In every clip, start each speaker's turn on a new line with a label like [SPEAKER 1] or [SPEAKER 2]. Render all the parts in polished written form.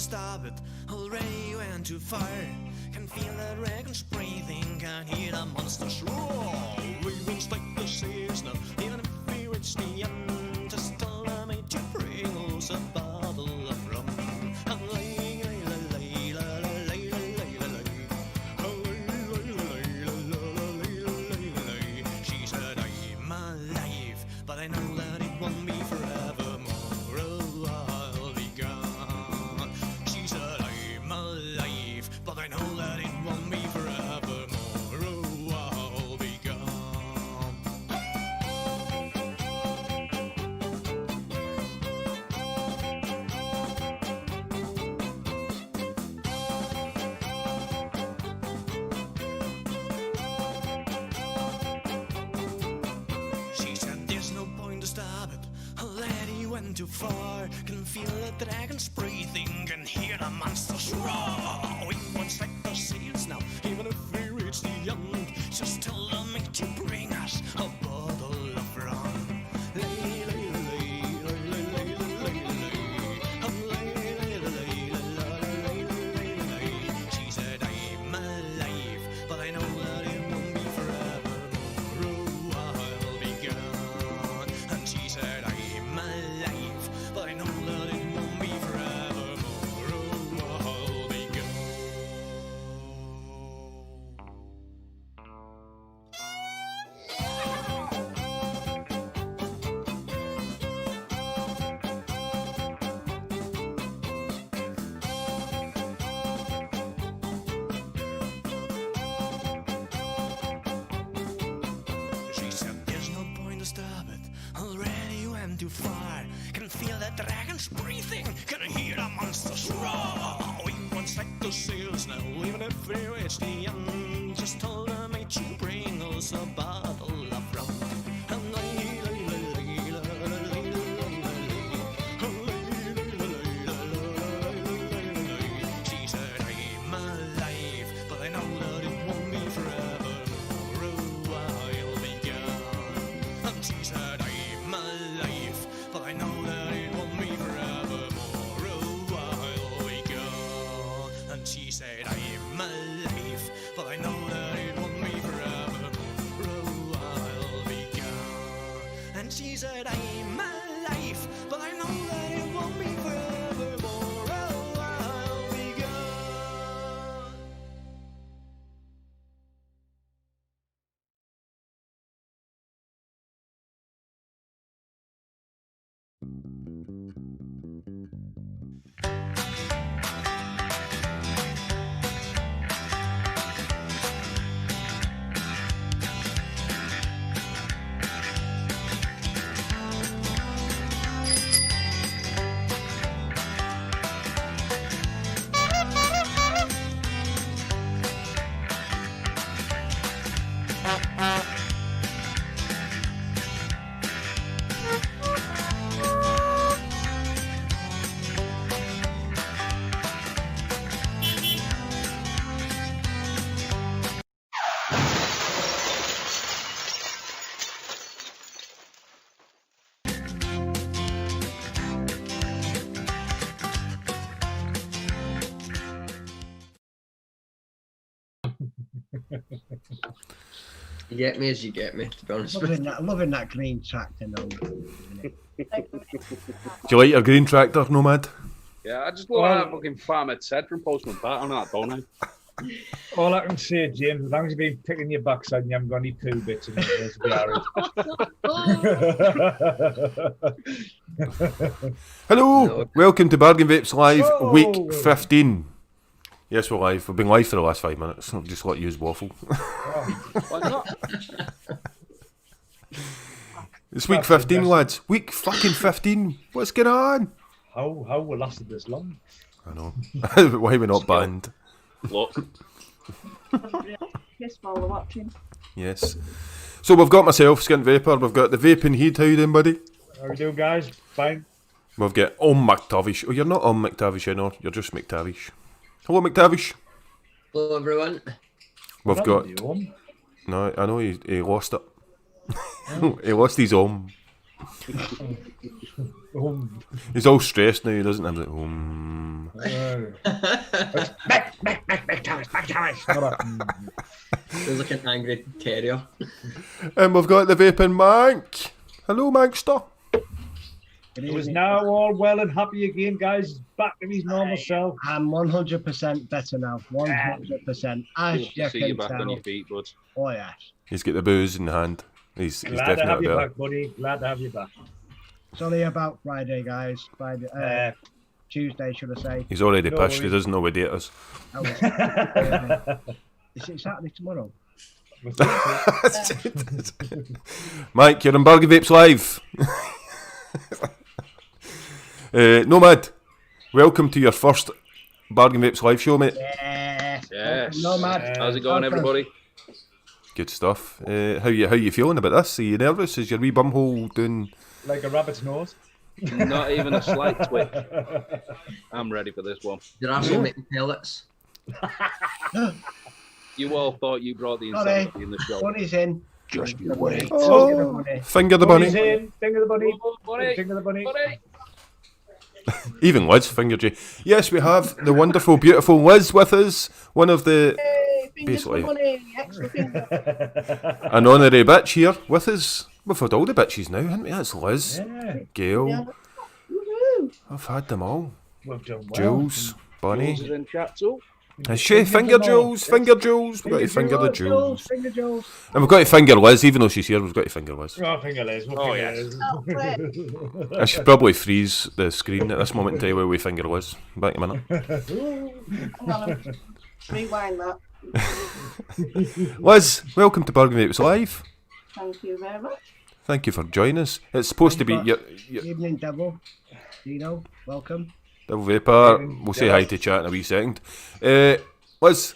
[SPEAKER 1] stop it. Already went too far. Can feel the dragons breathing, can hear the monsters roar. We won't stop the seas now, even if we reach the end. Just tell them to bring us a bottle of rum. And she said, I'm alive, but I know that it won't be forevermore. Oh, I'll be gone. She said, I'm alive, but I know that it won't be forevermore. Oh, I'll be gone. She said, there's no point to stop it. Already went too far. Can feel the dragons breathing, can hear the monsters roar. We won't set the sails now, even if we reach the end. Just tell them to bring us a bottle of rum. She said, I'm alive, but I know that it won't be forevermore. Oh, I'll be gone. And she said, I'm alive, but I know that it won't be forevermore. Oh, I'll be gone. She said, there's no point to stop it. Already went too far. Can feel the dragons breathing. Can hear the monsters roar. We won't set the sails now, even if we reach the end. Just tell them to bring us a bottle of rum. She said, I'm alive, but I know that it won't be forevermore. Oh, I'll be gone. And she said, I'm alive, but I know that it won't be forevermore. Oh, I'll be gone. And she said, I'm alive, but I know that it won't be forevermore. Oh, I'll be gone. And she said, I'm alive, but I know that it won't be forevermore. Oh, I'll be gone.
[SPEAKER 2] You get me as you get me, to be honest with you.
[SPEAKER 3] Loving that green tractor now.
[SPEAKER 4] Do you like your green tractor, Nomad?
[SPEAKER 5] Yeah, I just look at that fucking farmer Ted from Postman Pat on that, don't I?
[SPEAKER 6] All I can say, James, as long as you've been picking your backside and you haven't got any poo bits in it,
[SPEAKER 4] Hello,
[SPEAKER 2] No.
[SPEAKER 4] welcome to Bargain Vapes Live,
[SPEAKER 6] Whoa.
[SPEAKER 4] week 15. Yes, we're live. We've been live for the last 5 minutes. I'll just let you use waffle.
[SPEAKER 5] Why not?
[SPEAKER 4] It's week 15, lads. Week fucking 15. What's going on?
[SPEAKER 6] How we lasted this long?
[SPEAKER 4] I know. Why are we not banned?
[SPEAKER 5] Look.
[SPEAKER 7] Yes, while we're watching.
[SPEAKER 4] Yes. So we've got myself, Skint Vapor. We've got the vaping heat. How you doing, buddy?
[SPEAKER 6] How we doing, guys? Fine.
[SPEAKER 4] We've got McTavish. Oh, you're not McTavish anymore. You're just McTavish. Hello, McTavish.
[SPEAKER 2] Hello, everyone.
[SPEAKER 4] We've got... No, I know he lost it. He lost his He's all stressed now. He doesn't have the
[SPEAKER 2] Feels like an angry terrier.
[SPEAKER 4] And we've got the vaping Mank. Hello, Mankster.
[SPEAKER 6] It was now all well and happy again, guys. Back to his normal self.
[SPEAKER 3] I'm 100% better now. 100%. As
[SPEAKER 5] Good
[SPEAKER 3] you
[SPEAKER 5] to see you
[SPEAKER 3] can
[SPEAKER 5] back on
[SPEAKER 3] tell.
[SPEAKER 5] your feet, bud.
[SPEAKER 3] Oh, yes.
[SPEAKER 4] He's got the booze in the hand. He's
[SPEAKER 6] Glad to have
[SPEAKER 4] definitely
[SPEAKER 6] you
[SPEAKER 4] better.
[SPEAKER 6] back, buddy. Glad to have you back.
[SPEAKER 3] It's only about Friday, guys. Friday, Tuesday, should I say.
[SPEAKER 4] He's already
[SPEAKER 6] No
[SPEAKER 4] pushed. He
[SPEAKER 6] worries.
[SPEAKER 4] doesn't know what date it is.
[SPEAKER 3] Is it Saturday tomorrow?
[SPEAKER 4] Mike, you're on Bargain Vapes Live. Nomad, welcome to your first Bargain Vapes Live show, mate.
[SPEAKER 3] Yes.
[SPEAKER 5] Yes.
[SPEAKER 3] No, man.
[SPEAKER 5] How's it going, everybody?
[SPEAKER 4] Good stuff. How you feeling about this? Are you nervous? Is your wee bumhole doing...
[SPEAKER 6] Like a rabbit's nose.
[SPEAKER 5] Not even a slight twitch. I'm ready for this one.
[SPEAKER 2] Your arsehole making pellets.
[SPEAKER 5] You all thought you brought the
[SPEAKER 3] Sorry.
[SPEAKER 5] insanity in the show.
[SPEAKER 3] Bunny's in.
[SPEAKER 6] Just you wait.
[SPEAKER 4] Oh, finger the
[SPEAKER 6] Bunny's
[SPEAKER 4] bunny.
[SPEAKER 6] in. Finger the bunny.
[SPEAKER 5] Bunny.
[SPEAKER 6] Finger the bunny.
[SPEAKER 5] Buddy.
[SPEAKER 4] Even Liz fingered you. Yes, we have the wonderful, beautiful Liz with us. One of the... basically an honorary bitch here with us. We've had all the bitches now, haven't we? That's Liz,
[SPEAKER 6] Yeah,
[SPEAKER 4] Gail. I've had them all.
[SPEAKER 6] we've done well.
[SPEAKER 4] Jules, Bunny.
[SPEAKER 5] Jules is in chat too.
[SPEAKER 4] Is she? Finger Jules, finger Jules. We've got to finger the Jules.
[SPEAKER 3] Finger Jules.
[SPEAKER 4] And we've got to finger Liz, even though she's here, we've got to finger Liz.
[SPEAKER 6] Oh, finger Liz. We'll
[SPEAKER 5] Oh,
[SPEAKER 6] finger
[SPEAKER 5] yes.
[SPEAKER 6] Liz.
[SPEAKER 4] I should probably freeze the screen at this moment and tell you where we finger Liz. Back in a minute.
[SPEAKER 7] Rewind that.
[SPEAKER 4] Liz, welcome to Bargain Vapes Live.
[SPEAKER 7] Thank you very much.
[SPEAKER 4] Thank you for joining us. It's supposed to be your
[SPEAKER 3] Evening, Devil. Dino, welcome.
[SPEAKER 4] Devil Vapor. We'll say hi to chat in a wee second. Liz,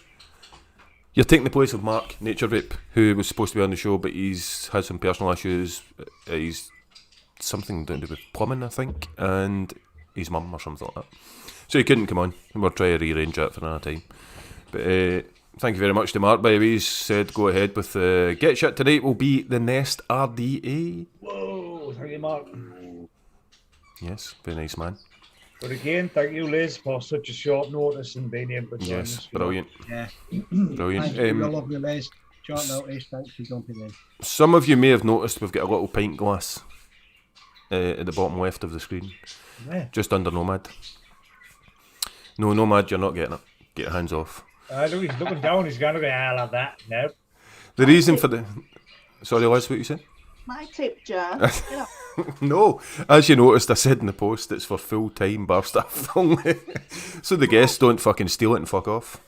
[SPEAKER 4] you're taking the place of Mark, Naturevape, who was supposed to be on the show, but he's had some personal issues. He's something to do with plumbing, I think, and his mum or something like that. So he couldn't come on, and we'll try to rearrange that for another time. But thank you very much to Mark, by the way. He said go ahead with Get Shit tonight will be the Nest RDA.
[SPEAKER 6] Whoa, thank you, Mark.
[SPEAKER 4] Yes, very nice man.
[SPEAKER 6] But again, thank you, Liz, for such a short notice and being able to join
[SPEAKER 4] Yes,
[SPEAKER 6] us.
[SPEAKER 4] brilliant.
[SPEAKER 3] Yeah.
[SPEAKER 4] Brilliant.
[SPEAKER 3] Thank you, lovely Liz. Short notice, thanks for jumping in.
[SPEAKER 4] Some of you may have noticed we've got a little pint glass at the bottom left of the screen,
[SPEAKER 6] Yeah.
[SPEAKER 4] just under Nomad. No, Nomad, you're not getting it. Get your hands off.
[SPEAKER 6] Look, he's looking down, he's going to go, I'll have that. No.
[SPEAKER 4] The reason for the... Sorry, Liz, what you said?
[SPEAKER 7] My tip jar. You know,
[SPEAKER 4] No, as you noticed, I said in the post it's for full-time bar staff only. So the guests don't fucking steal it and fuck off.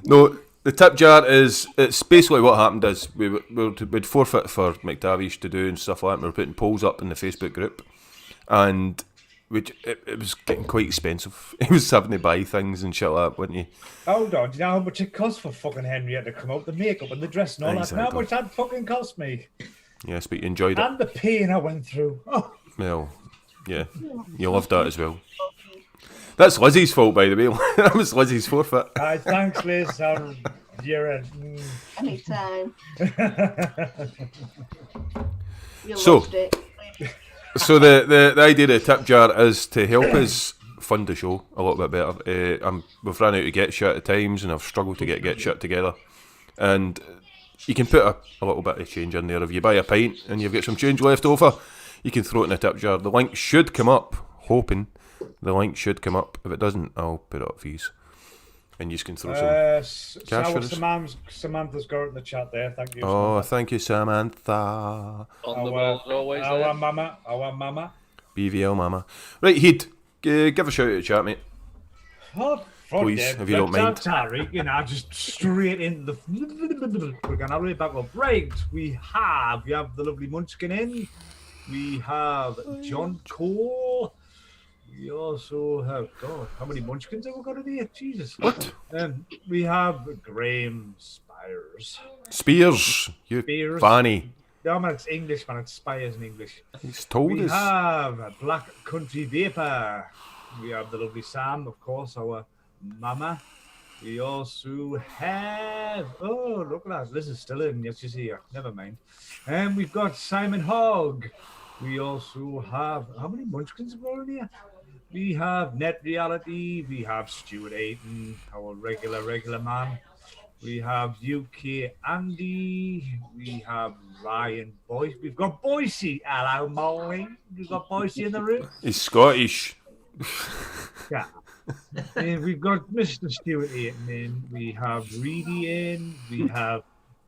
[SPEAKER 4] No, the tip jar is, it's basically what happened is we'd forfeit for McTavish to do and stuff like that. We were putting polls up in the Facebook group, and it was getting quite expensive. He was having to buy things and shit like that, wouldn't you?
[SPEAKER 6] Hold on, do you know how much it cost for fucking Henrietta to come out, the makeup and the dress and all that?
[SPEAKER 4] Exactly.
[SPEAKER 6] How much that fucking cost me?
[SPEAKER 4] Yes, but you enjoyed it.
[SPEAKER 6] And the pain I went through. Oh.
[SPEAKER 4] Well, yeah, you loved that as well. That's Lizzie's fault, by the way. That was Lizzie's forfeit.
[SPEAKER 6] Thanks, Liz. You're
[SPEAKER 7] anytime. You
[SPEAKER 4] So-
[SPEAKER 7] loved it.
[SPEAKER 4] So the idea of the tip jar is to help us fund the show a little bit better. We've run out of Get Shit at times, and I've struggled to get Shit together. And you can put a little bit of change in there. If you buy a pint and you've got some change left over, you can throw it in a tip jar. The link should come up, hoping the link should come up. If it doesn't, I'll put it up for you. And you can throw some cash for us.
[SPEAKER 6] Samantha's got it in the chat there. Thank you.
[SPEAKER 4] Oh, thank you, Samantha.
[SPEAKER 5] On the ball as always.
[SPEAKER 6] Our mama.
[SPEAKER 4] BVL mama. Right, Heed, give a shout out to chat, mate.
[SPEAKER 6] Oh,
[SPEAKER 4] Please, if you don't mind.
[SPEAKER 6] Tariq, just straight into the. We're gonna right back up. Right, we have the lovely Munchkin in. We have John Cole. We also have how many Munchkins have we got in here? Jesus.
[SPEAKER 4] What?
[SPEAKER 6] We have Graham Spires.
[SPEAKER 4] Spears, you
[SPEAKER 6] Spears.
[SPEAKER 4] fanny.
[SPEAKER 6] No, man, it's English, man. It's Spires in English.
[SPEAKER 4] He's told
[SPEAKER 6] We
[SPEAKER 4] us.
[SPEAKER 6] have Black Country Vapor. We have the lovely Sam, of course, our mama. We also have, oh, look at that. Liz is still in. Yes, she's here. Never mind. And we've got Simon Hogg. We also have, how many munchkins have we got in here? We have Net Reality. We have Stuart Ayton, our regular man. We have UK Andy. We have Ryan Boyce. We've got Boise. Hello, Molly. We've got Boise in the room.
[SPEAKER 4] He's Scottish.
[SPEAKER 6] Yeah. And we've got Mr. Stuart Ayton in. We have Reedy in. We have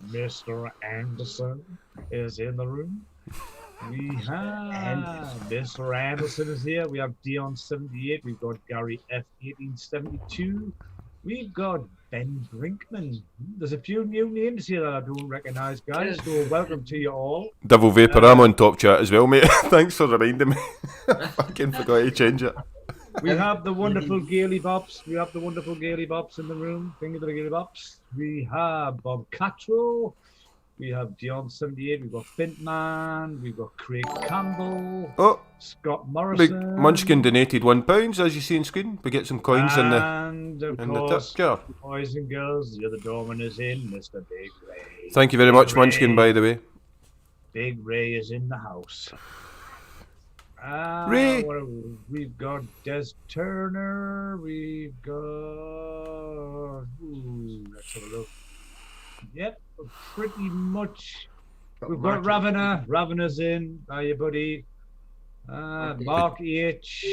[SPEAKER 6] Mr. Anderson is in the room. We have Mr. Anderson is here. We have Dion78. We've got Gary F1872. We've got Ben Brinkman. There's a few new names here that I don't recognise, guys. So welcome to you all.
[SPEAKER 4] Devil Vapor, I'm on top chat as well, mate. Thanks for reminding me. I fucking forgot to change it.
[SPEAKER 6] We have the wonderful Gaily Bops. We have the wonderful Gaily Bops in the room. Finger to the Gaily Bops. We have Bob Cattrall. We have Dion78. We've got Fintman. We've got Craig Campbell.
[SPEAKER 4] Oh,
[SPEAKER 6] Scott
[SPEAKER 4] Big
[SPEAKER 6] Morrison.
[SPEAKER 4] Munchkin donated £1, as you see on screen. We get some coins in the
[SPEAKER 6] And of
[SPEAKER 4] in the
[SPEAKER 6] course,
[SPEAKER 4] tip jar.
[SPEAKER 6] boys and girls, the other doorman is in, Mr. Big Ray.
[SPEAKER 4] Thank you very much,
[SPEAKER 6] Ray.
[SPEAKER 4] Munchkin, by the way.
[SPEAKER 6] Big Ray is in the house.
[SPEAKER 4] Ray.
[SPEAKER 6] What have we've got Des Turner. We've got. Let's have a look. Yep, pretty much. We've got Ravener. Ravener's in. Hiya, buddy. Mark H.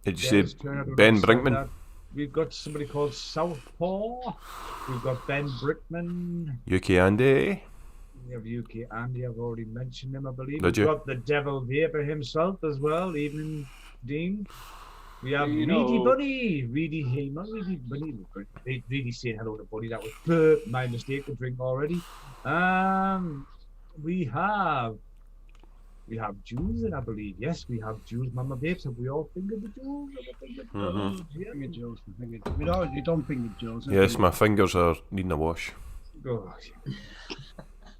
[SPEAKER 4] Did you
[SPEAKER 6] Des
[SPEAKER 4] say
[SPEAKER 6] Turner, don't
[SPEAKER 4] Ben
[SPEAKER 6] understand
[SPEAKER 4] Brinkman?
[SPEAKER 6] that. We've got somebody called Southpaw. We've got Ben Brickman.
[SPEAKER 4] UK Andy.
[SPEAKER 6] We have UK Andy. I've already mentioned him, I believe.
[SPEAKER 4] Did
[SPEAKER 6] We've
[SPEAKER 4] you?
[SPEAKER 6] got the Devil Vapor himself as well. Evening, Dean. We have
[SPEAKER 5] You
[SPEAKER 6] Reedy
[SPEAKER 5] know-
[SPEAKER 6] Bunny. Reedy, hey, not Reedy Bunny. Reedy saying hello to Bunny. That was my mistake to drink already. We have Jules in, I believe. Yes, we have Jules. Mama Babes. Have we all fingered the Jules? Have we fingered
[SPEAKER 4] Mhm.
[SPEAKER 6] Yeah.
[SPEAKER 3] Finger Jules. We don't. You don't finger Jules. have
[SPEAKER 4] Yes,
[SPEAKER 3] you?
[SPEAKER 4] my fingers are needing a wash.
[SPEAKER 6] Oh,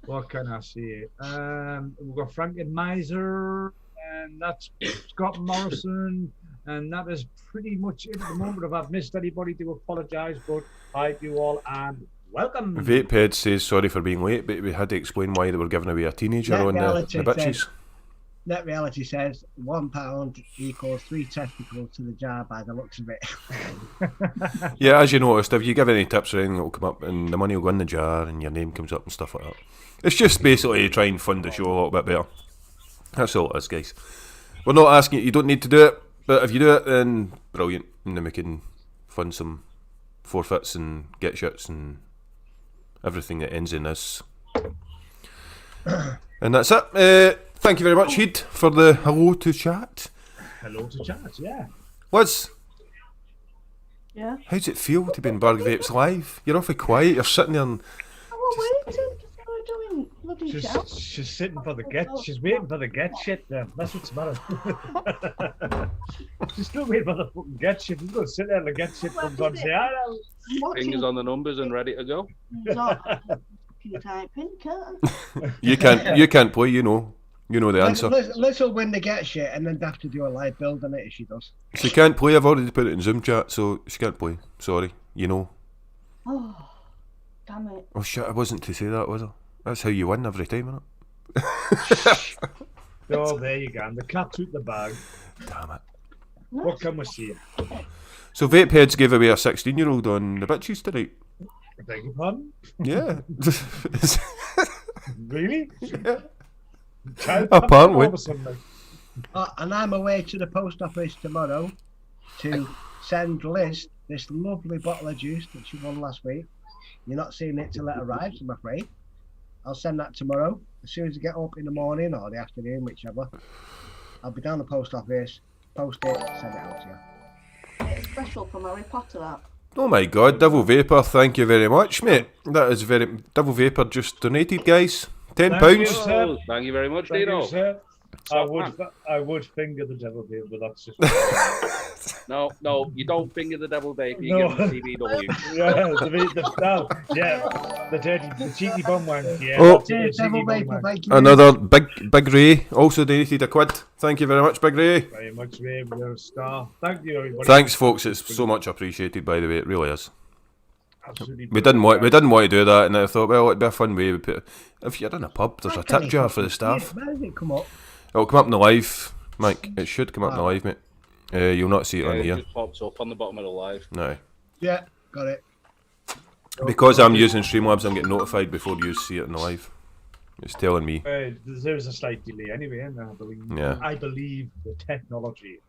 [SPEAKER 6] what can I say? We've got Franken Miser, and that's Scott Morrison, and that is pretty much it at the moment. If I've missed anybody, to apologise, but hi to you all and welcome.
[SPEAKER 4] Vapehead says sorry for being late, but we had to explain why they were giving away a teenager
[SPEAKER 3] Net
[SPEAKER 4] on the
[SPEAKER 3] reality
[SPEAKER 4] bitches.
[SPEAKER 3] Net reality says £1 equals 3 testicles to the jar by the looks of it.
[SPEAKER 4] Yeah, as you noticed, if you give any tips or anything, it'll come up and the money will go in the jar and your name comes up and stuff like that. It's just basically to try and fund the show a little bit better. That's all it is, guys. We're not asking you don't need to do it, but if you do it, then brilliant. And then we can fund some forfeits and get shits and everything that ends in this. And that's it. Thank you very much, Heed, for the hello to chat.
[SPEAKER 6] Hello to chat, yeah.
[SPEAKER 4] Liz,
[SPEAKER 7] Yeah.
[SPEAKER 4] how's it feel to be in Bargain Vapes live? You're awfully quiet, you're sitting there and
[SPEAKER 7] I was waiting because they were doing bloody shout.
[SPEAKER 6] She's sitting for the get. She's waiting for the get shit. Then that's what's the matter. She's still waiting for the fucking get shit. She's gonna sit there and the get shit comes on. Say, I know.
[SPEAKER 5] Fingers on the numbers and ready to go.
[SPEAKER 7] You type in, can't
[SPEAKER 4] you can't play, you know the answer.
[SPEAKER 3] Liz will win the get shit and then have to do a live build on it if she does.
[SPEAKER 4] She can't play, I've already put it in Zoom chat, so she can't play. Sorry, you know.
[SPEAKER 7] Oh, damn it.
[SPEAKER 4] Oh shit, I wasn't to say that, was I? That's how you win every time, isn't it?
[SPEAKER 6] Oh, there you go. And the cat's out the bag.
[SPEAKER 4] Damn it.
[SPEAKER 6] What can we see?
[SPEAKER 4] So Vapeheads gave away a 16-year-old on the bitches tonight.
[SPEAKER 6] I beg your pardon?
[SPEAKER 4] Yeah.
[SPEAKER 6] Really?
[SPEAKER 4] Yeah.
[SPEAKER 6] Child
[SPEAKER 4] Apparently.
[SPEAKER 6] all of a sudden, like,
[SPEAKER 3] And I'm away to the post office tomorrow to send Liz this lovely bottle of juice that she won last week. You're not seeing it till it arrives, I'm afraid. I'll send that tomorrow. As soon as I get up in the morning or the afternoon, whichever, I'll be down the post office, post it, send it out to you.
[SPEAKER 7] It's special from Harry Potter, that.
[SPEAKER 4] Oh my god, Devil Vapor, thank you very much, mate. That is very... Devil Vapor just donated, guys. £10.
[SPEAKER 6] Thank you, sir.
[SPEAKER 5] Oh, thank you very much,
[SPEAKER 6] Thank
[SPEAKER 5] Dino.
[SPEAKER 6] you, sir. I
[SPEAKER 5] Top
[SPEAKER 6] would finger the devil here, but that's just
[SPEAKER 5] No, you don't finger the devil vape. You
[SPEAKER 6] No.
[SPEAKER 5] give him the CBW.
[SPEAKER 6] the cheeky bum wank. Yeah,
[SPEAKER 4] Oh.
[SPEAKER 6] that's it, the
[SPEAKER 3] Cheers,
[SPEAKER 6] cheeky
[SPEAKER 3] Devil
[SPEAKER 6] bum
[SPEAKER 3] Vapor,
[SPEAKER 6] wank.
[SPEAKER 3] thank you.
[SPEAKER 4] Another Big Ray also donated £1. Thank you very much, Big Ray.
[SPEAKER 6] Very much, Ray. You're a star. Thank you, everybody.
[SPEAKER 4] Thanks, folks. It's so much appreciated, by the way. It really is.
[SPEAKER 6] absolutely.
[SPEAKER 4] We didn't want to do that, and I thought, well, it'd be a fun way. If you're in a pub, there's a tip jar for the staff.
[SPEAKER 3] Where does it come up?
[SPEAKER 4] It'll come up in the live, Mike. It should come up in the live, mate. You'll not see it on
[SPEAKER 5] It
[SPEAKER 4] here.
[SPEAKER 5] just pops up on the bottom of the live.
[SPEAKER 4] No.
[SPEAKER 3] Yeah, got it.
[SPEAKER 4] Because I'm using Streamlabs, I'm getting notified before you see it in the live. It's telling me.
[SPEAKER 6] There's a slight delay anyway, and I believe.
[SPEAKER 4] Yeah.
[SPEAKER 6] I believe the technology.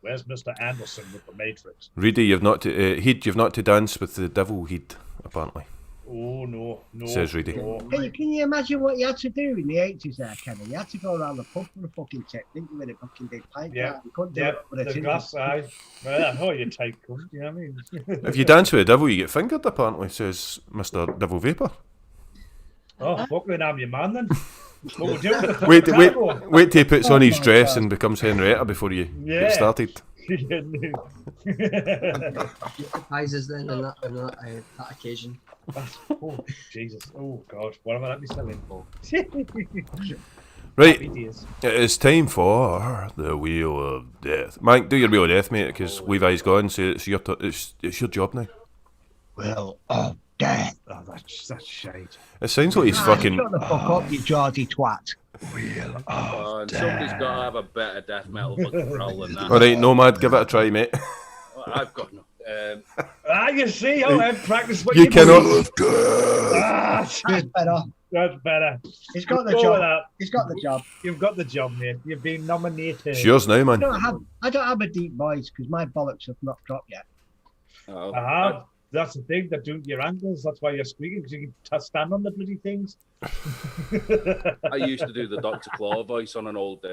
[SPEAKER 6] Where's Mr. Anderson with the Matrix?
[SPEAKER 4] Reedy, you've not to dance with the devil heed, apparently.
[SPEAKER 6] Oh no,
[SPEAKER 4] Says Reedy.
[SPEAKER 6] No.
[SPEAKER 3] Can you imagine what you had to do in the 80s there, Kevin? You had to go around the pub for a fucking tip, didn't you, with a fucking big pint?
[SPEAKER 6] Yeah.
[SPEAKER 3] You couldn't do
[SPEAKER 6] Yeah,
[SPEAKER 3] it with a
[SPEAKER 6] the
[SPEAKER 3] tin.
[SPEAKER 6] glass side. Well, I know you tight cunt, you know what I mean?
[SPEAKER 4] If you dance with the devil, you get fingered, apparently, says Mr. Devil Vapor.
[SPEAKER 6] Oh, fucking I'm your man then. What we doing with the
[SPEAKER 4] Wait till he puts on
[SPEAKER 3] Oh
[SPEAKER 4] his
[SPEAKER 3] my
[SPEAKER 4] dress
[SPEAKER 3] God.
[SPEAKER 4] and becomes Henrietta before you
[SPEAKER 6] Yeah.
[SPEAKER 4] get started.
[SPEAKER 2] Surprises then on that occasion.
[SPEAKER 6] Oh, Jesus. Oh, God. What am I let me sell in for?
[SPEAKER 4] Right,
[SPEAKER 6] Happy days.
[SPEAKER 4] it is time for the Wheel of Death. Mike, do your Wheel of Death, mate, because Levi's gone, so it's your job now.
[SPEAKER 3] Well, oh, death.
[SPEAKER 6] Oh, that's shite.
[SPEAKER 4] It sounds like he's fucking...
[SPEAKER 3] Shut the fuck up, you Geordie twat.
[SPEAKER 5] And somebody's got to have a better death metal fucking roll than that.
[SPEAKER 4] Alright, Nomad, give it a try, mate.
[SPEAKER 5] I've got no.
[SPEAKER 6] You see how I've practiced what
[SPEAKER 4] You
[SPEAKER 6] you
[SPEAKER 4] cannot...
[SPEAKER 3] That's better.
[SPEAKER 6] That's better.
[SPEAKER 3] He's got the
[SPEAKER 6] Go with
[SPEAKER 3] job.
[SPEAKER 6] that.
[SPEAKER 3] He's got the job.
[SPEAKER 6] You've got the job, mate. You've been nominated.
[SPEAKER 4] It's yours now, man.
[SPEAKER 3] I don't have a deep voice because my bollocks have not dropped yet.
[SPEAKER 6] Uh-huh. That's the thing. They're doing your ankles. That's why you're squeaking, because you can stand on the bloody things.
[SPEAKER 5] I used to do the Dr. Claw voice on an old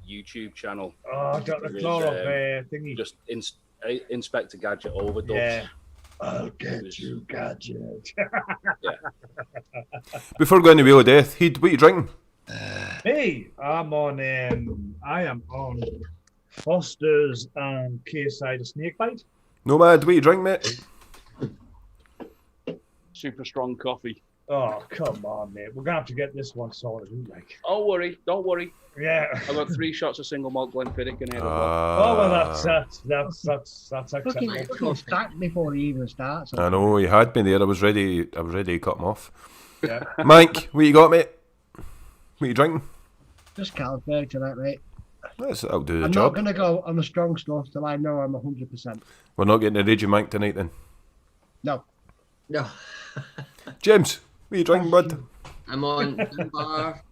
[SPEAKER 5] YouTube channel.
[SPEAKER 6] Oh, Dr. Claw of thingy.
[SPEAKER 5] Just Inspector Gadget overdubs.
[SPEAKER 6] Yeah. I'll get you, Gadget.
[SPEAKER 4] Before going to Wheel of Death, Heed, what are you drinking?
[SPEAKER 6] Hey, I am on Foster's and Quayside Snakebite.
[SPEAKER 4] Nomad, what are you drinking, mate?
[SPEAKER 5] Super strong coffee.
[SPEAKER 6] Oh, come on, mate. We're going to have to get this one sorted, like.
[SPEAKER 5] Don't worry.
[SPEAKER 6] Yeah.
[SPEAKER 5] I've got 3 shots of single malt Glenfiddich in here.
[SPEAKER 6] Oh, well, that's
[SPEAKER 3] Fucking
[SPEAKER 6] acceptable.
[SPEAKER 3] stacked before he even starts.
[SPEAKER 4] I know, you had me there. I was ready to cut him off.
[SPEAKER 6] Yeah.
[SPEAKER 4] Mike, what you got, mate? What are you drinking?
[SPEAKER 3] Just Carlsberg tonight, mate.
[SPEAKER 4] That'll do the
[SPEAKER 3] I'm
[SPEAKER 4] job.
[SPEAKER 3] not going to go on the strong stuff till I know I'm 100%.
[SPEAKER 4] We're not getting a Raging Mike tonight, then.
[SPEAKER 3] No.
[SPEAKER 2] No.
[SPEAKER 4] James, what are you drinking, bud?
[SPEAKER 2] I'm on Bar,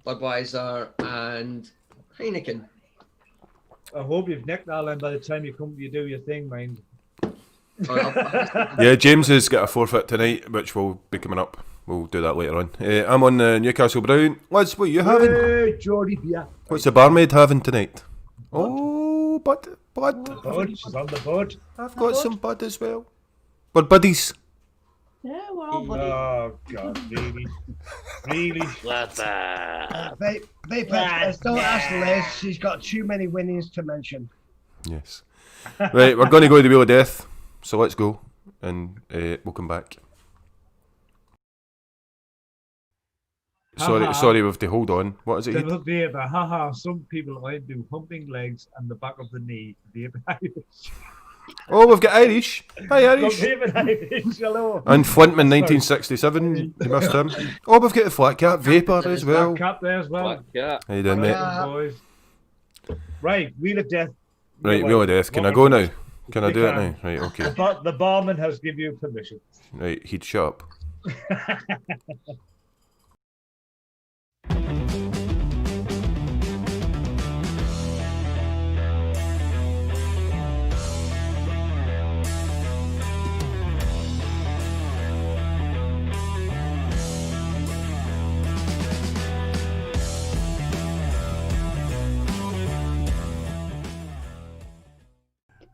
[SPEAKER 2] Budweiser, and Heineken.
[SPEAKER 6] I hope you've nicked that then by the time you do your thing, mind.
[SPEAKER 4] Yeah, James has got a forfeit tonight, which will be coming up. We'll do that later on. I'm on Newcastle Brown. Liz, what are you having?
[SPEAKER 6] Hey, Geordie beer.
[SPEAKER 4] What's the barmaid having tonight? Oh, bud.
[SPEAKER 6] Bud, she's on the bud.
[SPEAKER 4] I've got some bud as well. We're buddies.
[SPEAKER 7] Yeah, we're all buddies.
[SPEAKER 6] Oh, God, really? Really?
[SPEAKER 3] Vape, don't ask Liz. She's got too many winnings to mention.
[SPEAKER 4] Yes. Right, we're going to go to the Wheel of Death. So let's go, and we'll come back. Sorry, we have to hold on. What is it?
[SPEAKER 6] Little vapor, haha. Some people like do humping legs and the back of the knee. Vapor Irish.
[SPEAKER 4] Oh, we've got Irish. Hi,
[SPEAKER 6] Got
[SPEAKER 4] Irish.
[SPEAKER 6] Vapor Irish, hello.
[SPEAKER 4] And Flintman 1967. You missed him. Oh, we've got the Flat Cat Vapor as well.
[SPEAKER 6] Black cap there as well.
[SPEAKER 5] Black cat.
[SPEAKER 4] How you doing, mate?
[SPEAKER 6] Boys. Right, Wheel of Death.
[SPEAKER 4] Right, Wheel of Death. Can I go now? Can I do it now? Right, okay.
[SPEAKER 6] But the barman has given you permission.
[SPEAKER 4] Right, he'd shut up.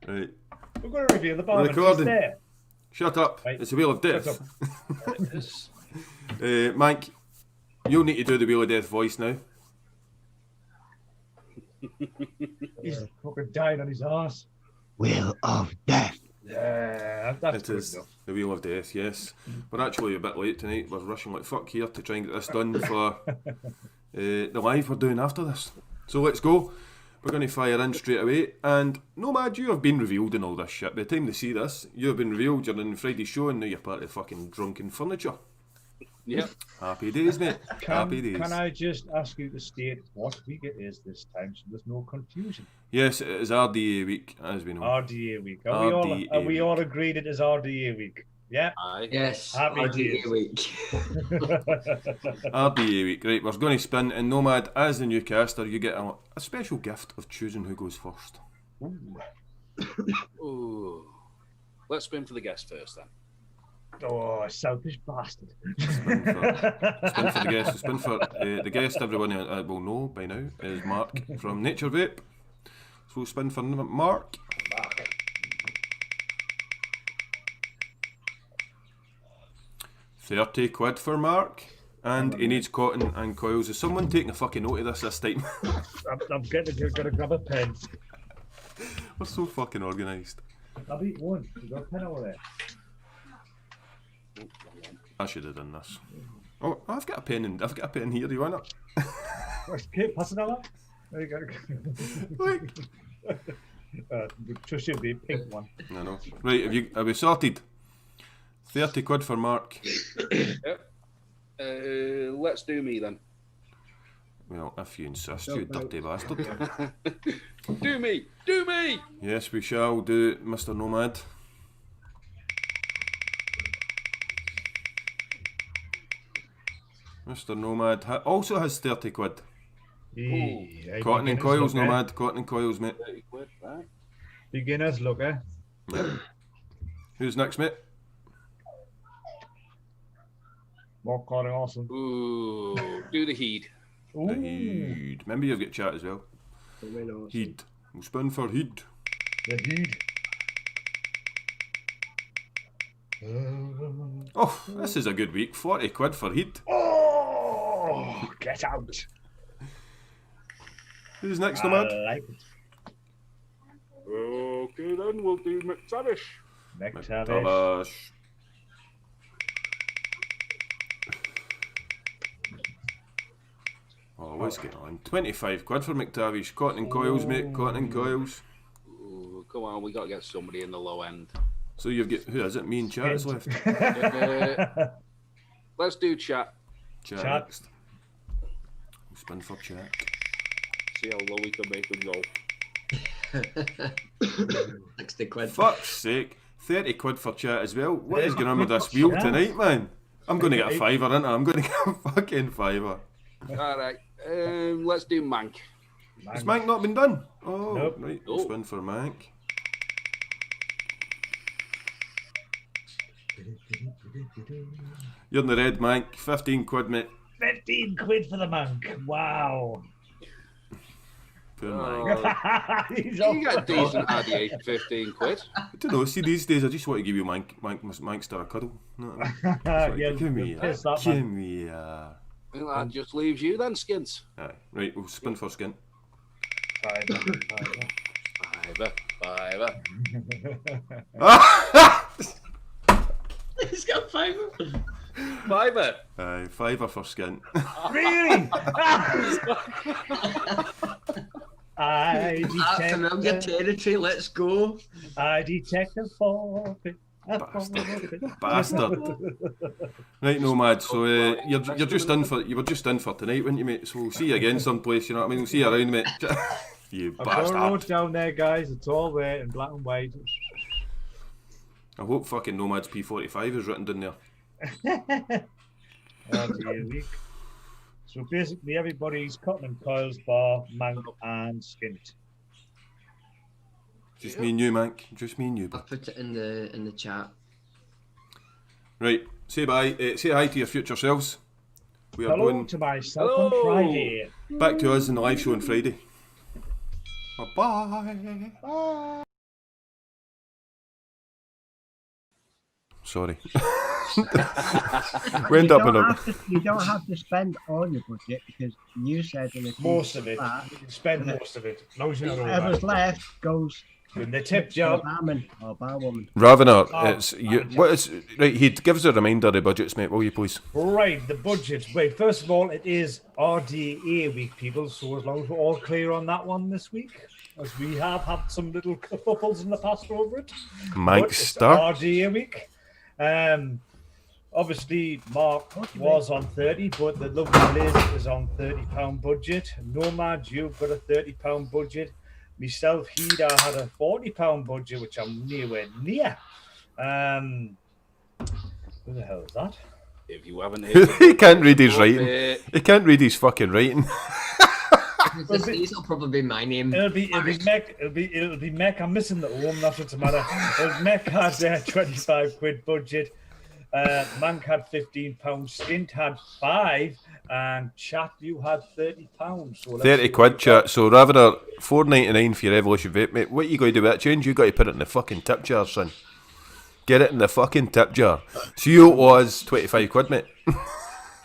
[SPEAKER 4] Right.
[SPEAKER 6] We're going to reveal the barman.
[SPEAKER 4] Recording.
[SPEAKER 6] She's there.
[SPEAKER 4] Shut up.
[SPEAKER 6] Right.
[SPEAKER 4] It's the Wheel of
[SPEAKER 6] Shut
[SPEAKER 4] Death. Mike, you'll need to do the Wheel of Death voice now.
[SPEAKER 6] He's fucking dying on his arse.
[SPEAKER 3] Wheel of Death.
[SPEAKER 6] Yeah, that's
[SPEAKER 4] It
[SPEAKER 6] good
[SPEAKER 4] is
[SPEAKER 6] enough.
[SPEAKER 4] the Wheel of Death, yes. We're actually a bit late tonight. We're rushing like fuck here to try and get this done for the live we're doing after this. So let's go. we're going to fire in straight away. And Nomad, you have been revealed in all this shit. By the time they see this, you have been revealed. You're in Friday's show, and now you're part of the fucking drunken furniture.
[SPEAKER 5] Yep.
[SPEAKER 4] Happy days, mate. Happy days.
[SPEAKER 6] Can I just ask you to state what week it is this time, so there's no confusion?
[SPEAKER 4] Yes, it is RDA week, as we know.
[SPEAKER 6] RDA week. Are we all agreed it is RDA week? Yeah.
[SPEAKER 5] Aye.
[SPEAKER 2] Yes.
[SPEAKER 6] Happy
[SPEAKER 2] RDA
[SPEAKER 6] days.
[SPEAKER 2] week.
[SPEAKER 4] RDA week, right, we're going to spin, and Nomad, as the new caster, you get a special gift of choosing who goes first.
[SPEAKER 5] Ooh. Let's spin for the guest first, then.
[SPEAKER 6] Oh, selfish bastard.
[SPEAKER 4] Spin for the guest. Spin for the guest, everyone will know by now, is Mark from Naturevape. So we'll spin for Mark. 30 quid for Mark. And he needs cotton and coils. Is someone taking a fucking note of this time?
[SPEAKER 6] I'm gonna grab a pen.
[SPEAKER 4] We're so fucking organised.
[SPEAKER 6] I'll beat one. You got a pen over there?
[SPEAKER 4] I should have done this. Oh, I've got a pen here. Do you want it?
[SPEAKER 6] Okay, pass it on. There you go.
[SPEAKER 4] Like,
[SPEAKER 6] Trust you, the pink one.
[SPEAKER 4] I know. Right, have we sorted? 30 quid for Mark.
[SPEAKER 5] Yep. Let's do me then.
[SPEAKER 4] Well, if you insist, you dirty bastard.
[SPEAKER 5] Do me! Do me!
[SPEAKER 4] Yes, we shall do Mr. Nomad. Mr. Nomad also has 30 quid.
[SPEAKER 6] Hey,
[SPEAKER 4] Cotton and
[SPEAKER 6] beginners
[SPEAKER 4] coils,
[SPEAKER 6] look, eh?
[SPEAKER 4] Nomad. Cotton and coils, mate.
[SPEAKER 5] 30 quid, right?
[SPEAKER 6] Beginners look, eh?
[SPEAKER 4] Yep. Who's next, mate?
[SPEAKER 6] More cotton, awesome.
[SPEAKER 5] Ooh, do the heed.
[SPEAKER 6] Ooh.
[SPEAKER 4] Heed. Remember, you've got chat as well. Heed. We'll spin for Heed.
[SPEAKER 6] The heat.
[SPEAKER 4] Oh, this is a good week. 40 quid for Heed.
[SPEAKER 6] Oh, get out.
[SPEAKER 4] Who's next, Nomad?
[SPEAKER 6] I like it.
[SPEAKER 5] Okay then, we'll do McTavish.
[SPEAKER 6] McTavish.
[SPEAKER 4] Tavish. Oh, what's going on? 25 quid for McTavish. Cotton and coils, mate. Cotton and coils.
[SPEAKER 5] Ooh, come on, we got to get somebody in the low end.
[SPEAKER 4] So you've got, who is it? Me and Chat is left.
[SPEAKER 5] Let's do chat.
[SPEAKER 4] Chat
[SPEAKER 6] Chat.
[SPEAKER 4] next. We'll spin for Chat.
[SPEAKER 5] See how low we can make them go.
[SPEAKER 2] 60 quid.
[SPEAKER 4] Fuck's sake. 30 quid for Chat as well. What is going on with this wheel tonight, man? I'm going to get a fiver, aren't I? I'm going to get a fucking fiver.
[SPEAKER 5] Alright, let's do Mank.
[SPEAKER 4] Has Mank not been done? Oh,
[SPEAKER 6] Nope.
[SPEAKER 4] right. We'll spin for Mank. You're in the red, Mank. 15 quid, mate.
[SPEAKER 6] 15 quid for the monk. Wow.
[SPEAKER 4] Poor Mank.
[SPEAKER 6] He's
[SPEAKER 5] You got a decent RDA for 15 quid.
[SPEAKER 4] I don't know. See, these days, I just want to give you Mankster a cuddle. No,
[SPEAKER 6] Yeah,
[SPEAKER 4] give me
[SPEAKER 6] piss
[SPEAKER 4] a.
[SPEAKER 6] that
[SPEAKER 4] Give
[SPEAKER 6] man.
[SPEAKER 4] me a.
[SPEAKER 5] Well, that just leaves you then, Skint.
[SPEAKER 4] Aye. Right, we'll spin for Skint.
[SPEAKER 5] Fiver.
[SPEAKER 2] He's got 5.
[SPEAKER 5] Fiver.
[SPEAKER 4] Aye, fiver for Skint.
[SPEAKER 6] Really? I
[SPEAKER 2] That's familiar
[SPEAKER 6] detect.
[SPEAKER 2] territory. Let's go.
[SPEAKER 6] I detect a forfeit.
[SPEAKER 4] Bastard. Right, Nomad. So you're just in for, you were just in for tonight, weren't you, mate? So we'll see you again someplace. You know what I mean? We'll see you around, mate. You
[SPEAKER 6] I've got a road
[SPEAKER 4] bastard.
[SPEAKER 6] down there, guys. It's all there in black and white.
[SPEAKER 4] I hope fucking Nomad's P45 is written down there.
[SPEAKER 6] RDA week. So basically, everybody's cotton and coils, bar, mank, and skint.
[SPEAKER 4] Just me and you, Mank. Just me and you.
[SPEAKER 2] I'll put it in the chat.
[SPEAKER 4] Right. Say bye. Say hi to your future selves. We are
[SPEAKER 6] Hello
[SPEAKER 4] going
[SPEAKER 6] to myself
[SPEAKER 5] Hello.
[SPEAKER 6] on Friday.
[SPEAKER 4] back to us in the live show on Friday. Bye. Sorry. We end up in a.
[SPEAKER 3] You don't have to spend all your budget because you said in the
[SPEAKER 6] Most of it.
[SPEAKER 3] that
[SPEAKER 6] You can spend most of it. As long as you know
[SPEAKER 3] whatever's left goes
[SPEAKER 6] Doing the tip job.
[SPEAKER 3] Barman or barwoman.
[SPEAKER 4] Ravener,
[SPEAKER 6] Oh,
[SPEAKER 4] it's you. What is right? He'd give us a reminder of the budgets, mate. Will you please?
[SPEAKER 6] Right, the budget. Wait, first of all, it is RDA week, people. So as long as we're all clear on that one this week, as we have had some little kerfuffles in the past over it.
[SPEAKER 4] Mike
[SPEAKER 6] But it's
[SPEAKER 4] Starr.
[SPEAKER 6] RDA week. Obviously, Mark was on 30, but the lovely Liz is on £30 budget. Nomad, you've got a £30 budget. Myself, Hida, had a £40 budget, which I'm nowhere near. Who the hell is that?
[SPEAKER 5] If you haven't heard
[SPEAKER 4] He can't read his
[SPEAKER 5] Well,
[SPEAKER 4] writing. He can't read his fucking writing.
[SPEAKER 2] It'll probably be my name.
[SPEAKER 6] It'll be Mech. It'll be Mech. I'm missing the home. That's what's the matter. Mech had 25 quid budget. Mank had £15. Skint had 5, and Chat, you had £30. So let's
[SPEAKER 4] 30
[SPEAKER 6] see
[SPEAKER 4] quid,
[SPEAKER 6] what we
[SPEAKER 4] chat.
[SPEAKER 6] got.
[SPEAKER 4] So Ravener, $4.99 for your Evolution Vape, mate. What you got to do with that change? You got to put it in the fucking tip jar, son. Get it in the fucking tip jar. So you was 25 quid, mate.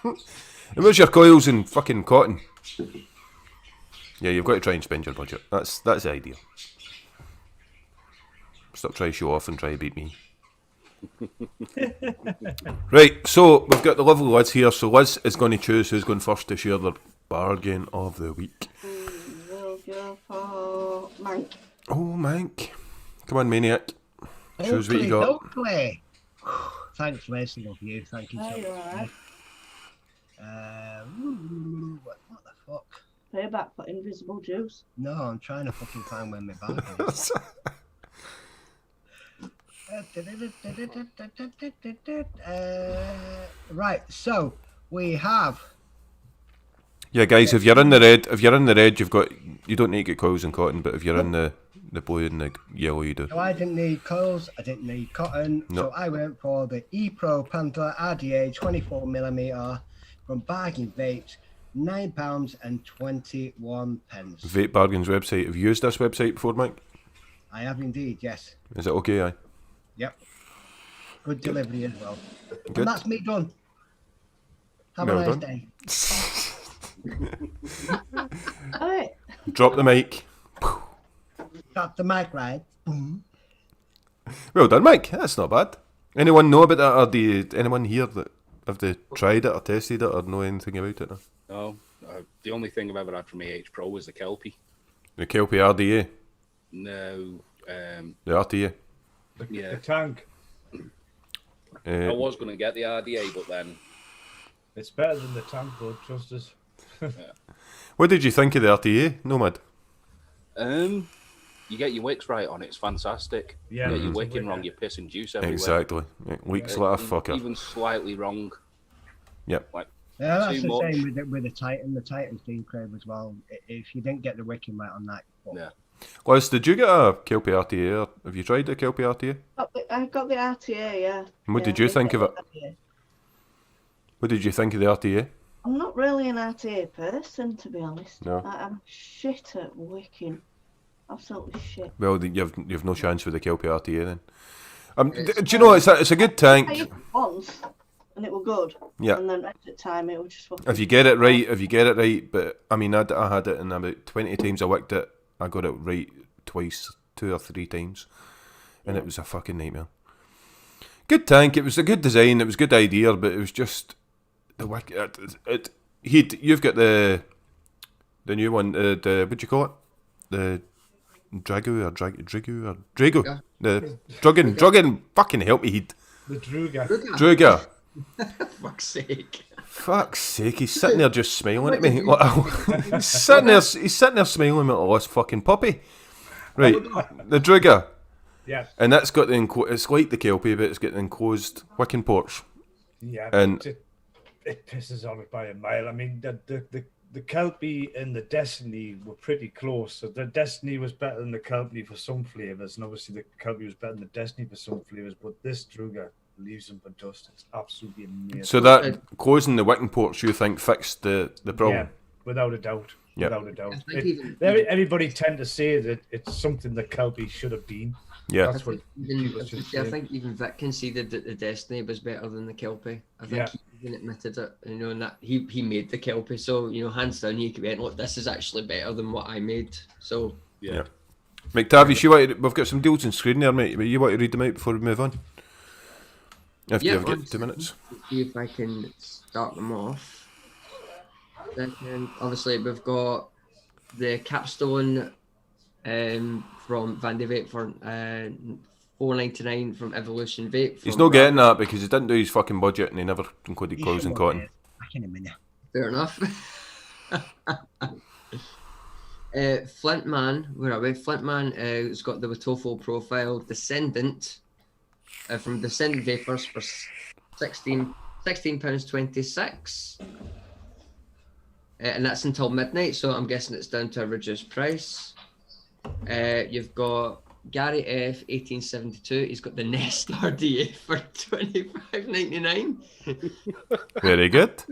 [SPEAKER 4] And where's your coils and fucking cotton? Yeah, you've got to try and spend your budget. That's the idea. Stop trying to show off and try to beat me. Right, so we've got the lovely Liz here. So Liz is going to choose who's going first to share their bargain of the week.
[SPEAKER 7] We'll go for Mank.
[SPEAKER 4] Oh, Mank. Come on, Maniac. Choose what you got.
[SPEAKER 3] Oakley. Thanks, Liz. Love you. Thank you so
[SPEAKER 7] Oh,
[SPEAKER 3] much.
[SPEAKER 7] you're alright.
[SPEAKER 3] What the fuck?
[SPEAKER 7] Payback for invisible juice.
[SPEAKER 3] No, I'm trying to fucking find where my bag is. Right, so we have.
[SPEAKER 4] Yeah, guys, if you're in the red, you don't need to get coils and cotton, but if you're in the blue and the yellow, you do.
[SPEAKER 3] So I didn't need coils, I didn't need cotton,
[SPEAKER 4] No.
[SPEAKER 3] so I went for the ePro Panther RDA 24mm from Bargain Vapes, £9.21.
[SPEAKER 4] Vape Bargain's website. Have you used this website before, Mike?
[SPEAKER 3] I have indeed, yes.
[SPEAKER 4] Is it okay? Aye.
[SPEAKER 3] Yep. Good delivery as well.
[SPEAKER 4] Good.
[SPEAKER 3] And that's me done. Have
[SPEAKER 4] Well
[SPEAKER 3] a nice
[SPEAKER 4] done.
[SPEAKER 3] day.
[SPEAKER 7] Alright.
[SPEAKER 4] Drop the mic.
[SPEAKER 3] Got the mic right. Boom.
[SPEAKER 4] Well done, Mike. That's not bad. Anyone know about that, or anyone here that have they tried it or tested it or know anything about it? No?
[SPEAKER 5] No, the only thing I've ever had from AH Pro was the Kelpie.
[SPEAKER 4] The Kelpie RDA,
[SPEAKER 5] No,
[SPEAKER 4] the RTA.
[SPEAKER 5] yeah,
[SPEAKER 6] The tank.
[SPEAKER 5] I was going to get the RDA, but then
[SPEAKER 6] It's better than the tank, though. Trust us.
[SPEAKER 4] What did you think of the RTA, Nomad?
[SPEAKER 5] you get your wicks right on it, it's fantastic.
[SPEAKER 6] Yeah,
[SPEAKER 5] you get your
[SPEAKER 6] it's a
[SPEAKER 5] wicking
[SPEAKER 6] wick.
[SPEAKER 5] wrong, you're pissing juice everywhere.
[SPEAKER 4] Exactly. It leaks like a fucker.
[SPEAKER 5] Even slightly wrong.
[SPEAKER 4] Yep.
[SPEAKER 5] Like,
[SPEAKER 3] Yeah, that's
[SPEAKER 5] Too
[SPEAKER 3] the
[SPEAKER 5] much.
[SPEAKER 3] same with the Titan. The Titan's Steam Crave as well. If you didn't get the wicking right on that, you
[SPEAKER 5] Yeah.
[SPEAKER 4] Liz, did you get a Kelpie RTA? Or have you tried the Kelpie RTA?
[SPEAKER 7] I got the RTA, yeah.
[SPEAKER 4] And what
[SPEAKER 7] Yeah,
[SPEAKER 4] did you
[SPEAKER 7] I
[SPEAKER 4] think of it?
[SPEAKER 7] RTA.
[SPEAKER 4] What did you think of the RTA?
[SPEAKER 7] I'm not really an RTA person, to be honest.
[SPEAKER 4] No.
[SPEAKER 7] I'm shit at wicking. Absolutely shit.
[SPEAKER 4] Well, you've no chance with the Kelpie RTA then. Do you know it's a good
[SPEAKER 7] I
[SPEAKER 4] tank.
[SPEAKER 7] used it once, and it was good.
[SPEAKER 4] Yeah.
[SPEAKER 7] And then rest of the time, it was just fucking...
[SPEAKER 4] If you get it right, But I mean, I had it, and about 20 times I wicked it. I got it right twice, 2 or 3 times, and it was a fucking nightmare. Good tank. It was a good design. It was a good idea, but it was just the wick. You've got the new one. The what do you call it? The Drago.
[SPEAKER 2] Yeah.
[SPEAKER 4] The Druggin. Fucking help me, Heed.
[SPEAKER 6] The Druga.
[SPEAKER 4] Druga.
[SPEAKER 2] Fuck's sake.
[SPEAKER 4] Fuck's sake, he's sitting there just smiling at me. He's sitting there smiling at this fucking puppy. Right, the Druga.
[SPEAKER 6] Yeah.
[SPEAKER 4] And that's got it's like the Kelpie, but it's got the enclosed wicking porch.
[SPEAKER 6] Yeah.
[SPEAKER 4] And-
[SPEAKER 6] it pisses on it by a mile. I mean, the Kelpie and the Destiny were pretty close. So the Destiny was better than the Kelpie for some flavours, and obviously the Kelpie was better than the Destiny for some flavours. But this Druga leaves them for dust. It's absolutely amazing.
[SPEAKER 4] So that closing the wicking porch, you think fixed the problem?
[SPEAKER 6] Yeah, without a doubt.
[SPEAKER 4] Yeah.
[SPEAKER 6] Without a doubt.
[SPEAKER 2] I think even-
[SPEAKER 6] Everybody tend to say that it's something the Kelpie should have been.
[SPEAKER 4] Yeah.
[SPEAKER 6] That's what people should
[SPEAKER 2] I
[SPEAKER 6] say.
[SPEAKER 2] think even Vic conceded that the Destiny was better than the Kelpie. I think
[SPEAKER 6] Yeah.
[SPEAKER 2] he even admitted it, and that he made the Kelpie. So hands down, you could be look, this is actually better than what I made. So
[SPEAKER 5] Yeah.
[SPEAKER 4] McTavish, we've got some deals on screen there, mate. You want to read them out before we move on? If you've got 2 minutes.
[SPEAKER 2] See if I can start them off. Second, obviously, we've got the capstone from Vape for $4.99 from Evolution Vape.
[SPEAKER 4] He's not getting that because he didn't do his fucking budget and he never included
[SPEAKER 3] You
[SPEAKER 4] coils and
[SPEAKER 3] should
[SPEAKER 4] cotton.
[SPEAKER 3] get it. Back in a minute.
[SPEAKER 2] Fair enough. Flintman, where are we? Flintman has got the Watofo profile Descendant from Descendant Vapors for £16.26. And that's until midnight, so I'm guessing it's down to a reduced price. You've got Gary F 1872. He's got the Nest RDA for £25.99.
[SPEAKER 4] Very good.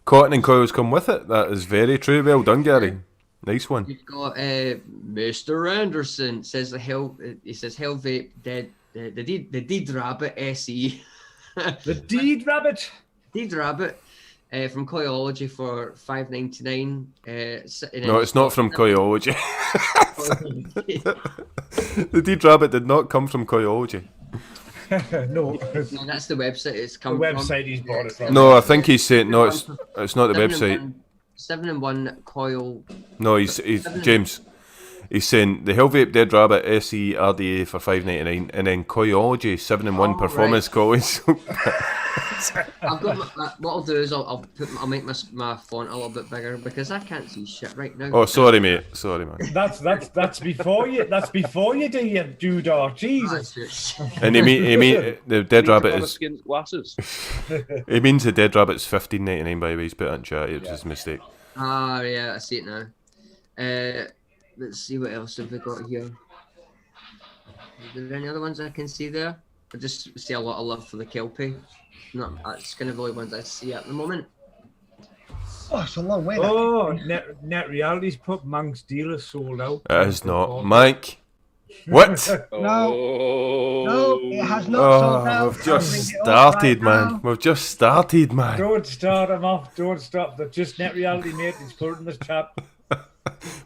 [SPEAKER 4] Cotton and coils come with it. That is very true. Well done, Gary. Nice one.
[SPEAKER 2] You've got Mr. Anderson says he says Hell Vape Dead the Deed Rabbit SE.
[SPEAKER 6] The Deed Rabbit.
[SPEAKER 2] Deed Rabbit from Coilology for $5.99.
[SPEAKER 4] No, it's not from Coilology. The Deed Rabbit did not come from Coilology.
[SPEAKER 6] No.
[SPEAKER 2] No, that's the website it's come
[SPEAKER 6] The
[SPEAKER 2] from.
[SPEAKER 6] website he's bought it from.
[SPEAKER 4] No, I think he's saying no. It's not the website.
[SPEAKER 2] 7-in-1 coil.
[SPEAKER 4] No, he's James. He's saying the Hellvape Dead Rabbit SE RDA for $5.99 and then Coilology 7-in-1 performance coils.
[SPEAKER 2] I've got what I'll do is I'll make my font a little bit bigger because I can't see shit right now.
[SPEAKER 4] Oh, sorry, mate. Sorry, man.
[SPEAKER 6] That's before you. That's before you do your doodah. Jesus.
[SPEAKER 4] And he mean the Dead Rabbit is.
[SPEAKER 5] Skint glasses.
[SPEAKER 4] He means the Dead Rabbit's $15.99 by the way. He's put it in chat. It was his mistake.
[SPEAKER 2] Ah, yeah, I see it now. Let's see what else have we got here. Is there any other ones I can see there? I just see a lot of love for the Kelpie. No, that's kind of the only ones I see at the moment.
[SPEAKER 3] Oh, it's a long way.
[SPEAKER 6] Oh, Net Reality's put Manx Dealers sold out.
[SPEAKER 4] It is not. Mike. What?
[SPEAKER 3] No, it has not sold out.
[SPEAKER 4] We've just
[SPEAKER 3] I'll bring it up
[SPEAKER 4] started,
[SPEAKER 3] right
[SPEAKER 4] man.
[SPEAKER 3] now.
[SPEAKER 4] We've just started, man.
[SPEAKER 6] Don't start them off. Don't stop. They're just Net Reality, mate. It's put in the chat.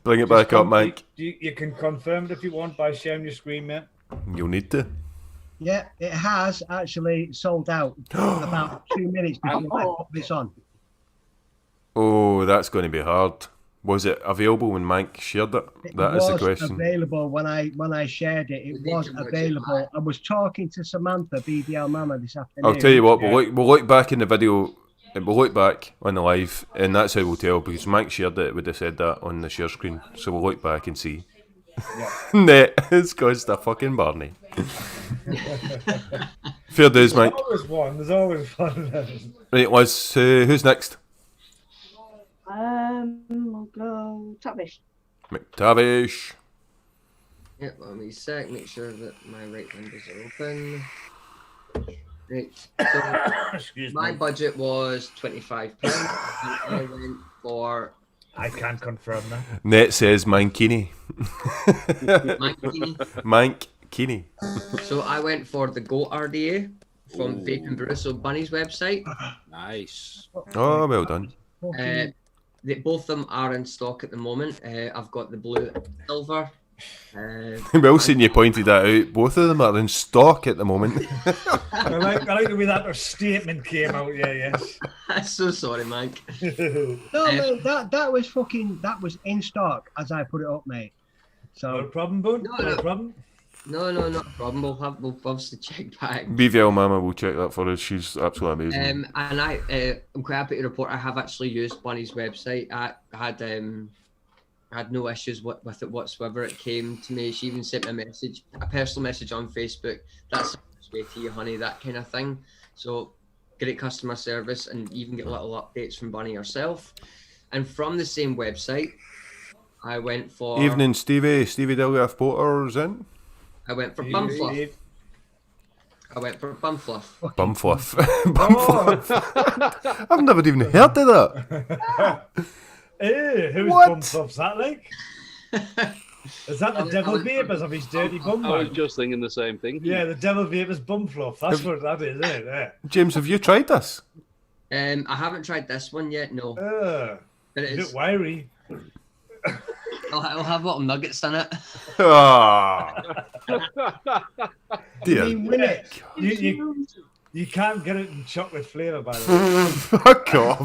[SPEAKER 4] Bring it back up, Mike.
[SPEAKER 6] You can confirm it if you want by sharing your screen, mate.
[SPEAKER 4] You'll need to.
[SPEAKER 3] Yeah, it has actually sold out about 2 minutes before I put this on.
[SPEAKER 4] Oh, that's going to be hard. Was it available when Mike shared it? That is the question.
[SPEAKER 3] Available when I shared it. It was available. I was talking to Samantha BDL Mama this afternoon.
[SPEAKER 4] I'll tell you what. We'll look back in the video. We'll look back on the live, and that's how we'll tell because Mike shared it. Would have said that on the share screen. So we'll look back and see. Yeah. Net, it's caused a fucking Barney. Fair dues, Mike.
[SPEAKER 6] There's always one. There's always one.
[SPEAKER 4] Right, Liz. Who's next?
[SPEAKER 7] We'll go Tavish.
[SPEAKER 4] McTavish.
[SPEAKER 2] Yep, let me sec, make sure that my right windows are open. Right, so my budget was £25. And I went for...
[SPEAKER 6] I can't confirm that.
[SPEAKER 4] Net says Mankini.
[SPEAKER 2] Mankini.
[SPEAKER 4] Mankini.
[SPEAKER 2] So I went for the Goat RDA from Vape and Brew, so Bunny's website.
[SPEAKER 5] Nice.
[SPEAKER 4] Oh, well done.
[SPEAKER 2] Both of them are in stock at the moment. I've got the blue and silver.
[SPEAKER 4] Well seen you pointed that out. Both of them are in stock at the moment.
[SPEAKER 6] I like the way that statement came out. Yeah, yes.
[SPEAKER 2] I'm so sorry, Mike.
[SPEAKER 3] No, mate, that was in stock as I put it up, mate. So
[SPEAKER 6] No problem, bud. No problem.
[SPEAKER 2] No, not a problem. We'll obviously check back.
[SPEAKER 4] BVL Mama will check that for us. She's absolutely amazing.
[SPEAKER 2] And I'm quite happy to report I have actually used Bunny's website. I had no issues with it whatsoever. It came to me. She even sent me a personal message on Facebook. That's the way to you, honey, that kind of thing. So great customer service, and even get little updates from Bunny herself. And from the same website, I went for...
[SPEAKER 4] Evening, Stevie Delgaff Potter's in.
[SPEAKER 2] I went for Bumfluff.
[SPEAKER 4] Bumfluff. Bumfluff. I've never even heard of that.
[SPEAKER 6] Who's
[SPEAKER 4] What?
[SPEAKER 6] Bumfluff's that like? Is that the Devil Vapors of his dirty bum?
[SPEAKER 5] I was just thinking the same thing.
[SPEAKER 6] Yeah, the Devil Vapors Bumfluff. That's what that is, isn't it? Yeah.
[SPEAKER 4] James, have you tried this?
[SPEAKER 2] I haven't tried this one yet, no. But it
[SPEAKER 6] A
[SPEAKER 2] is.
[SPEAKER 6] bit wiry.
[SPEAKER 2] I'll have little nuggets in it.
[SPEAKER 4] Ah,
[SPEAKER 3] I
[SPEAKER 4] dear.
[SPEAKER 3] mean, minutes.
[SPEAKER 6] You can't get it in chocolate flavour, by the way.
[SPEAKER 4] Fuck off.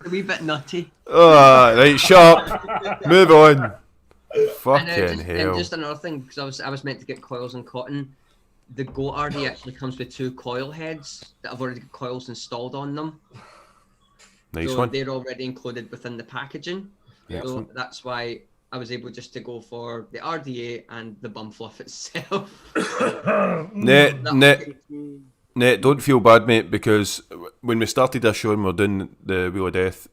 [SPEAKER 2] A wee bit nutty.
[SPEAKER 4] Oh, right, shut up. Move on. Fucking
[SPEAKER 2] And
[SPEAKER 4] hell.
[SPEAKER 2] just another thing, because I was meant to get coils and cotton. The Goat RD actually comes with 2 coil heads that have already got coils installed on them.
[SPEAKER 4] Nice
[SPEAKER 2] So
[SPEAKER 4] one.
[SPEAKER 2] they're already included within the packaging. So
[SPEAKER 4] Excellent.
[SPEAKER 2] that's why I was able just to go for the RDA and the bum fluff itself.
[SPEAKER 4] Net, don't feel bad, mate, because when we started this show and we were doing the Wheel of Death,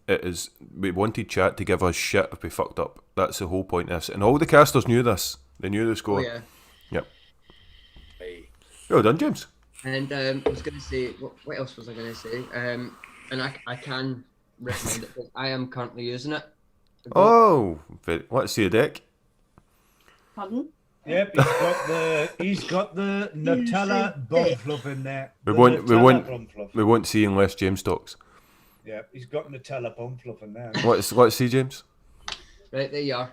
[SPEAKER 4] we wanted chat to give us shit if we fucked up. That's the whole point of this. And all the casters knew this. They knew the score.
[SPEAKER 2] Oh, yeah.
[SPEAKER 4] Yep. Well done, James.
[SPEAKER 2] And I was going to say, what else was I going to say? And I can recommend it, because I am currently using it.
[SPEAKER 4] Oh, let's see a deck.
[SPEAKER 7] Pardon?
[SPEAKER 6] Yep, he's got the Nutella bum fluff in there.
[SPEAKER 4] We
[SPEAKER 6] The
[SPEAKER 4] won't
[SPEAKER 6] Nutella bum fluff.
[SPEAKER 4] we won't see unless James talks.
[SPEAKER 6] Yep, he's got Nutella bum fluff in there.
[SPEAKER 4] Let's see, James.
[SPEAKER 2] Right, there you are.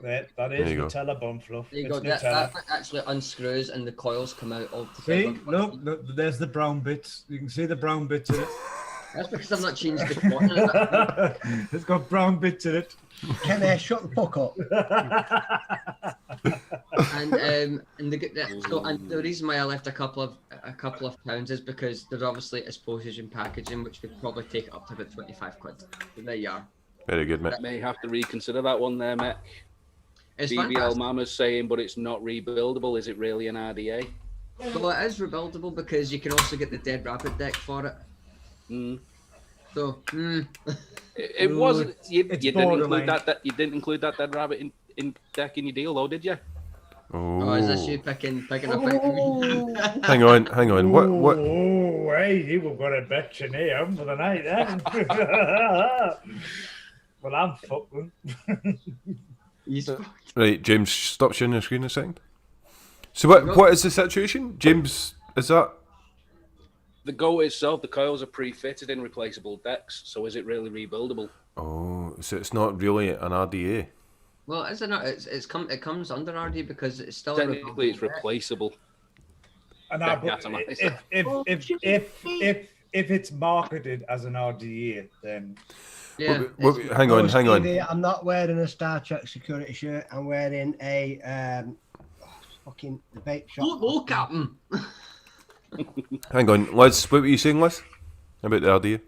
[SPEAKER 6] That
[SPEAKER 4] There
[SPEAKER 6] is
[SPEAKER 4] you go.
[SPEAKER 6] Nutella bum fluff.
[SPEAKER 2] There you
[SPEAKER 6] It's
[SPEAKER 2] go. That
[SPEAKER 6] Nutella.
[SPEAKER 2] actually unscrews and the coils come out all
[SPEAKER 6] See,
[SPEAKER 2] together.
[SPEAKER 6] look, there's the brown bits. You can see the brown bits in it.
[SPEAKER 2] That's because I've not changed the cotton.
[SPEAKER 6] It's got brown bits in it.
[SPEAKER 3] Can I shut the fuck up?
[SPEAKER 2] And the reason why I left a couple of pounds is because there's obviously a postage and packaging, which would probably take up to about 25 quid. So there you are.
[SPEAKER 4] Very good, mate.
[SPEAKER 5] May have to reconsider that one there, mate.
[SPEAKER 2] It's
[SPEAKER 5] BBL
[SPEAKER 2] fantastic.
[SPEAKER 5] Mama's saying, but it's not rebuildable. Is it really an RDA?
[SPEAKER 2] Well, it is rebuildable because you can also get the Dead Rabbit deck for it.
[SPEAKER 5] Mm.
[SPEAKER 2] So,
[SPEAKER 5] It wasn't. You
[SPEAKER 6] it's
[SPEAKER 5] didn't include
[SPEAKER 6] borderline.
[SPEAKER 5] that. You didn't include that Dead Rabbit in deck in your deal, though, did you?
[SPEAKER 2] oh, is this you picking up?
[SPEAKER 4] Hang on. What?
[SPEAKER 6] Oh, hey, you've got a bitch in here for the night, then. Well, I'm fucking.
[SPEAKER 4] Right, James, stop sharing the screen a second. So what is the situation? James, is that?
[SPEAKER 5] The Goat itself, the coils are pre-fitted in replaceable decks, so is it really rebuildable?
[SPEAKER 4] Oh, so it's not really an RDA.
[SPEAKER 2] Well, is it not? It comes under RD because it's still
[SPEAKER 5] Technically, it's
[SPEAKER 2] rebuildable deck.
[SPEAKER 5] replaceable.
[SPEAKER 6] And
[SPEAKER 5] Deck
[SPEAKER 6] but
[SPEAKER 5] atomizer.
[SPEAKER 6] if it's marketed as an RDA, then
[SPEAKER 2] Yeah.
[SPEAKER 4] Hang on.
[SPEAKER 3] Stevie, I'm not wearing a Star Trek security shirt. I'm wearing a fucking vape shop.
[SPEAKER 2] Oh, Captain.
[SPEAKER 4] Hang on, Liz, what were you saying, Liz? About the RDA?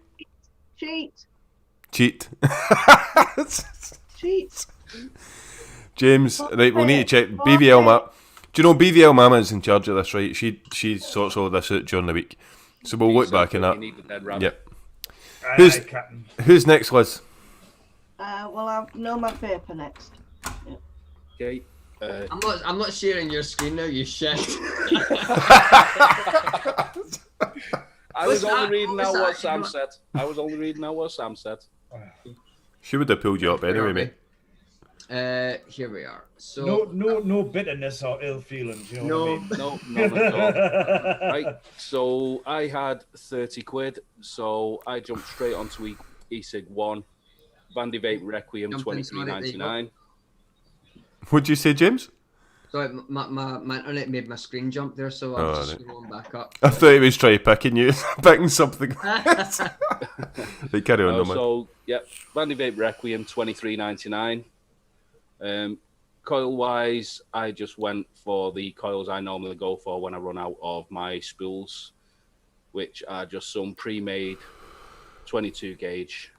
[SPEAKER 7] Cheat.
[SPEAKER 4] Cheat.
[SPEAKER 7] Cheat.
[SPEAKER 4] James, right, we'll need to check BVL Mama. Do you know BVL Mama is in charge of this, right? She sorts all this out during the week. So we'll look back in
[SPEAKER 5] You
[SPEAKER 4] that.
[SPEAKER 5] need the Dead Rabbit.
[SPEAKER 4] Yep.
[SPEAKER 6] aye, Captain.
[SPEAKER 4] Who's next, Liz?
[SPEAKER 7] Well, I know my paper next.
[SPEAKER 5] Okay.
[SPEAKER 2] I'm not sharing your screen now, you shit.
[SPEAKER 5] I was
[SPEAKER 2] What's
[SPEAKER 5] only
[SPEAKER 2] that?
[SPEAKER 5] reading
[SPEAKER 2] What
[SPEAKER 5] out
[SPEAKER 2] was
[SPEAKER 5] what
[SPEAKER 2] that?
[SPEAKER 5] Sam said. I was only reading out what Sam said.
[SPEAKER 4] She would have pulled you up anyway, mate.
[SPEAKER 2] Here we are. So
[SPEAKER 6] No bitterness or ill feelings. You know what I mean?
[SPEAKER 5] No, none at all. Right, so I had 30 quid, so I jumped straight onto e-cig 1, Vandy Vape Requiem,
[SPEAKER 2] Jump into it, there you go.
[SPEAKER 5] $23.99.
[SPEAKER 4] What'd you say, James?
[SPEAKER 2] sorry, my internet made my screen jump there, so
[SPEAKER 4] Oh,
[SPEAKER 2] I'm just
[SPEAKER 4] right.
[SPEAKER 2] scrolling back up.
[SPEAKER 4] I thought he was trying to picking you, picking something. They carry on, no man.
[SPEAKER 5] So, yeah, Vandy Vape Requiem, $23.99. Coil wise, I just went for the coils I normally go for when I run out of my spools, which are just some pre-made 22 gauge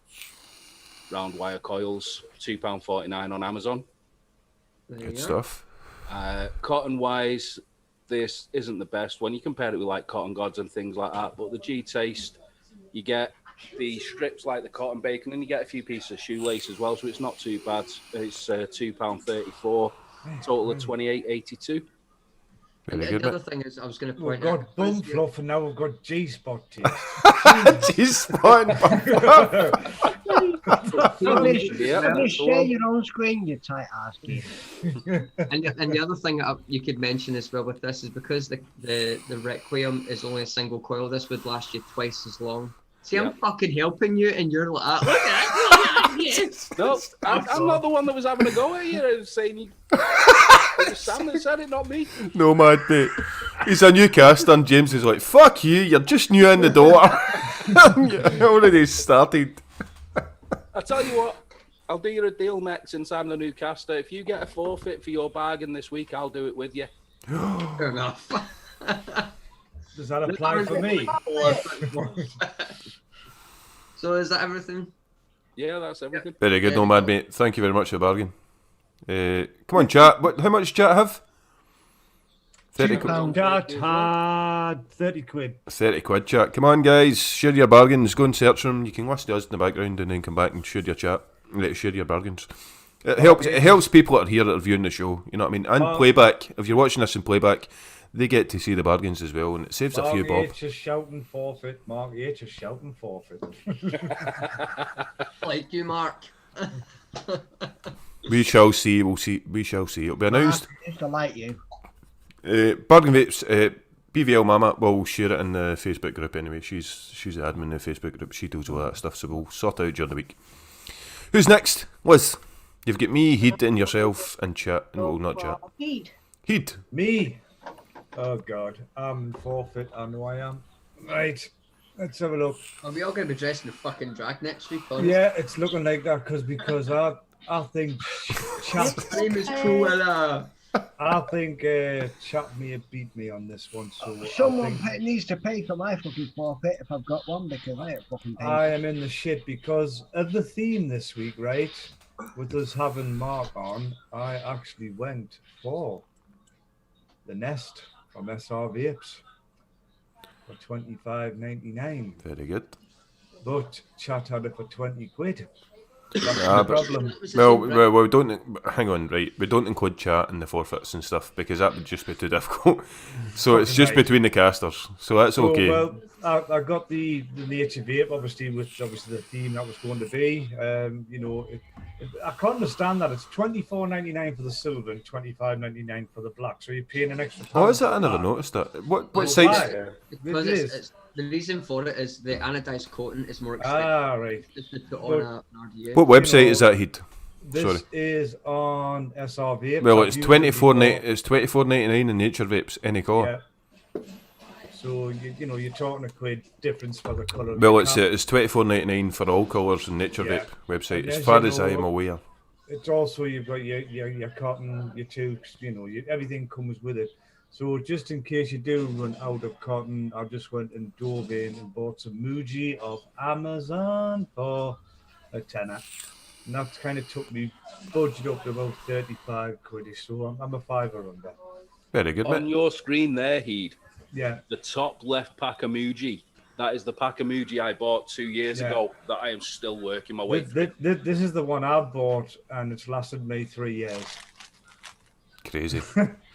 [SPEAKER 5] round wire coils, £2.49 on Amazon.
[SPEAKER 2] There you
[SPEAKER 4] Good
[SPEAKER 2] go.
[SPEAKER 4] stuff.
[SPEAKER 5] Cotton wise, this isn't the best one. You compare it with like Cotton Gods and things like that, but the G Taste, you get the strips like the cotton bacon, and you get a few pieces of shoelace as well, so it's not too bad. It's £2.34, total of $28.82.
[SPEAKER 2] And
[SPEAKER 4] Very
[SPEAKER 2] the other
[SPEAKER 4] good,
[SPEAKER 2] thing is, I was going to
[SPEAKER 6] We've
[SPEAKER 2] point out.
[SPEAKER 6] got bum fluff and now we've got G-spot taste.
[SPEAKER 4] mate. Jeez, fun.
[SPEAKER 3] Just share your own screen, you tight ass kid.
[SPEAKER 2] And the other thing that you could mention as well with this is because the Requiem is only a single coil, this would last you twice as long. See, I'm fucking helping you, and you're like, look at Yes.
[SPEAKER 5] No, I'm not the one that was having a go at you. I was saying it was Sam that said it, not me.
[SPEAKER 4] No, mad, mate. He's a new caster, and James is like, fuck you, you're just new in the door. You already started.
[SPEAKER 5] I tell you what, I'll do you a deal, Max, since I'm the new caster. If you get a forfeit for your bargain this week, I'll do it with you.
[SPEAKER 2] Fair enough.
[SPEAKER 6] Does that apply for me?
[SPEAKER 2] So is that everything?
[SPEAKER 5] Yeah, that's everything.
[SPEAKER 4] Very good, no mad, mate. Thank you very much for the bargain. Come on, chat. How much does chat have? 30 quid.
[SPEAKER 6] Chat had 30 quid.
[SPEAKER 4] 30 quid, chat. Come on, guys. Share your bargains. Go and search them. You can listen to us in the background and then come back and share your chat. Share your bargains. It helps people that are here that are viewing the show. You know what I mean? And playback. If you're watching this in playback, they get to see the bargains as well, and it saves a few bob.
[SPEAKER 6] Mark H is shouting forfeit. Mark H is shouting forfeit.
[SPEAKER 2] Like you, Mark.
[SPEAKER 4] We shall see. We'll see. We shall see. It'll be announced.
[SPEAKER 3] I used to like you.
[SPEAKER 4] Bargain Vapes, BVL Mama will share it in the Facebook group anyway. She's the admin in the Facebook group. She does all that stuff, so we'll sort it out during the week. Who's next? Liz. You've got me, Heed, and yourself, and chat. No, not chat.
[SPEAKER 7] Heed.
[SPEAKER 4] Heed.
[SPEAKER 6] Me? Oh, God. I'm forfeit. I know I am. Right. Let's have a look.
[SPEAKER 2] Are we all going to be dressed in a fucking drag next week? Honest?
[SPEAKER 6] Yeah, it's looking like that because I think Chap.
[SPEAKER 2] My name is Cruella.
[SPEAKER 6] I think Chap may have beat me on this one. So
[SPEAKER 3] Someone needs to pay for my fucking forfeit if I've got one, because I ain't fucking paying.
[SPEAKER 6] I am in the shit because of the theme this week, right? With us having Mark on, I actually went for the Nest from SR Vapes for $25.99.
[SPEAKER 4] Very good.
[SPEAKER 6] But Chat had it for 20 quid. That's the problem.
[SPEAKER 4] Well, we don't. Hang on, right? We don't include chat in the forfeits and stuff because that would just be too difficult. So it's just between the casters. So that's okay.
[SPEAKER 6] Well, I got the Naturevape, obviously, with the theme that was going to be. I can't understand that. It's $24.99 for the silver and $25.99 for the black. So you're paying an extra.
[SPEAKER 4] Oh, is that? I never noticed that. What sites?
[SPEAKER 2] Because it's the reason for it is the anodized coating is more expensive.
[SPEAKER 6] Ah, right.
[SPEAKER 2] Just to put on an RDA.
[SPEAKER 4] What website is that, Heed?
[SPEAKER 6] This is on SR Vapes.
[SPEAKER 4] Well, it's $24.99 in Naturevapes any colour.
[SPEAKER 6] Yeah. So you're talking a quid difference for the colour.
[SPEAKER 4] Well, it's $24.99 for all colours in Naturevape website, as far as I am aware.
[SPEAKER 6] It's also you've got your cotton, your tubes, everything comes with it. So just in case you do run out of cotton, I just went and dove in and bought some Muji off Amazon for a tenner. And that kind of took me budget up to about 35 quid. So I'm a fiver under.
[SPEAKER 4] Very good,
[SPEAKER 5] On
[SPEAKER 4] mate.
[SPEAKER 5] your screen there, Heed.
[SPEAKER 6] Yeah.
[SPEAKER 5] The top left pack of Muji. That is the pack of Muji I bought 2 years ago that I am still working my way through.
[SPEAKER 6] This is the one I bought, and it's lasted me 3 years.
[SPEAKER 4] Crazy.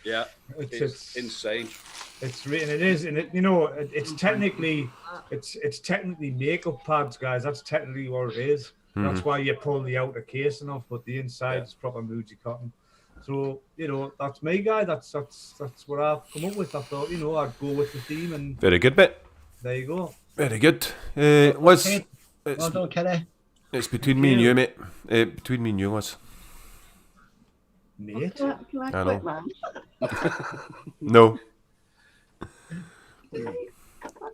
[SPEAKER 5] Yeah, it's insane.
[SPEAKER 6] It's written. It is, and it's technically makeup pads, guys. That's technically what it is. That's why you pull the outer casing off, but the inside is proper Muji cotton. So that's me, guy. That's what I've come up with. I thought I'd go with the theme, and
[SPEAKER 4] Very good, mate.
[SPEAKER 6] there you go.
[SPEAKER 4] Very good. Liz,
[SPEAKER 3] Well done, Kenny.
[SPEAKER 4] it's between me and you, mate. Between me and you, Liz.
[SPEAKER 6] Mate.
[SPEAKER 7] Can I
[SPEAKER 4] I
[SPEAKER 7] quit,
[SPEAKER 4] know.
[SPEAKER 7] man?
[SPEAKER 4] No.
[SPEAKER 7] I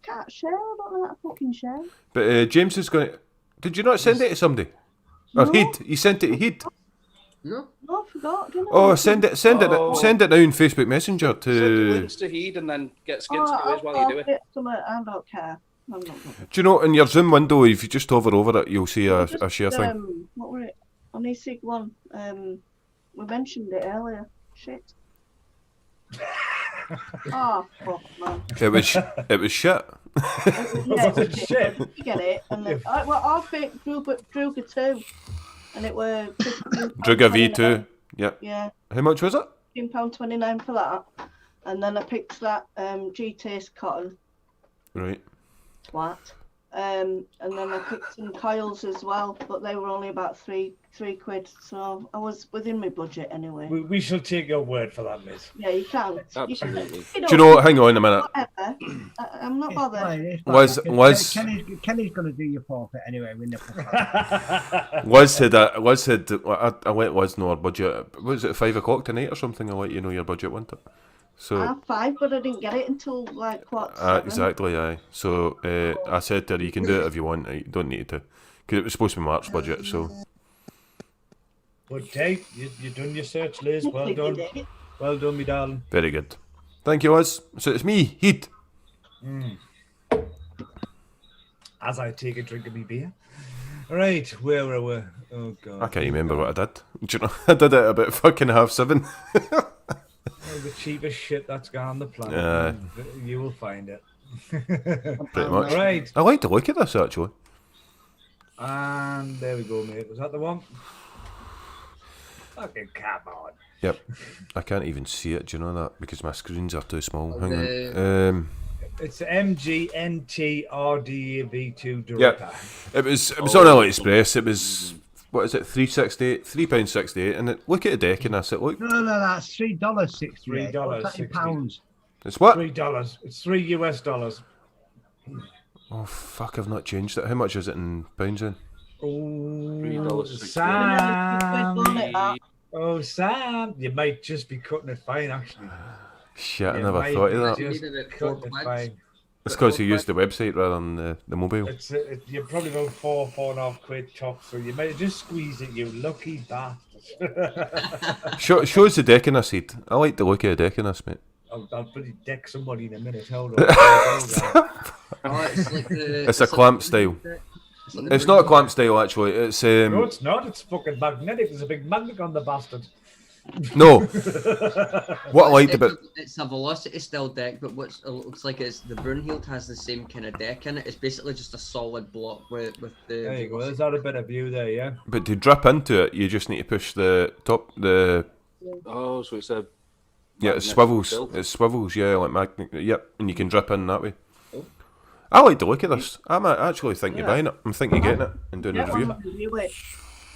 [SPEAKER 7] can't share. I don't know how to fucking share.
[SPEAKER 4] But James is going to... Did you not send it to somebody? Or
[SPEAKER 7] No.
[SPEAKER 4] Heed? You sent it to Heed?
[SPEAKER 2] No.
[SPEAKER 7] No, I forgot, didn't I?
[SPEAKER 4] Oh, send it now in Facebook Messenger
[SPEAKER 5] Send the
[SPEAKER 4] to...
[SPEAKER 5] links to Heed and then get Skint to do it while you do it.
[SPEAKER 7] I don't care. I'm not.
[SPEAKER 4] Do you know, in your Zoom window, if you just hover over it, you'll see a share thing.
[SPEAKER 7] What were it? On ESIG one. We mentioned it earlier. Shit. Oh, fuck, man.
[SPEAKER 4] It was shit.
[SPEAKER 7] Yeah,
[SPEAKER 6] It's shit.
[SPEAKER 7] you get it. And then, I think Druga 2. And it were
[SPEAKER 4] Druga V2. Yep.
[SPEAKER 7] Yeah.
[SPEAKER 4] How much was it?
[SPEAKER 7] £15.29 for that. And then I picked that G-Taste cotton.
[SPEAKER 4] Right.
[SPEAKER 7] Twat. And then I picked some coils as well, but they were only about three quid. So I was within my budget anyway.
[SPEAKER 6] We shall take your word for that, Liz.
[SPEAKER 7] Yeah, you can.
[SPEAKER 5] Absolutely.
[SPEAKER 7] You
[SPEAKER 4] Do you know what? Hang on a minute.
[SPEAKER 7] Whatever. I'm not bothered.
[SPEAKER 3] It's
[SPEAKER 4] Was-
[SPEAKER 3] fine.
[SPEAKER 4] was-
[SPEAKER 3] Kenny's going to do your forfeit anyway. We never.
[SPEAKER 4] Liz said, I let Liz know our budget. Was it 5 o'clock tonight or something? I'll let you know your budget, wasn't it? So,
[SPEAKER 7] 5, but I didn't get it until like what? 7?
[SPEAKER 4] exactly, aye. So, I said to her, you can do it if you want, you don't need to. Because it was supposed to be Mark's budget, so.
[SPEAKER 6] But hey, you done your search, Liz. Well
[SPEAKER 7] You
[SPEAKER 6] done.
[SPEAKER 7] did.
[SPEAKER 6] Well done, me darling.
[SPEAKER 4] Very good. Thank you, Liz. So it's me, Heat.
[SPEAKER 6] As I take a drink of me beer. Right, where were we? Oh, God.
[SPEAKER 4] I can't remember what I did. Do you know, I did it about fucking 7:30.
[SPEAKER 6] Oh, the cheapest shit that's gone on the planet.
[SPEAKER 4] Aye.
[SPEAKER 6] You will find it.
[SPEAKER 4] Pretty much.
[SPEAKER 6] Right,
[SPEAKER 4] I like to look at this, actually.
[SPEAKER 6] and there we go, mate. Was that the one? Fucking come on.
[SPEAKER 4] Yep. I can't even see it, do you know that? Because my screens are too small. Hang
[SPEAKER 2] Okay.
[SPEAKER 4] on.
[SPEAKER 6] It's the MGNTRDAV2
[SPEAKER 4] Yeah.
[SPEAKER 6] Director.
[SPEAKER 4] It was on AliExpress. It was, what is it, £3.68, and look at the deck and that's it. Look.
[SPEAKER 3] No, that's $3.68.
[SPEAKER 6] $3.68.
[SPEAKER 3] What's that in pounds?
[SPEAKER 4] It's what?
[SPEAKER 6] $3. It's $3 US.
[SPEAKER 4] Oh fuck! I've not changed it. How much is it in pounds then?
[SPEAKER 6] Oh,
[SPEAKER 5] $3.68.
[SPEAKER 6] Sam. Oh, Sam. You might just be cutting it fine, actually.
[SPEAKER 4] Shit! I
[SPEAKER 6] You
[SPEAKER 4] never
[SPEAKER 6] might
[SPEAKER 4] thought
[SPEAKER 6] be
[SPEAKER 4] of that.
[SPEAKER 6] just
[SPEAKER 2] Maybe about
[SPEAKER 6] cutting
[SPEAKER 2] 4
[SPEAKER 6] it
[SPEAKER 2] quid.
[SPEAKER 6] fine.
[SPEAKER 4] It's because you used the website rather than the mobile.
[SPEAKER 6] You're probably about £4.5 quid top, so you might just squeeze it, you lucky bastard.
[SPEAKER 4] Show us the deck in this, Heat. I like the look of the deck in this, mate.
[SPEAKER 6] I'll bloody deck somebody in a minute. Hold on.
[SPEAKER 2] Oh, it's like the.
[SPEAKER 4] It's a clamp style. It's not a clamp style actually. It's
[SPEAKER 6] No, it's not. It's fucking magnetic. There's a big magnet on the bastard.
[SPEAKER 4] no. What I liked about
[SPEAKER 2] It's a velocity style deck, but what it looks like is the Brunhild has the same kind of deck in it. It's basically just a solid block with the.
[SPEAKER 6] There you go. There's that a bit of view there, yeah.
[SPEAKER 4] but to drip into it, you just need to push the top
[SPEAKER 5] Oh, so it's a
[SPEAKER 4] yeah, it
[SPEAKER 5] magnetic
[SPEAKER 4] swivels.
[SPEAKER 5] build.
[SPEAKER 4] It swivels, yeah, like magnet. Yep, and you can drip in that way. I like the look of this. I'm actually thinking of buying it. I'm thinking of getting it and doing a review.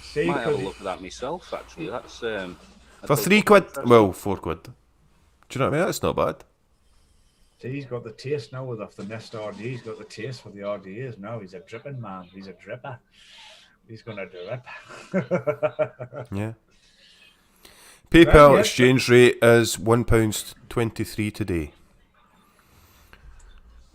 [SPEAKER 6] See,
[SPEAKER 5] Might have a
[SPEAKER 6] 'cause
[SPEAKER 5] look at that myself. Actually, that's
[SPEAKER 4] For
[SPEAKER 5] that's
[SPEAKER 4] £3, well, £4. Do you know what I mean? That's not bad.
[SPEAKER 6] see, he's got the taste now with off the Nest RD. He's got the taste for the RDAs now. He's a dripping man. He's a dripper. He's gonna drip.
[SPEAKER 4] Yeah. PayPal
[SPEAKER 6] yeah.
[SPEAKER 4] exchange rate is £1.23 today.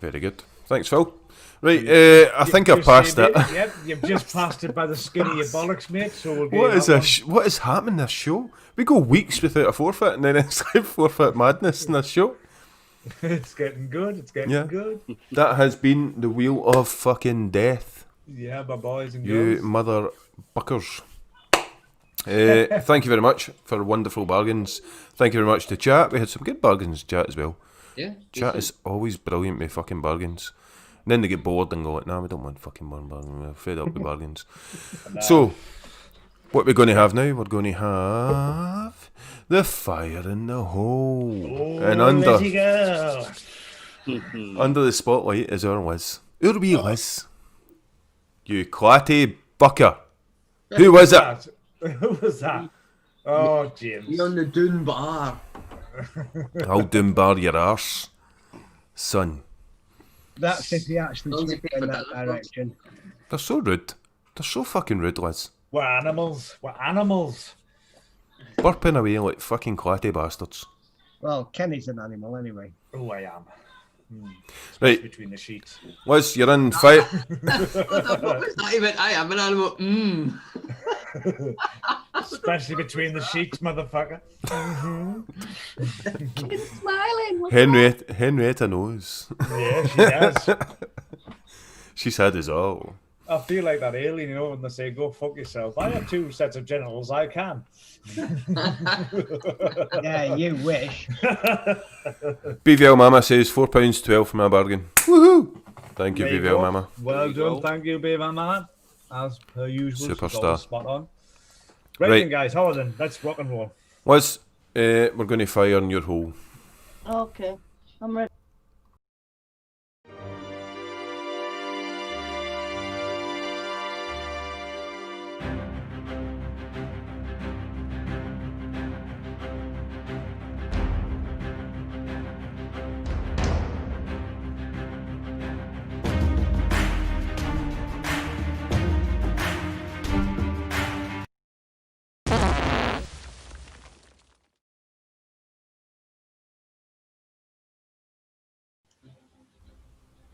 [SPEAKER 4] Very good. Thanks, Phil. Right, I think I've passed it.
[SPEAKER 6] Yep, you've just passed it by the skin of your bollocks, mate. So we'll
[SPEAKER 4] What is
[SPEAKER 6] that
[SPEAKER 4] this? What is happening this show? We go weeks without a forfeit, and then it's like forfeit madness in this show.
[SPEAKER 6] one. It's getting good. It's getting
[SPEAKER 4] Yeah.
[SPEAKER 6] good.
[SPEAKER 4] That has been the wheel of fucking death,
[SPEAKER 6] Yeah, my boys and
[SPEAKER 4] you
[SPEAKER 6] girls.
[SPEAKER 4] mother buckers. Thank you very much for wonderful bargains. Thank you very much to chat. We had some good bargains, chat as well.
[SPEAKER 2] Yeah.
[SPEAKER 4] Chat is always brilliant with fucking bargains. And then they get bored and go like, nah, we don't want fucking more bargains. We're fed up with bargains. So, what we're going to have now, we're going to have the fire in the hole. and under
[SPEAKER 6] Let you go.
[SPEAKER 4] under the spotlight is our Liz. Our wee Liz. You clatty bucker. Who was it?
[SPEAKER 6] Who was that? Oh, James.
[SPEAKER 2] You're on the Dune bar.
[SPEAKER 4] I'll doom-bar your arse. Son.
[SPEAKER 3] That's if he actually
[SPEAKER 2] Don't
[SPEAKER 3] took
[SPEAKER 2] you
[SPEAKER 3] it in
[SPEAKER 2] pay
[SPEAKER 3] that
[SPEAKER 2] for that?
[SPEAKER 3] direction.
[SPEAKER 4] They're so rude. They're so fucking rude, Liz.
[SPEAKER 6] We're animals. We're animals.
[SPEAKER 4] Burping away like fucking clatty bastards.
[SPEAKER 3] Well, Kenny's an animal anyway.
[SPEAKER 6] Oh, I am.
[SPEAKER 4] Right,
[SPEAKER 6] Between the sheets.
[SPEAKER 4] Liz, you're in fire.
[SPEAKER 2] What was that even? I am an animal.
[SPEAKER 6] Especially between the sheets, motherfucker.
[SPEAKER 7] It's smiling. What's that?
[SPEAKER 4] Henrietta knows.
[SPEAKER 6] Yeah, she does.
[SPEAKER 4] She's had us all.
[SPEAKER 6] I feel like that alien, you know, when they say, go fuck yourself. I have 2 sets of genitals, I can.
[SPEAKER 3] Yeah, you wish.
[SPEAKER 4] BVL Mama says £4.12 for my bargain. Woohoo! Thank you,
[SPEAKER 6] There you
[SPEAKER 4] BVL
[SPEAKER 6] go.
[SPEAKER 4] Mama.
[SPEAKER 6] Well
[SPEAKER 5] you
[SPEAKER 6] done.
[SPEAKER 5] go.
[SPEAKER 6] Thank you, babe and man. As per usual. she's
[SPEAKER 4] Superstar.
[SPEAKER 6] always spot on. Right,
[SPEAKER 4] Right.
[SPEAKER 6] then, guys. How then? Let's rock and roll.
[SPEAKER 4] Liz, we're going to fire in your hole.
[SPEAKER 7] Okay, I'm ready.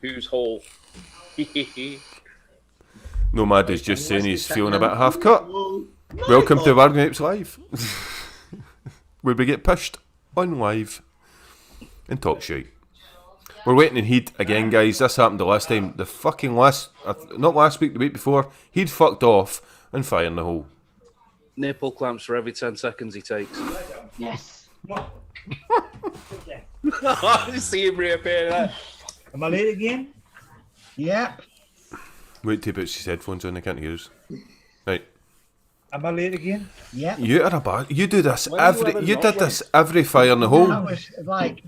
[SPEAKER 5] Whose hole?
[SPEAKER 4] Nomad is just saying he's feeling a bit half cut. Welcome to Bargain Vapes Live, where we get pushed on live and talk shit. We're waiting in heat again, guys. This happened the last time. The fucking not last week, the week before, he'd fucked off and fire in the hole.
[SPEAKER 5] Nipple clamps for every 10 seconds he takes.
[SPEAKER 7] Yes.
[SPEAKER 5] I see him reappear there.
[SPEAKER 6] Am I late again?
[SPEAKER 3] Yep.
[SPEAKER 4] Wait till he puts his headphones on, I can't hear us. Right.
[SPEAKER 6] Am I late again?
[SPEAKER 3] Yep.
[SPEAKER 4] You are a bad. You do this
[SPEAKER 5] When
[SPEAKER 4] every.
[SPEAKER 5] you
[SPEAKER 4] You
[SPEAKER 5] ever
[SPEAKER 4] did
[SPEAKER 5] not
[SPEAKER 4] this every fire in the
[SPEAKER 3] That
[SPEAKER 4] hole.
[SPEAKER 3] was like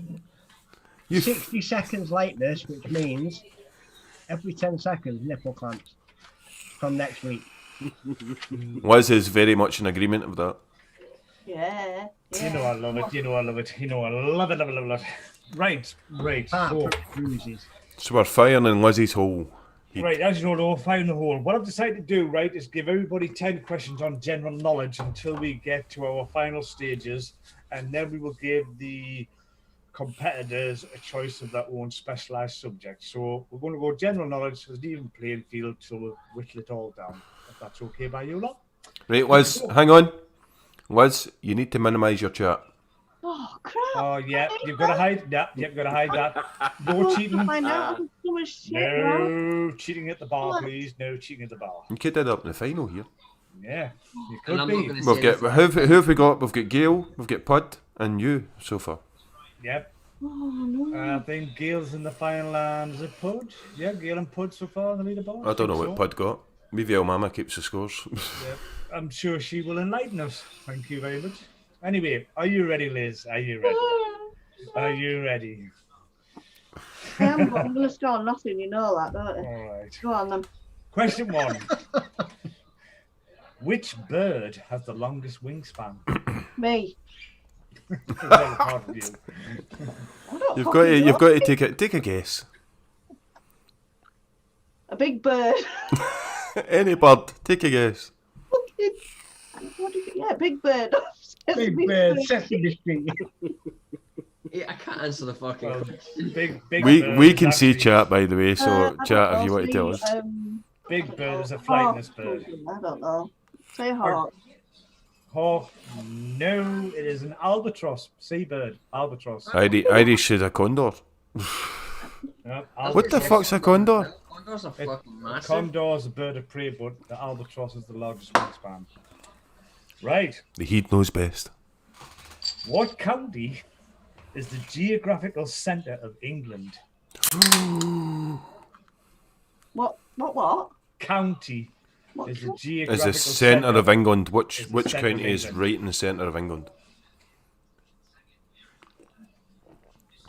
[SPEAKER 4] You
[SPEAKER 3] 60 seconds lateness, which means every 10 seconds nipple clamps from next week.
[SPEAKER 4] Liz is very much in agreement with that.
[SPEAKER 7] Yeah.
[SPEAKER 6] You know I love it. You know I love it. You know I love it. Love it. Love it. Right.
[SPEAKER 3] Ah,
[SPEAKER 6] So,
[SPEAKER 3] bruises.
[SPEAKER 4] So we're firing in Lizzie's hole.
[SPEAKER 6] right, as you know, fire in the hole. What I've decided to do, right, is give everybody 10 questions on general knowledge until we get to our final stages, and then we will give the competitors a choice of their own specialised subject. So we're going to go general knowledge, there's an even playing field, so we'll whittle it all down. If that's okay by you lot.
[SPEAKER 4] Right, Liz, hang on. Liz, you need to minimise your chat.
[SPEAKER 7] Oh crap!
[SPEAKER 6] Oh, yeah, you've got to hide that. You've got to hide that. No cheating.
[SPEAKER 7] I know. So much shit, right?
[SPEAKER 6] No cheating at the bar, please. No cheating at the bar.
[SPEAKER 4] You could end up in the final here.
[SPEAKER 6] Yeah, you
[SPEAKER 2] And
[SPEAKER 6] could
[SPEAKER 2] I'm
[SPEAKER 6] be.
[SPEAKER 2] not going to
[SPEAKER 4] We've
[SPEAKER 2] say
[SPEAKER 4] got who have we got? We've got Gail, we've got Pud, and you so far.
[SPEAKER 6] Yep.
[SPEAKER 7] Oh no.
[SPEAKER 6] I think Gail's in the final and is it Pud? Yeah, Gail and Pud so far on the leaderboard.
[SPEAKER 4] I don't know
[SPEAKER 6] think
[SPEAKER 4] what
[SPEAKER 6] so.
[SPEAKER 4] Pud got. Maybe El Mama keeps the scores.
[SPEAKER 6] Yep. I'm sure she will enlighten us. Thank you very much. Anyway, are you ready, Liz? Are you ready? Are you ready?
[SPEAKER 7] I am, but I'm going to score nothing. You know that, don't you?
[SPEAKER 6] All right.
[SPEAKER 7] Go on then.
[SPEAKER 6] Question 1. Which bird has the longest wingspan?
[SPEAKER 7] Me.
[SPEAKER 6] Very hard for you.
[SPEAKER 7] I don't
[SPEAKER 4] You've
[SPEAKER 7] fucking know.
[SPEAKER 4] got to take a guess.
[SPEAKER 7] A big bird.
[SPEAKER 4] Any bird, take a guess.
[SPEAKER 7] Fucking. What is it? Yeah, big bird.
[SPEAKER 3] Big bird, Sesame Street.
[SPEAKER 2] Yeah, I can't answer the fucking
[SPEAKER 6] Well,
[SPEAKER 2] question.
[SPEAKER 6] big
[SPEAKER 4] We
[SPEAKER 6] bird
[SPEAKER 4] we
[SPEAKER 6] is
[SPEAKER 4] can see
[SPEAKER 6] actually-
[SPEAKER 4] chat by the way, so
[SPEAKER 7] I
[SPEAKER 4] chat
[SPEAKER 7] don't
[SPEAKER 4] if you
[SPEAKER 7] know,
[SPEAKER 4] want to tell us.
[SPEAKER 7] say,
[SPEAKER 6] Big bird is a flightless bird.
[SPEAKER 7] I don't know. Say hawk.
[SPEAKER 6] Hawk? No, it is an albatross. Seabird. Albatross.
[SPEAKER 4] Irish is a condor.
[SPEAKER 6] Yep,
[SPEAKER 4] What the
[SPEAKER 6] albatross.
[SPEAKER 4] fuck's a condor?
[SPEAKER 2] Condors are fucking massive.
[SPEAKER 6] Condor is a bird of prey, but the albatross is the largest wingspan. Right.
[SPEAKER 4] The heat knows best.
[SPEAKER 6] What county is the geographical centre of England?
[SPEAKER 7] What?
[SPEAKER 6] County
[SPEAKER 7] What?
[SPEAKER 6] is the
[SPEAKER 7] coun-
[SPEAKER 6] geographical
[SPEAKER 4] Is the centre of England?
[SPEAKER 6] It's
[SPEAKER 4] Which
[SPEAKER 6] the centre of
[SPEAKER 4] county is
[SPEAKER 6] England.
[SPEAKER 4] right in the centre of England?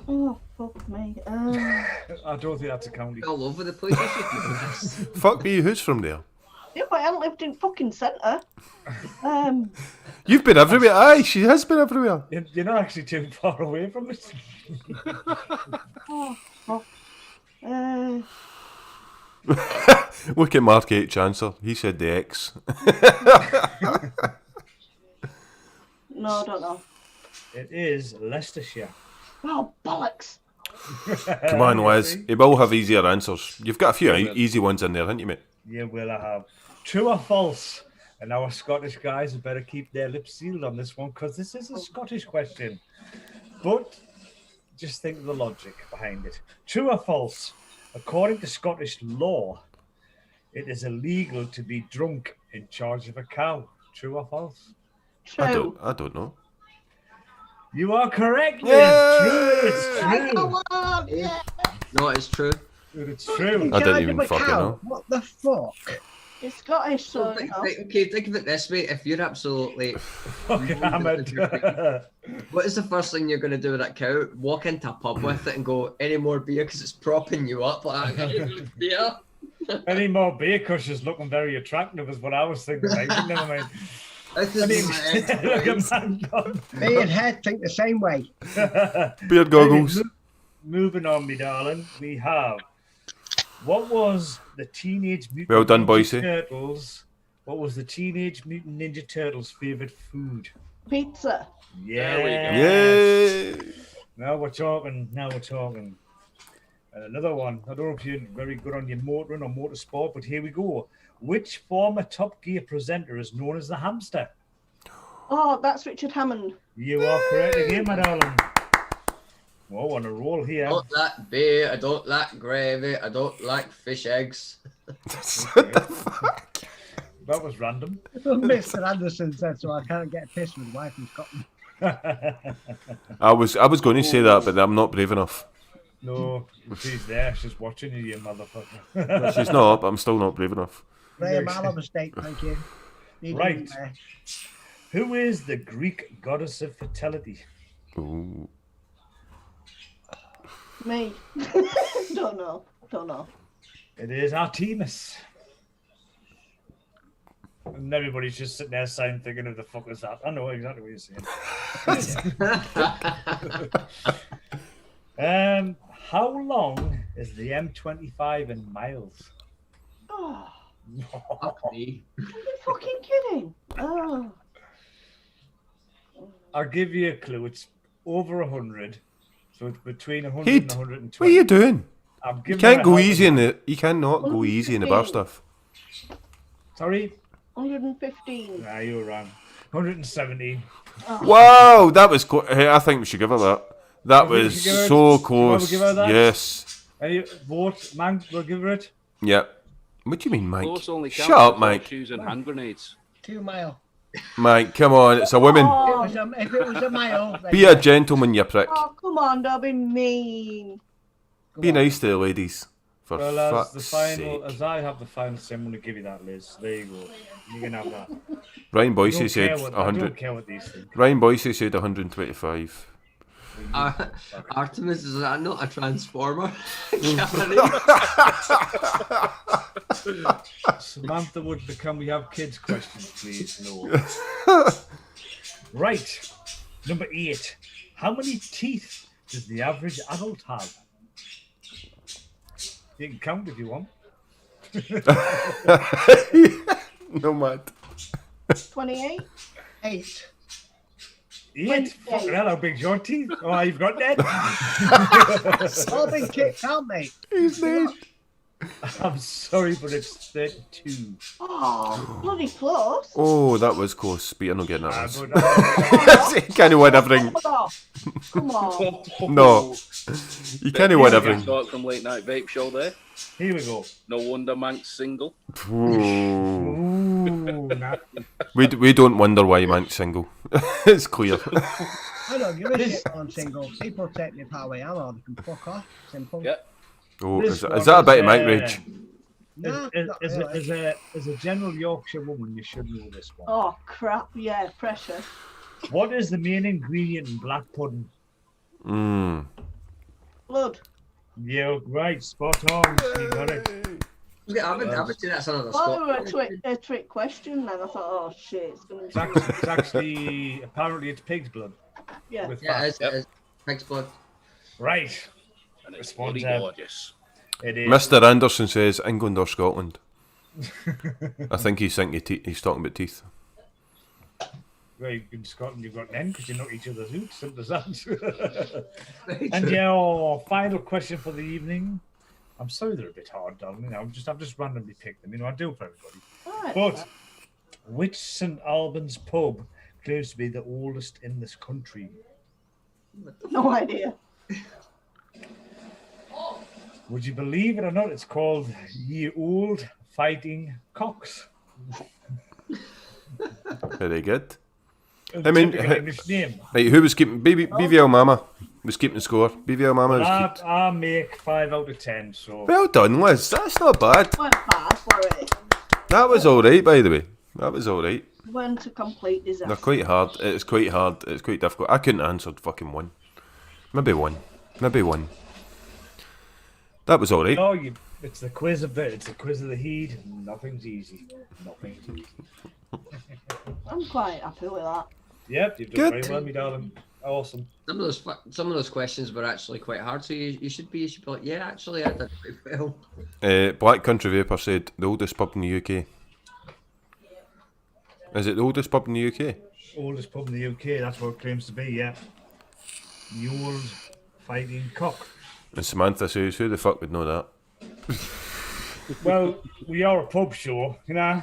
[SPEAKER 7] Oh, fuck me.
[SPEAKER 6] I don't think that's a county.
[SPEAKER 2] All over the place. I should know this.
[SPEAKER 4] Fuck me, who's from there?
[SPEAKER 7] Yeah, but I haven't lived in fucking centre.
[SPEAKER 4] You've been everywhere. Aye, she has been everywhere.
[SPEAKER 6] You're not actually too far away from it.
[SPEAKER 7] Oh, fuck.
[SPEAKER 4] Look at Mark H. answer. He said the X.
[SPEAKER 7] No, I don't know.
[SPEAKER 6] It is Leicestershire.
[SPEAKER 7] Oh, bollocks.
[SPEAKER 4] Come on, Liz. You will have easier answers. You've got a few easy ones in there, haven't you, mate?
[SPEAKER 6] Yeah, will I have. True or false? And our Scottish guys had better keep their lips sealed on this one because this is a Scottish question. But just think of the logic behind it. True or false? According to Scottish law, it is illegal to be drunk in charge of a cow. True or false?
[SPEAKER 7] True.
[SPEAKER 4] I don't know.
[SPEAKER 6] You are correct. Liz.
[SPEAKER 4] Yay!
[SPEAKER 6] True. It's true.
[SPEAKER 7] Come on, yeah.
[SPEAKER 2] No, it's true.
[SPEAKER 6] It's true.
[SPEAKER 4] I didn't
[SPEAKER 3] Charge
[SPEAKER 4] even
[SPEAKER 3] of a
[SPEAKER 4] fucking
[SPEAKER 3] cow.
[SPEAKER 4] know.
[SPEAKER 3] What the fuck?
[SPEAKER 7] It's Scottish, so you know.
[SPEAKER 2] Okay, think of it this way. If you're absolutely...
[SPEAKER 6] Fucking hammered.
[SPEAKER 2] What is the first thing you're going to do with that cow? Walk into a pub with it and go, any more beer because it's propping you up. Like, any more beer?
[SPEAKER 6] Any more beer cushions looking very attractive is what I was thinking. Like, never mind.
[SPEAKER 2] This
[SPEAKER 6] I
[SPEAKER 2] is
[SPEAKER 6] mean,
[SPEAKER 2] my head.
[SPEAKER 6] look at man gone.
[SPEAKER 3] Me and Head think the same way.
[SPEAKER 4] Beard goggles.
[SPEAKER 6] Moving on, me darling, we have what was the Teenage Mutant
[SPEAKER 4] Well done,
[SPEAKER 6] Ninja
[SPEAKER 4] Boise.
[SPEAKER 6] Turtles? What was the Teenage Mutant Ninja Turtles' favorite food?
[SPEAKER 7] Pizza.
[SPEAKER 6] Yeah.
[SPEAKER 5] There we go.
[SPEAKER 4] Yay!
[SPEAKER 6] Now we're talking. Now we're talking. And another one. I don't know if you're very good on your motoring or motorsport, but here we go. Which former Top Gear presenter is known as the hamster?
[SPEAKER 7] Oh, that's Richard Hammond.
[SPEAKER 6] You are correct again, my darling. Whoa, on a roll
[SPEAKER 2] I
[SPEAKER 6] here.
[SPEAKER 2] don't like beer, I don't like gravy, I don't like fish eggs.
[SPEAKER 6] That was random.
[SPEAKER 3] Mr. Anderson said so. I can't get pissed with wife in Scotland.
[SPEAKER 4] I was going to say that, but I'm not brave enough.
[SPEAKER 6] No, she's there. She's watching you, you motherfucker.
[SPEAKER 4] She's not, but I'm still not brave enough.
[SPEAKER 3] Graham, I'll have a steak, thank you.
[SPEAKER 6] Right. Who is the Greek goddess of fertility?
[SPEAKER 4] Ooh.
[SPEAKER 7] Me. Don't know.
[SPEAKER 6] It is Artemis. And everybody's just sitting there saying, thinking, who the fuck is that? I know exactly what you're saying. How long is the M25 in miles?
[SPEAKER 7] Oh,
[SPEAKER 2] Fuck me.
[SPEAKER 7] are you fucking kidding? Oh.
[SPEAKER 6] I'll give you a clue. It's over 100. So it's between 100
[SPEAKER 4] Hey,
[SPEAKER 6] and 120.
[SPEAKER 4] what are you doing?
[SPEAKER 6] I'm
[SPEAKER 4] You
[SPEAKER 6] giving
[SPEAKER 4] can't
[SPEAKER 6] her
[SPEAKER 4] go
[SPEAKER 6] a
[SPEAKER 4] easy in
[SPEAKER 6] helping-
[SPEAKER 4] the. You cannot go easy in the bar stuff.
[SPEAKER 6] Sorry?
[SPEAKER 7] 115.
[SPEAKER 6] Nah, you were wrong. 117.
[SPEAKER 4] Wow, that was. Hey, I think we should give her that. That
[SPEAKER 6] We
[SPEAKER 4] was
[SPEAKER 6] should give her-
[SPEAKER 4] so
[SPEAKER 6] you wanna
[SPEAKER 4] close.
[SPEAKER 6] give her that?
[SPEAKER 4] Yes.
[SPEAKER 6] Any vote, man? We'll give her it.
[SPEAKER 4] Yep. What do you mean, Mike?
[SPEAKER 5] Close only
[SPEAKER 4] Shut
[SPEAKER 5] counts
[SPEAKER 4] up,
[SPEAKER 5] as
[SPEAKER 4] Mike.
[SPEAKER 5] Shoes and hand grenades.
[SPEAKER 3] 2 mile.
[SPEAKER 4] Mike, come on, it's a woman.
[SPEAKER 7] Oh,
[SPEAKER 3] If it was a mile, then
[SPEAKER 4] Be a gentleman, you prick.
[SPEAKER 7] oh, come on, don't be mean.
[SPEAKER 3] go
[SPEAKER 4] Be
[SPEAKER 3] on.
[SPEAKER 4] nice to the ladies. For
[SPEAKER 6] Well, as
[SPEAKER 4] fuck's
[SPEAKER 6] the final,
[SPEAKER 4] sake.
[SPEAKER 6] as I have the final say, I'm going to give you that, Liz. There you go. You can have that.
[SPEAKER 4] Ryan
[SPEAKER 6] I
[SPEAKER 4] Boyce
[SPEAKER 6] don't
[SPEAKER 4] said
[SPEAKER 6] care what- I don't
[SPEAKER 4] 100.
[SPEAKER 6] care what these things.
[SPEAKER 4] Ryan Boyce said 125.
[SPEAKER 2] Artemis, is that not a transformer?
[SPEAKER 6] Samantha would become we have kids questions, please. No. Right. Number 8. How many teeth does the average adult have? You can count if you want.
[SPEAKER 4] No mad.
[SPEAKER 7] 28.
[SPEAKER 3] 8.
[SPEAKER 6] 8? Fucking hell, how big's your teeth? Oh, you've got that?
[SPEAKER 3] All been kicked out, mate.
[SPEAKER 4] He's dead.
[SPEAKER 6] I'm sorry, but it's 32.
[SPEAKER 7] Oh, bloody close.
[SPEAKER 4] Oh, that was close, but you're not getting
[SPEAKER 6] Ah,
[SPEAKER 4] that.
[SPEAKER 6] good.
[SPEAKER 4] You can't win everything.
[SPEAKER 7] Oh, come on.
[SPEAKER 4] No. You can't win everything.
[SPEAKER 5] Talk from Late Night Vape Show there.
[SPEAKER 6] Here we go.
[SPEAKER 5] No wonder Mank's single.
[SPEAKER 4] Ooh.
[SPEAKER 6] Ooh, nasty.
[SPEAKER 4] We don't wonder why Mank's single. It's clear.
[SPEAKER 3] I don't give a shit on single. People take me how I am or they can fuck off. Simple.
[SPEAKER 5] Yeah.
[SPEAKER 4] Oh,
[SPEAKER 6] This
[SPEAKER 4] is
[SPEAKER 6] one
[SPEAKER 4] that a bit of
[SPEAKER 6] is,
[SPEAKER 4] Mike Rage?
[SPEAKER 3] No, not really.
[SPEAKER 6] As a general Yorkshire woman, you should know this one.
[SPEAKER 7] Oh, crap. Yeah, pressure.
[SPEAKER 6] What is the main ingredient in black pudding?
[SPEAKER 4] Mmm.
[SPEAKER 7] Blood.
[SPEAKER 6] Yeah, right, spot on. You got it.
[SPEAKER 2] I would say that's another
[SPEAKER 7] Well,
[SPEAKER 2] Scot.
[SPEAKER 7] a trick question then. I thought, oh, shit, it's going
[SPEAKER 6] It's
[SPEAKER 7] to
[SPEAKER 6] actually, apparently it's pig's blood.
[SPEAKER 7] be... Yeah.
[SPEAKER 6] With
[SPEAKER 2] Yeah,
[SPEAKER 6] fat.
[SPEAKER 2] it's, it's pig's blood.
[SPEAKER 6] Right,
[SPEAKER 5] And it's
[SPEAKER 6] Response,
[SPEAKER 5] bloody gorgeous.
[SPEAKER 6] it is.
[SPEAKER 4] Mr. Anderson says England or Scotland. I think he's thinking he's talking about teeth.
[SPEAKER 6] Well, in Scotland you've got men because you knock each other's hoots. Simple as that. And your final question for the evening. I'm sorry they're a bit hard, darling. You know, I've just randomly picked them. You know, I do it for everybody.
[SPEAKER 7] All right.
[SPEAKER 6] But which St Albans pub claims to be the oldest in this country?
[SPEAKER 7] No idea.
[SPEAKER 6] Would you believe it or not? It's called Ye Old Fighting Cocks.
[SPEAKER 4] Very good.
[SPEAKER 6] A
[SPEAKER 4] I mean,
[SPEAKER 6] typical English name.
[SPEAKER 4] Right, who was keeping BVL Mama was keeping the score. BVL Mama was keeping.
[SPEAKER 6] I make 5 out of 10. So
[SPEAKER 4] Well done, Liz. That's not bad.
[SPEAKER 7] Weren't bad for it.
[SPEAKER 4] That was all right, by the way. That was all right.
[SPEAKER 7] Weren't a complete disaster.
[SPEAKER 4] They're quite hard. It's quite hard. It's quite difficult. I couldn't answer fucking one. Maybe one. That was all right.
[SPEAKER 6] no, it's the quiz of the heat. Nothing's easy. Nothing's easy.
[SPEAKER 7] I'm quite happy with that.
[SPEAKER 6] Yep, you've done
[SPEAKER 4] Good.
[SPEAKER 6] very well, me darling. Awesome.
[SPEAKER 2] Some of those questions were actually quite hard. So you should be like, yeah, actually, I did quite well.
[SPEAKER 4] Black Country Vapor said the oldest pub in the UK. Is it the oldest pub in the UK?
[SPEAKER 6] Oldest pub in the UK. That's what it claims to be. Yeah. The Old Fighting Cock.
[SPEAKER 4] And Samantha says, who the fuck would know that?
[SPEAKER 6] Well, we are a pub show, you know.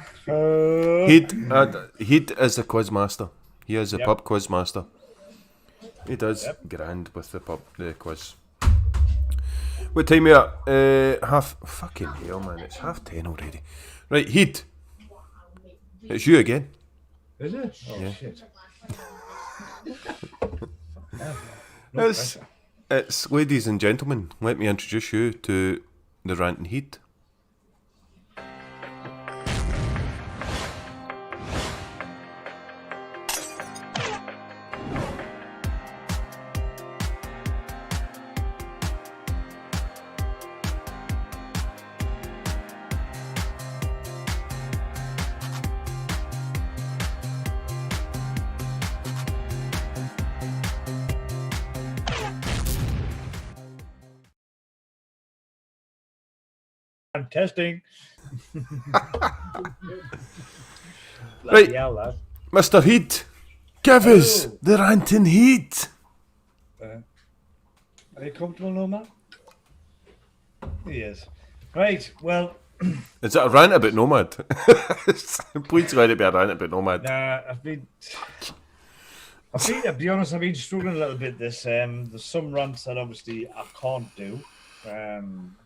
[SPEAKER 4] He'd is a quiz master. He is a
[SPEAKER 6] Yep.
[SPEAKER 4] pub quiz master. He does
[SPEAKER 6] Yep.
[SPEAKER 4] grand with the quiz. What time are you at? Half fucking hell, man! It's 10:30 already. Right, Heed. It's you again.
[SPEAKER 6] Is it? Oh,
[SPEAKER 4] Yeah.
[SPEAKER 6] shit.
[SPEAKER 4] It's ladies and gentlemen. Let me introduce you to the ranting Heed.
[SPEAKER 6] I'm testing.
[SPEAKER 4] Right.
[SPEAKER 6] Yeah, lad.
[SPEAKER 4] Mr. Heed, give us
[SPEAKER 6] Oh.
[SPEAKER 4] the ranting Heed.
[SPEAKER 6] Are you comfortable now, man? He is. Right, well,
[SPEAKER 4] Is it a rant about Nomad? Please let it be a rant about Nomad.
[SPEAKER 6] I've been, to be honest, I've been struggling a little bit this. There's some rants that obviously I can't do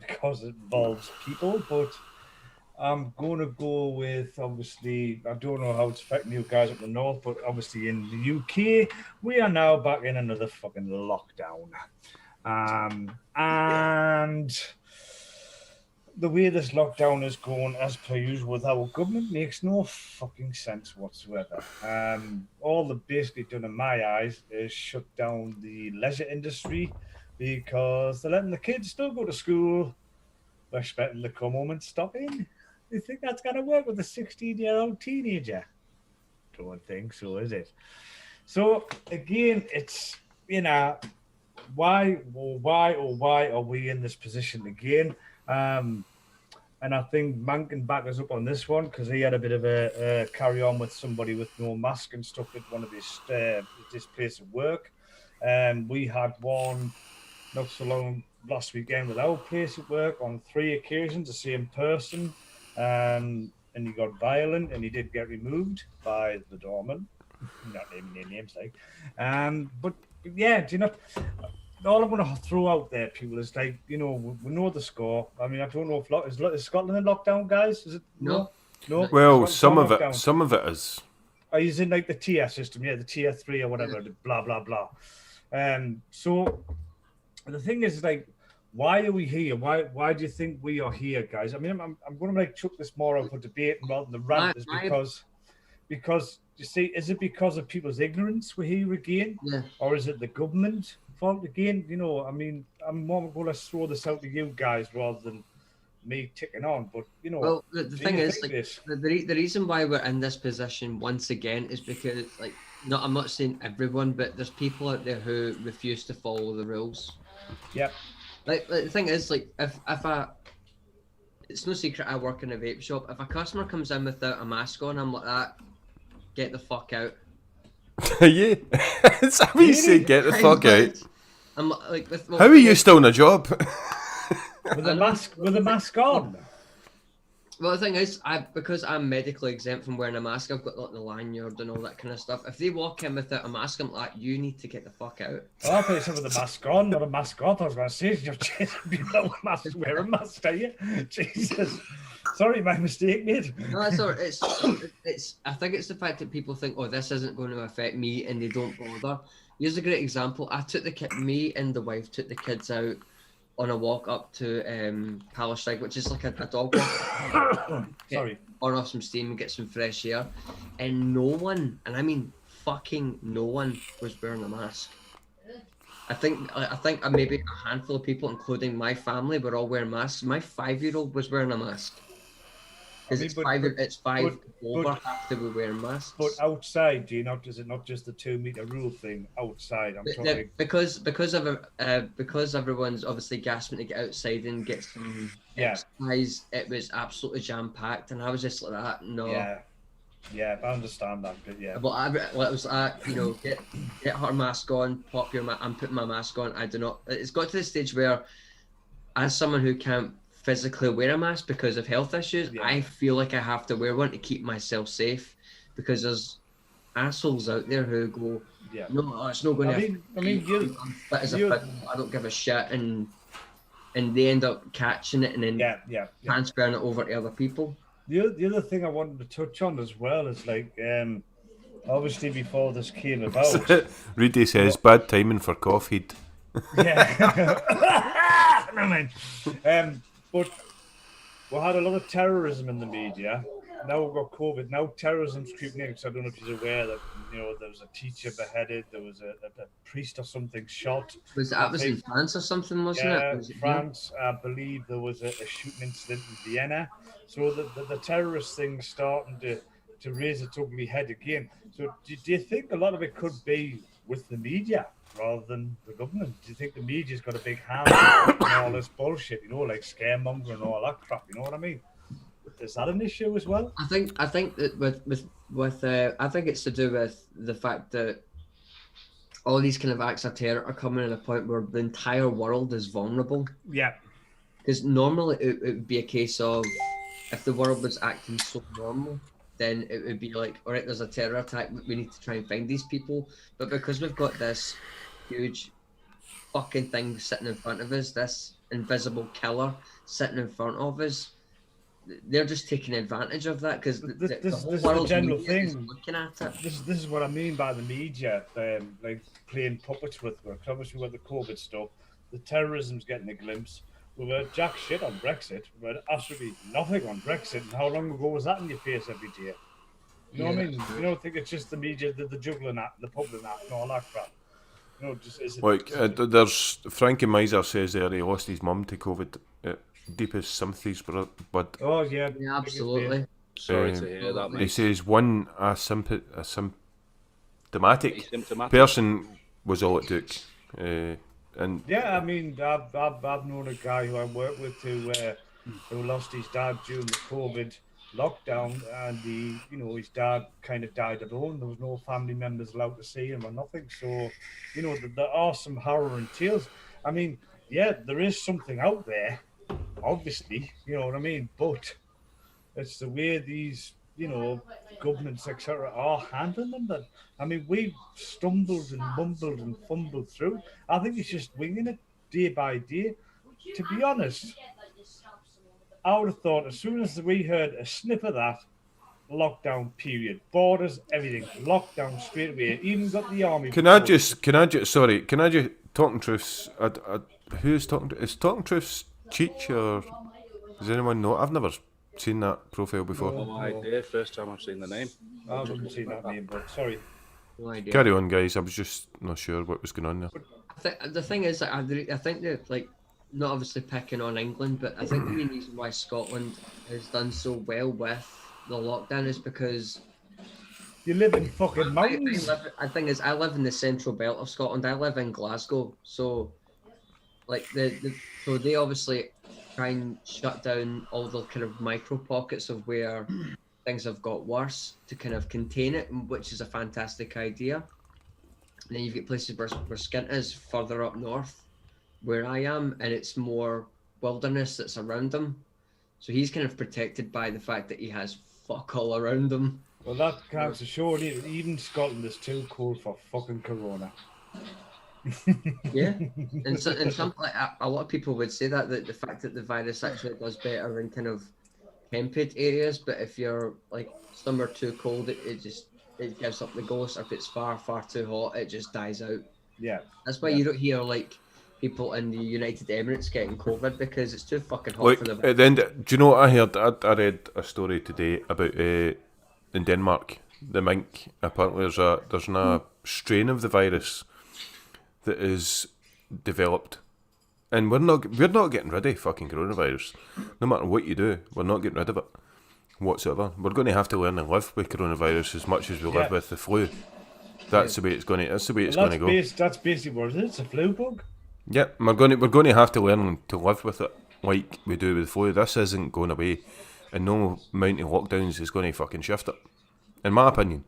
[SPEAKER 6] because it involves people, but I'm going to go with, obviously, I don't know how it's affecting you guys up the north, but obviously in the UK, we are now back in another fucking lockdown. And the way this lockdown is going, as per usual, with our government, makes no fucking sense whatsoever. All they've basically done, in my eyes, is shut down the leisure industry because they're letting the kids still go to school. They're expecting to come home and stop in. You think that's going to work with a 16-year-old teenager? Don't think so, is it? So, again, it's, you know, why are we in this position again? And I think Man can back us up on this one because he had a bit of a carry on with somebody with no mask and stuff at one of this place of work. We had one not so long last weekend with our place at work on 3 occasions, the same person. And he got violent and he did get removed by the doorman. Not naming their names, like. But yeah, do you know? All I'm going to throw out there, people, is like, you know, we know the score. I mean, I don't know if is Scotland in lockdown, guys? Is it?
[SPEAKER 2] No.
[SPEAKER 6] No.
[SPEAKER 4] Well,
[SPEAKER 6] It's
[SPEAKER 4] some
[SPEAKER 6] not
[SPEAKER 4] of it
[SPEAKER 6] lockdown.
[SPEAKER 4] is.
[SPEAKER 6] Oh, he's in like the tier system, yeah, the tier 3 or whatever, the blah blah blah. So the thing is, like, why are we here? Why do you think we are here, guys? I mean, I'm going to like chuck this more up for debate rather than the rant, is because you see, is it because of people's ignorance we're here again, or is it the government fault again? You know, I mean, I'm more going to throw this out to you guys rather than me ticking on. But you know,
[SPEAKER 2] well, the thing is, like, the reason why we're in this position once again is because, like, I'm not saying everyone, but there's people out there who refuse to follow the rules.
[SPEAKER 6] Yep.
[SPEAKER 2] Like the thing is, like, if it's no secret I work in a vape shop. If a customer comes in without a mask on, I'm like, that, get the fuck out.
[SPEAKER 4] Yeah. That's how you say get the fuck out.
[SPEAKER 2] I'm like,
[SPEAKER 4] how are you still in a job?
[SPEAKER 6] With a mask on.
[SPEAKER 2] Well, the thing is, because I'm medically exempt from wearing a mask, I've got like the lanyard and all that kind of stuff. If they walk in without a mask, I'm like, you need to get the fuck out.
[SPEAKER 6] Oh, I thought you said with a mask on, not a mask off. I was going to say, you're wear a mask, are you? Jesus. Sorry, my mistake, mate.
[SPEAKER 2] No, it's all right. It's. I think it's the fact that people think, oh, this isn't going to affect me, and they don't bother. Here's a great example. Me and the wife took the kids out on a walk up to Palestine, which is like a dog walk.
[SPEAKER 6] Sorry.
[SPEAKER 2] Burn off some steam and get some fresh air. And no one, and I mean fucking no one, was wearing a mask. I think maybe a handful of people, including my family, were all wearing masks. My 5-year-old was wearing a mask. Because it's five over, have to be wearing masks.
[SPEAKER 6] But outside, is it not just the 2 meter rule thing outside? I'm talking
[SPEAKER 2] because everyone's obviously gasping to get outside and get some exercise. It was absolutely jam packed, and I was just like that. No.
[SPEAKER 6] Yeah, I understand that, but yeah.
[SPEAKER 2] But it was get her mask on, pop your mask. I'm putting my mask on. I do not. It's got to the stage where as someone who can't physically wear a mask because of health issues,
[SPEAKER 6] Yeah.
[SPEAKER 2] I feel like I have to wear one to keep myself safe, because there's assholes out there who go,
[SPEAKER 6] Yeah.
[SPEAKER 2] no, it's not going to.
[SPEAKER 6] I mean,
[SPEAKER 2] I'm fit as a
[SPEAKER 6] you're-
[SPEAKER 2] fiddle, I don't give a shit, and they end up catching it and then
[SPEAKER 6] yeah.
[SPEAKER 2] transferring it over to other people.
[SPEAKER 6] The other thing I wanted to touch on as well is like, obviously before this came about,
[SPEAKER 4] Rudy says bad timing for cough-head.
[SPEAKER 6] yeah. No, man. But we had a lot of terrorism in the media. Now we've got COVID. Now terrorism's creeping in. Because I don't know if you're aware that there was a teacher beheaded. There was a priest or something shot.
[SPEAKER 2] That was in France or something, wasn't
[SPEAKER 6] Yeah,
[SPEAKER 2] it? Was it
[SPEAKER 6] France. I believe there was a shooting incident in Vienna. So the terrorist thing's starting to raise its ugly head again. So do you think a lot of it could be with the media rather than the government? Do you think the media's got a big hand in all this bullshit, like scaremonger and all that crap? You know what I mean? Is that an issue as well?
[SPEAKER 2] I think that with I think it's to do with the fact that all these kind of acts of terror are coming at a point where the entire world is vulnerable.
[SPEAKER 6] Yeah.
[SPEAKER 2] Because normally it would be a case of, if the world was acting so normal, then it would be like, all right, there's a terror attack, we need to try and find these people. But because we've got this huge fucking thing sitting in front of us, this invisible killer sitting in front of us, they're just taking advantage of that, because the whole
[SPEAKER 6] this is
[SPEAKER 2] world
[SPEAKER 6] the general
[SPEAKER 2] is
[SPEAKER 6] thing.
[SPEAKER 2] looking at it.
[SPEAKER 6] This is what I mean by the media, like playing puppets with us. Obviously, with the COVID stuff, the terrorism's getting a glimpse. We were jack shit on Brexit. We were absolutely nothing on Brexit. And how long ago was that in your face every day? You know what I mean? You don't think it's just the media, the juggling act, the public act, and all that crap. Just is it?
[SPEAKER 4] Like, there's Frankie Miser says there he lost his mum to COVID. Deepest sympathies, bud.
[SPEAKER 6] Oh yeah,
[SPEAKER 2] Yeah, absolutely.
[SPEAKER 5] Sorry to hear that,
[SPEAKER 4] He
[SPEAKER 5] mate.
[SPEAKER 4] says one asymptomatic
[SPEAKER 5] Asymptomatic.
[SPEAKER 4] person was all it took. And
[SPEAKER 6] Yeah, I mean, I've known a guy who I work with who lost his dad during the COVID lockdown, and his dad kind of died alone. There was no family members allowed to see him or nothing. So, there are some harrowing tales. I mean, yeah, there is something out there, obviously, you know what I mean, but it's the way these, governments, etc., are handling them. That, I mean, we've stumbled and mumbled and fumbled through. I think it's just winging it day by day. To be honest, I would have thought as soon as we heard a snip of that, lockdown period, borders, everything, lockdown straight away. Even got the army.
[SPEAKER 4] can I just talking truths? Who's talking? Is talking truths Cheech, or does anyone know? I've never seen that profile before.
[SPEAKER 5] No idea. First time I've seen the name.
[SPEAKER 6] I haven't seen that name, but sorry.
[SPEAKER 2] No idea.
[SPEAKER 4] Carry on, guys. I was just not sure what was going on there.
[SPEAKER 2] The thing is, I think that, like, not obviously picking on England, but I think the main reason why Scotland has done so well with the lockdown is because
[SPEAKER 6] You live in fucking mountains.
[SPEAKER 2] I think is I live in the central belt of Scotland. I live in Glasgow, so like so they obviously try and shut down all the kind of micro pockets of where things have got worse to kind of contain it, which is a fantastic idea. And then you've got places where Skint is further up north, where I am, and it's more wilderness that's around him. So he's kind of protected by the fact that he has fuck all around him.
[SPEAKER 6] Well, that counts to show even Scotland is too cold for fucking Corona.
[SPEAKER 2] Yeah, and some like a lot of people would say that the fact that the virus actually does better in kind of temperate areas, but if you're like somewhere too cold, it gives up the ghost. If it's far too hot, it just dies out.
[SPEAKER 6] Yeah,
[SPEAKER 2] That's why you don't hear like people in the United Emirates getting COVID, because it's too fucking hot
[SPEAKER 4] Like
[SPEAKER 2] for the.
[SPEAKER 4] at the end, do you know what I heard? I read a story today about in Denmark, the mink. Apparently, there's a strain of the virus that is developed, and we're not getting rid of fucking coronavirus. No matter what you do, we're not getting rid of it whatsoever. We're going to have to learn to live with coronavirus as much as we live with the flu. That's the way it's going to. That's the way it's going to go.
[SPEAKER 6] That's basically what it is. It's a flu bug.
[SPEAKER 4] Yeah, we're going to have to learn to live with it like we do with the flu. This isn't going away, and no amount of lockdowns is going to fucking shift it, in my opinion.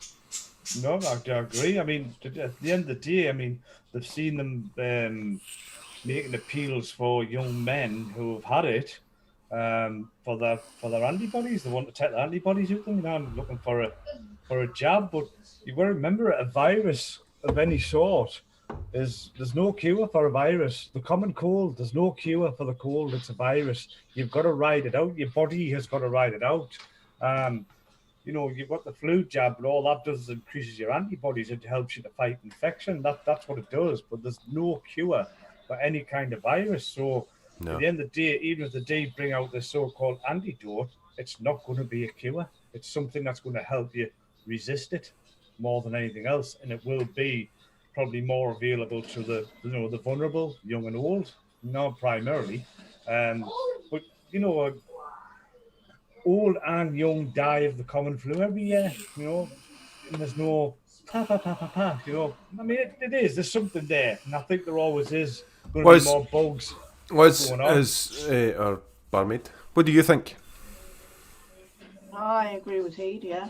[SPEAKER 6] No, I agree. I mean, at the end of the day, I mean, they've seen them. making appeals for young men who have had it for their antibodies. They want to take the antibodies with them, and looking for a jab. But you've got to remember, a virus of any sort there's no cure for a virus. The common cold, there's no cure for the cold. It's a virus. You've got to ride it out. Your body has got to ride it out. You've got the flu jab, but all that does is increases your antibodies. It helps you to fight infection. That's what it does. But there's no cure for any kind of virus. So at the end of the day, even if they bring out the so-called antidote, it's not going to be a cure. It's something that's going to help you resist it more than anything else, and it will be probably more available to the vulnerable, young and old, not primarily. But old and young die of the common flu every year, and there's no I mean, it is. There's something there, and I think there always is going to be more bugs going on.
[SPEAKER 4] Our barmaid, what do you think?
[SPEAKER 7] I agree with Heed, yeah.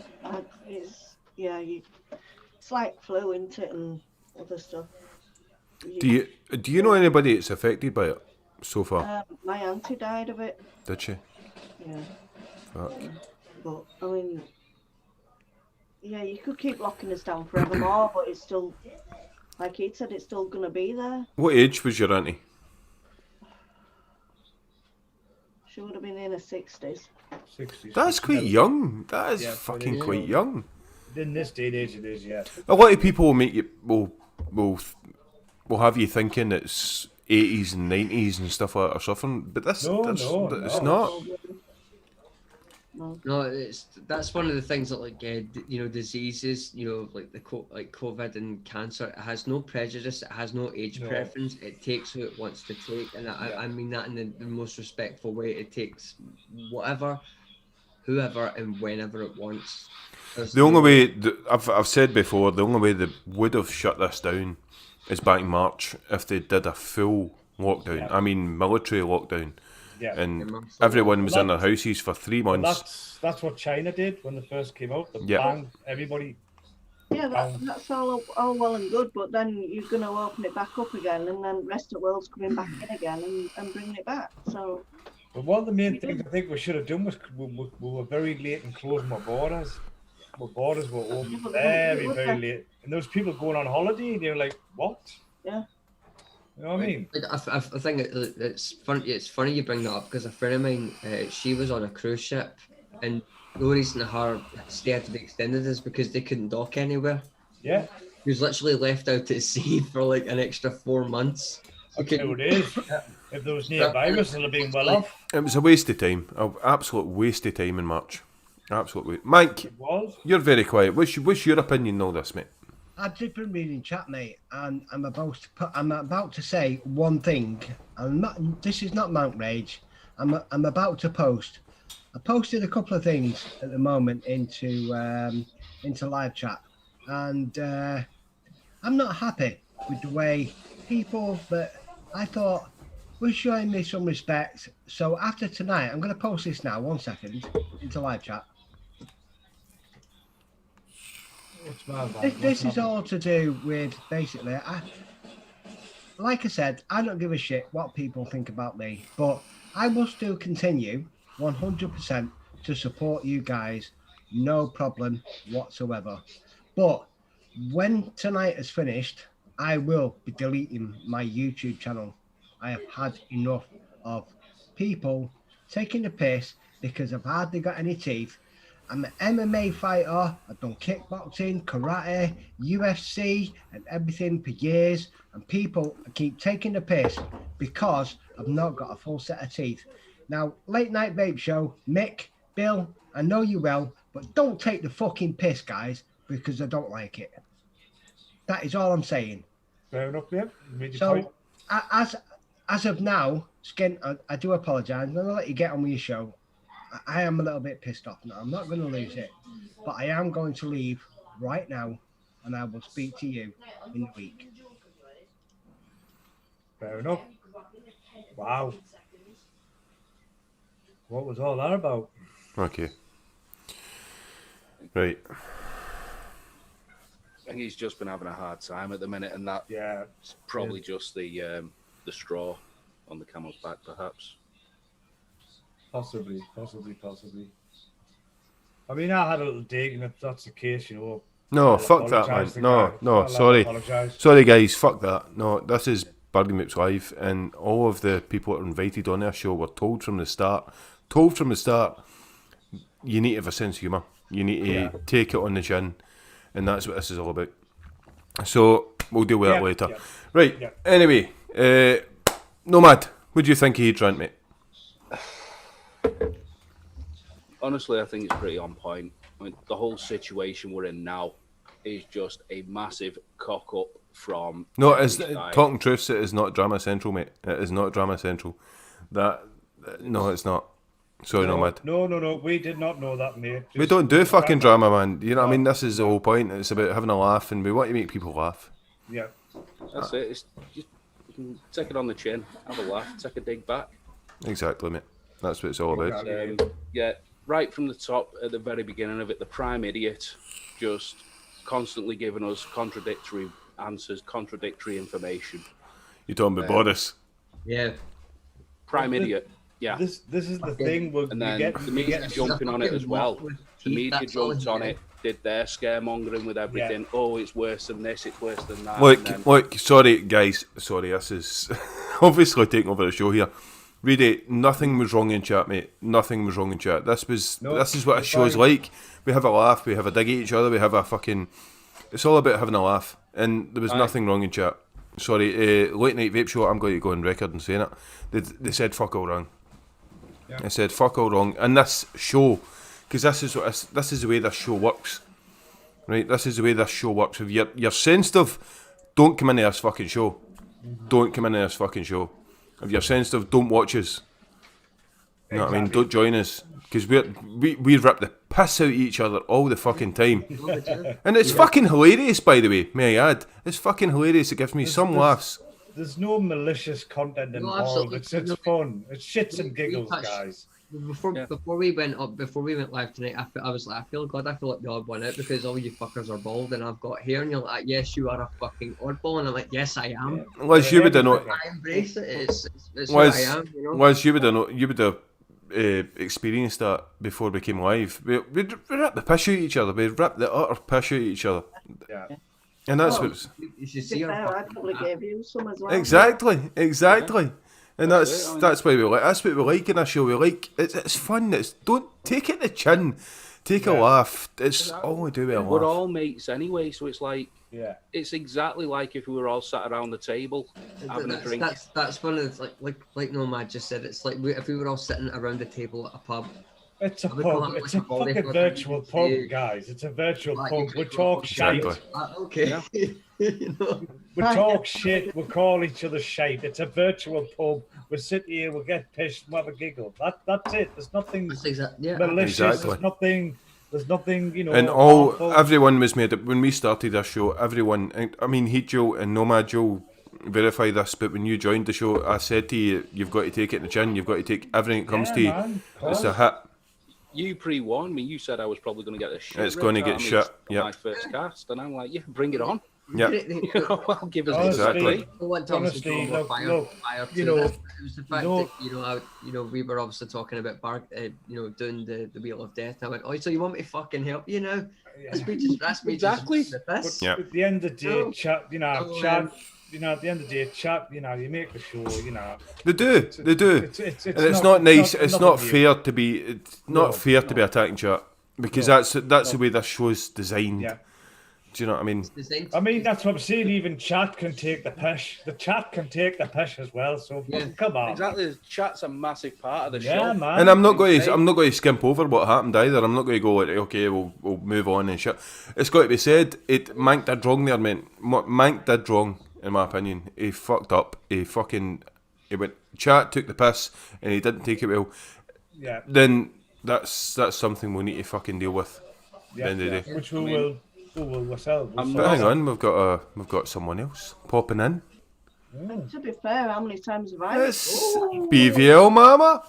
[SPEAKER 7] It's like flu, isn't it, and other stuff.
[SPEAKER 4] Do you know anybody that's affected by it so far?
[SPEAKER 7] My auntie died of it.
[SPEAKER 4] Did she?
[SPEAKER 7] Yeah.
[SPEAKER 4] Fuck.
[SPEAKER 7] But, I mean, yeah, you could keep locking us down forevermore, but it's still, like Heed said, it's still going to be there.
[SPEAKER 4] What age was your auntie?
[SPEAKER 7] She would have been in her 60s.
[SPEAKER 6] 60s.
[SPEAKER 4] That's quite young. That is fucking quite young.
[SPEAKER 6] In this day and age, it is, yeah.
[SPEAKER 4] A lot of people will have you thinking it's 80s and 90s and stuff like that or something, but it's not.
[SPEAKER 2] No, that's one of the things that diseases, like like COVID and cancer. It has no prejudice. It has no age preference. It takes who it wants to take, and I mean that in the most respectful way. It takes whoever, and whenever it wants.
[SPEAKER 4] The only way I've said before, the only way they would have shut this down is back in March if they did a full lockdown. Yeah. I mean, military lockdown. Yeah. And everyone was in their houses for 3 months.
[SPEAKER 6] That's what China did when they first came out. They banned everybody.
[SPEAKER 7] Yeah, that's all well and good, but then you're going to open it back up again, and then the rest of the world's coming back in again and bringing it back. So.
[SPEAKER 6] But one of the main things I think we should have done was we were very late in closing our borders. Our borders were open very, very late. And there was people going on holiday, and you're like, what?
[SPEAKER 7] Yeah.
[SPEAKER 6] You know what I mean?
[SPEAKER 2] I think it's funny you bring that up, because a friend of mine, she was on a cruise ship, and the reason her stay had to be extended is because they couldn't dock anywhere.
[SPEAKER 6] Yeah.
[SPEAKER 2] He was literally left out at sea for like an extra 4 months.
[SPEAKER 6] Okay, it is. If there was near virus, they'd have been well off.
[SPEAKER 4] It was a waste of time. An absolute waste of time in March. Absolutely. Mike, you're very quiet. What's your opinion on this, mate?
[SPEAKER 3] I've just been reading chat, mate, and I'm about to say one thing. This is not Mount Rage. I'm about to post. I posted a couple of things at the moment into live chat, and I'm not happy with the way people that I thought were showing me some respect. So after tonight, I'm going to post this now. 1 second into live chat. This is all to do with basically, like I said, I don't give a shit what people think about me, but I will still continue 100% to support you guys, no problem whatsoever. But when tonight is finished, I will be deleting my YouTube channel. I have had enough of people taking the piss because I've hardly got any teeth. I'm an MMA fighter. I've done kickboxing, karate, UFC, and everything for years. And people keep taking the piss because I've not got a full set of teeth. Now, Late Night Vape Show, Mick, Bill, I know you well, but don't take the fucking piss, guys, because I don't like it. That is all I'm saying.
[SPEAKER 6] Fair enough, yeah.
[SPEAKER 3] So, as of now, Skint, I do apologise. I'm going to let you get on with your show. I am a little bit pissed off now. I'm not going to lose it, but I am going to leave right now, and I will speak to you in a week.
[SPEAKER 6] Fair enough. Wow. What was all that about?
[SPEAKER 4] Okay. Right.
[SPEAKER 5] I think he's just been having a hard time at the minute, and that's probably just the the straw on the camel's back, perhaps.
[SPEAKER 6] Possibly. I mean, I had a little dig, and if that's the case,
[SPEAKER 4] No,
[SPEAKER 6] I'll
[SPEAKER 4] fuck that, man.
[SPEAKER 6] apologise to
[SPEAKER 4] No,
[SPEAKER 6] guy.
[SPEAKER 4] no,
[SPEAKER 6] I'll
[SPEAKER 4] sorry.
[SPEAKER 6] apologise.
[SPEAKER 4] Sorry, guys, fuck that. No, this is Bargain Vapes Live, and all of the people that are invited on our show were told from the start, you need to have a sense of humour. You need to take it on the chin, and that's what this is all about. So, we'll deal with that later.
[SPEAKER 6] Yeah.
[SPEAKER 4] Right,
[SPEAKER 6] Yeah.
[SPEAKER 4] anyway, Nomad, what do you think of he drank, mate?
[SPEAKER 5] Honestly, I think it's pretty on point. I mean, the whole situation we're in now is just a massive cock up from.
[SPEAKER 4] No,
[SPEAKER 5] every
[SPEAKER 4] it's
[SPEAKER 5] side.
[SPEAKER 4] talking truths. It is not Drama Central, mate. It is not Drama Central. No, it's not. Sorry, Nomad.
[SPEAKER 6] No. We did not know that, mate.
[SPEAKER 4] We don't do fucking drama, man. You know what I mean? This is the whole point. It's about having a laugh, and we want to make people laugh.
[SPEAKER 6] Yeah.
[SPEAKER 5] That's it. It's just, you can take it on the chin, have a laugh, take a dig back.
[SPEAKER 4] Exactly, mate. That's what it's all about.
[SPEAKER 5] Yeah, right from the top, at the very beginning of it, the prime idiot, just constantly giving us contradictory answers, contradictory information.
[SPEAKER 4] You're talking about Boris.
[SPEAKER 2] Yeah.
[SPEAKER 5] Prime idiot. Yeah.
[SPEAKER 6] This is the thing.
[SPEAKER 5] And then the media jumping on it as well. The media jumped on it, did their scaremongering with everything.
[SPEAKER 6] Yeah.
[SPEAKER 5] Oh, it's worse than this, it's worse than that.
[SPEAKER 4] Look, sorry, guys. Sorry, this is obviously taking over the show here. Really, nothing was wrong in chat, mate. Nothing was wrong in chat. This is what a show's like. We have a laugh, we have a dig at each other, we have a fucking... It's all about having a laugh. And there was nothing wrong in chat. Sorry, Late Night Vape Show, I'm going to go on record and saying it. They said fuck all wrong.
[SPEAKER 6] Yeah.
[SPEAKER 4] They said fuck all wrong. And this show, because this is the way this show works. Right? This is the way this show works. If you're sensitive, don't come into this fucking show. Don't come into this fucking show. If you're sensitive, don't watch us. You know what I mean? Don't join us. Because we rip the piss out of each other all the fucking time. And it's fucking hilarious, by the way, may I add. It's fucking hilarious. It gives me some laughs.
[SPEAKER 6] There's no malicious content involved. It's fun. It's shits and giggles, guys.
[SPEAKER 2] Before we went live tonight, I was like, I feel like the odd one out because all you fuckers are bald and I've got hair, and you're like, yes, you are a fucking oddball, and I'm like, yes, I am.
[SPEAKER 4] Liz, you would have known.
[SPEAKER 2] I embrace it. It's who I am. You know?
[SPEAKER 4] Liz, you would have experienced that before we came live. We ripped the piss out of each other. We ripped the utter piss out of each other.
[SPEAKER 6] Yeah.
[SPEAKER 2] And
[SPEAKER 3] that's
[SPEAKER 2] what you should see.
[SPEAKER 7] I probably gave you some as well.
[SPEAKER 4] Exactly. And that's why we like. That's what we like in our show. We like it's fun. Don't take it to the chin. Take a laugh. It's all we do with a laugh.
[SPEAKER 5] We're all mates anyway, so it's like
[SPEAKER 6] it's
[SPEAKER 5] exactly like if we were all sat around the table having a drink.
[SPEAKER 2] That's one of the, like Nomad just said. It's like if we were all sitting around the table at a pub.
[SPEAKER 6] It's a pub. It's a fucking virtual pub, guys. It's a virtual pub. We talk shit.
[SPEAKER 2] Okay.
[SPEAKER 6] Yeah. We talk shit. We call each other shite. It's a virtual pub. We sit here. We get pissed. We have a giggle. That's it. There's nothing malicious.
[SPEAKER 4] Exactly.
[SPEAKER 6] There's nothing.
[SPEAKER 4] And everyone was made up when we started our show. Everyone. I mean, Heat Joe and Nomad Joe verify this, but when you joined the show, I said to you, you've got to take it in the chin. You've got to take everything that comes to you.
[SPEAKER 6] Man,
[SPEAKER 4] it's a hit.
[SPEAKER 5] You pre-warned me. You said I was probably going to get the shit.
[SPEAKER 4] It's going to get shit. Yeah.
[SPEAKER 5] My first cast, and I'm like, yeah, bring it on.
[SPEAKER 4] Yeah.
[SPEAKER 5] I'll give us
[SPEAKER 4] exactly.
[SPEAKER 6] Honestly, look,
[SPEAKER 2] it was the fact that we were obviously talking about doing the Wheel of Death. And I went, oh, so you want me to fucking help you now? That's me
[SPEAKER 5] exactly.
[SPEAKER 6] But at the end of the day, chat. At the end of the day, chat. You make the show.
[SPEAKER 4] They do. It's not nice. It's not fair to be. It's not fair to be attacking chat because that's the way this show's designed.
[SPEAKER 6] Yeah.
[SPEAKER 4] Do you know what I mean?
[SPEAKER 6] I mean, that's what I'm saying. Even chat can take the piss. The chat can take the piss as well. So come on.
[SPEAKER 5] Exactly. The chat's a massive part of the show.
[SPEAKER 6] Yeah, man.
[SPEAKER 4] And I'm not going to skimp over what happened either. I'm not going to go like, okay, we'll move on and shit. It's got to be said. Mank did wrong there, man. Mank did wrong, in my opinion. He fucked up. He went. Chat took the piss, and he didn't take it well.
[SPEAKER 6] Yeah.
[SPEAKER 4] Then that's something we need to fucking deal with.
[SPEAKER 6] Yeah.
[SPEAKER 4] At the end of the day.
[SPEAKER 6] Which we will ourselves.
[SPEAKER 4] But hang on, we've got someone else popping in.
[SPEAKER 7] To be fair, how many times have I?
[SPEAKER 4] It's BVL Mama.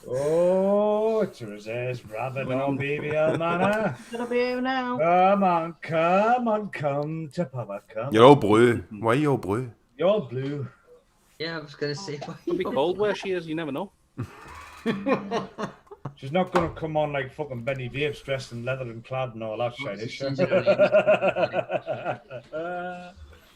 [SPEAKER 6] Oh, it's a resist rabbit on BVL Manor.
[SPEAKER 7] Gonna be here now.
[SPEAKER 6] Come on, come to Papa, come.
[SPEAKER 4] You're all blue. Why are you all blue?
[SPEAKER 6] You're blue.
[SPEAKER 2] Yeah, I was gonna say.
[SPEAKER 5] It'll be cold where she is. You never know.
[SPEAKER 6] She's not gonna come on like fucking Benny Vapes dressed in leather and clad and all that shit, is she?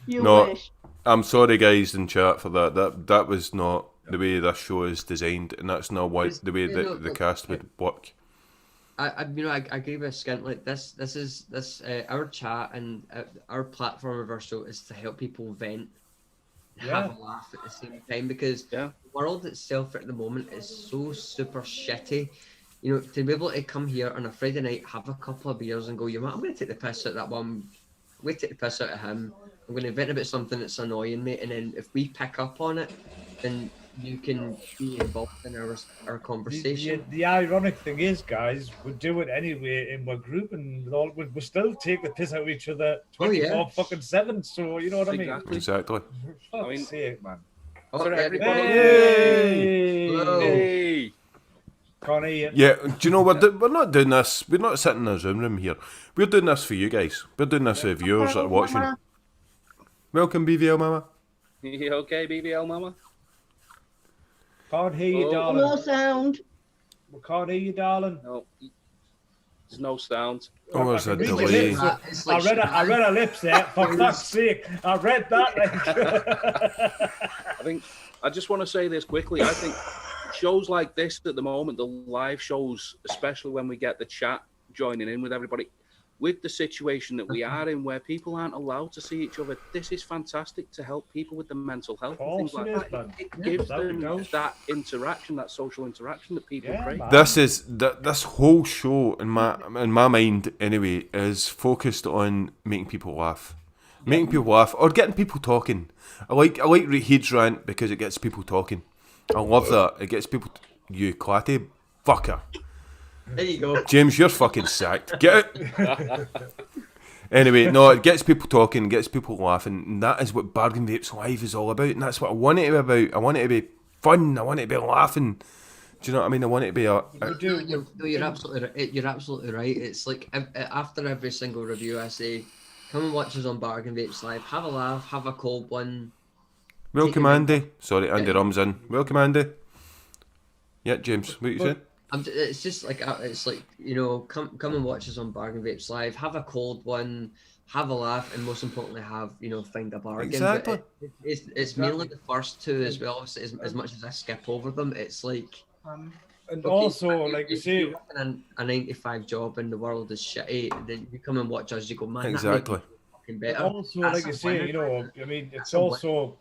[SPEAKER 7] You
[SPEAKER 4] No.
[SPEAKER 7] wish.
[SPEAKER 4] I'm sorry, guys, in chat for that. That was not the way this show is designed, and that's not the way that the cast would work.
[SPEAKER 2] I agree with Skint. Like this is our chat and our platform of our show is to help people vent, have a laugh at the same time, because the world itself at the moment is so super shitty. You know, to be able to come here on a Friday night, have a couple of beers and go, you know what, I'm going to take the piss out of that one. I'm going to take the piss out of him. I'm going to vent about something that's annoying me, and then if we pick up on it, then you can be involved in our conversation.
[SPEAKER 6] The ironic thing is, guys, we do it anyway in our group, and we still take the piss out of each other 24 fucking 7. So you know what I mean?
[SPEAKER 4] Exactly.
[SPEAKER 6] I mean, say it, man.
[SPEAKER 5] Everybody.
[SPEAKER 6] Hey!
[SPEAKER 5] Hey!
[SPEAKER 6] Connie.
[SPEAKER 4] Yeah, do you know we're not doing this? We're not sitting in a Zoom room here. We're doing this for you guys. We're doing this for the viewers that are watching. Welcome, BVL Mama.
[SPEAKER 5] You okay, BBL Mama?
[SPEAKER 6] Can't hear you, darling.
[SPEAKER 7] No sound.
[SPEAKER 6] We can't hear you, darling.
[SPEAKER 5] No. There's no sound.
[SPEAKER 4] Oh, there's a
[SPEAKER 6] Read your
[SPEAKER 4] delay.
[SPEAKER 6] lips. I read her lips there. For fuck's sake, I read that.
[SPEAKER 5] I just want to say this quickly. I think shows like this at the moment, the live shows, especially when we get the chat joining in with everybody, with the situation that we are in where people aren't allowed to see each other, this is fantastic to help people with the mental health and things like that. It gives them that interaction, that social interaction that people crave.
[SPEAKER 4] This whole show, in my mind anyway, is focused on making people laugh. Making people laugh or getting people talking. I like Heed's rant because it gets people talking. I love that. It gets people... You clatty fucker.
[SPEAKER 2] There you go.
[SPEAKER 4] James, you're fucking sacked. Get out. Anyway, no, it gets people talking, gets people laughing, and that is what Bargain Vapes Live is all about, and that's what I want it to be about. I want it to be fun. I want it to be laughing. Do you know what I mean? I want it to be
[SPEAKER 2] You're absolutely right. It's like after every single review I say, come and watch us on Bargain Vapes Live. Have a laugh, have a cold one.
[SPEAKER 4] Welcome, Andy. Sorry, Andy Rum's in. Welcome, Andy. Yeah, James, what you saying?
[SPEAKER 2] It's just like you know, come and watch us on Bargain Vapes Live. Have a cold one, have a laugh, and most importantly, find a bargain.
[SPEAKER 4] Exactly.
[SPEAKER 2] But it's mainly the first two as well. As much as I skip over them, it's like.
[SPEAKER 6] And also, like you say,
[SPEAKER 2] you're working a 9-to-5 job and the world is shitty. Then you come and watch us. You go, man.
[SPEAKER 4] Exactly.
[SPEAKER 2] Better.
[SPEAKER 6] Also, like you say, you know, I mean, it's also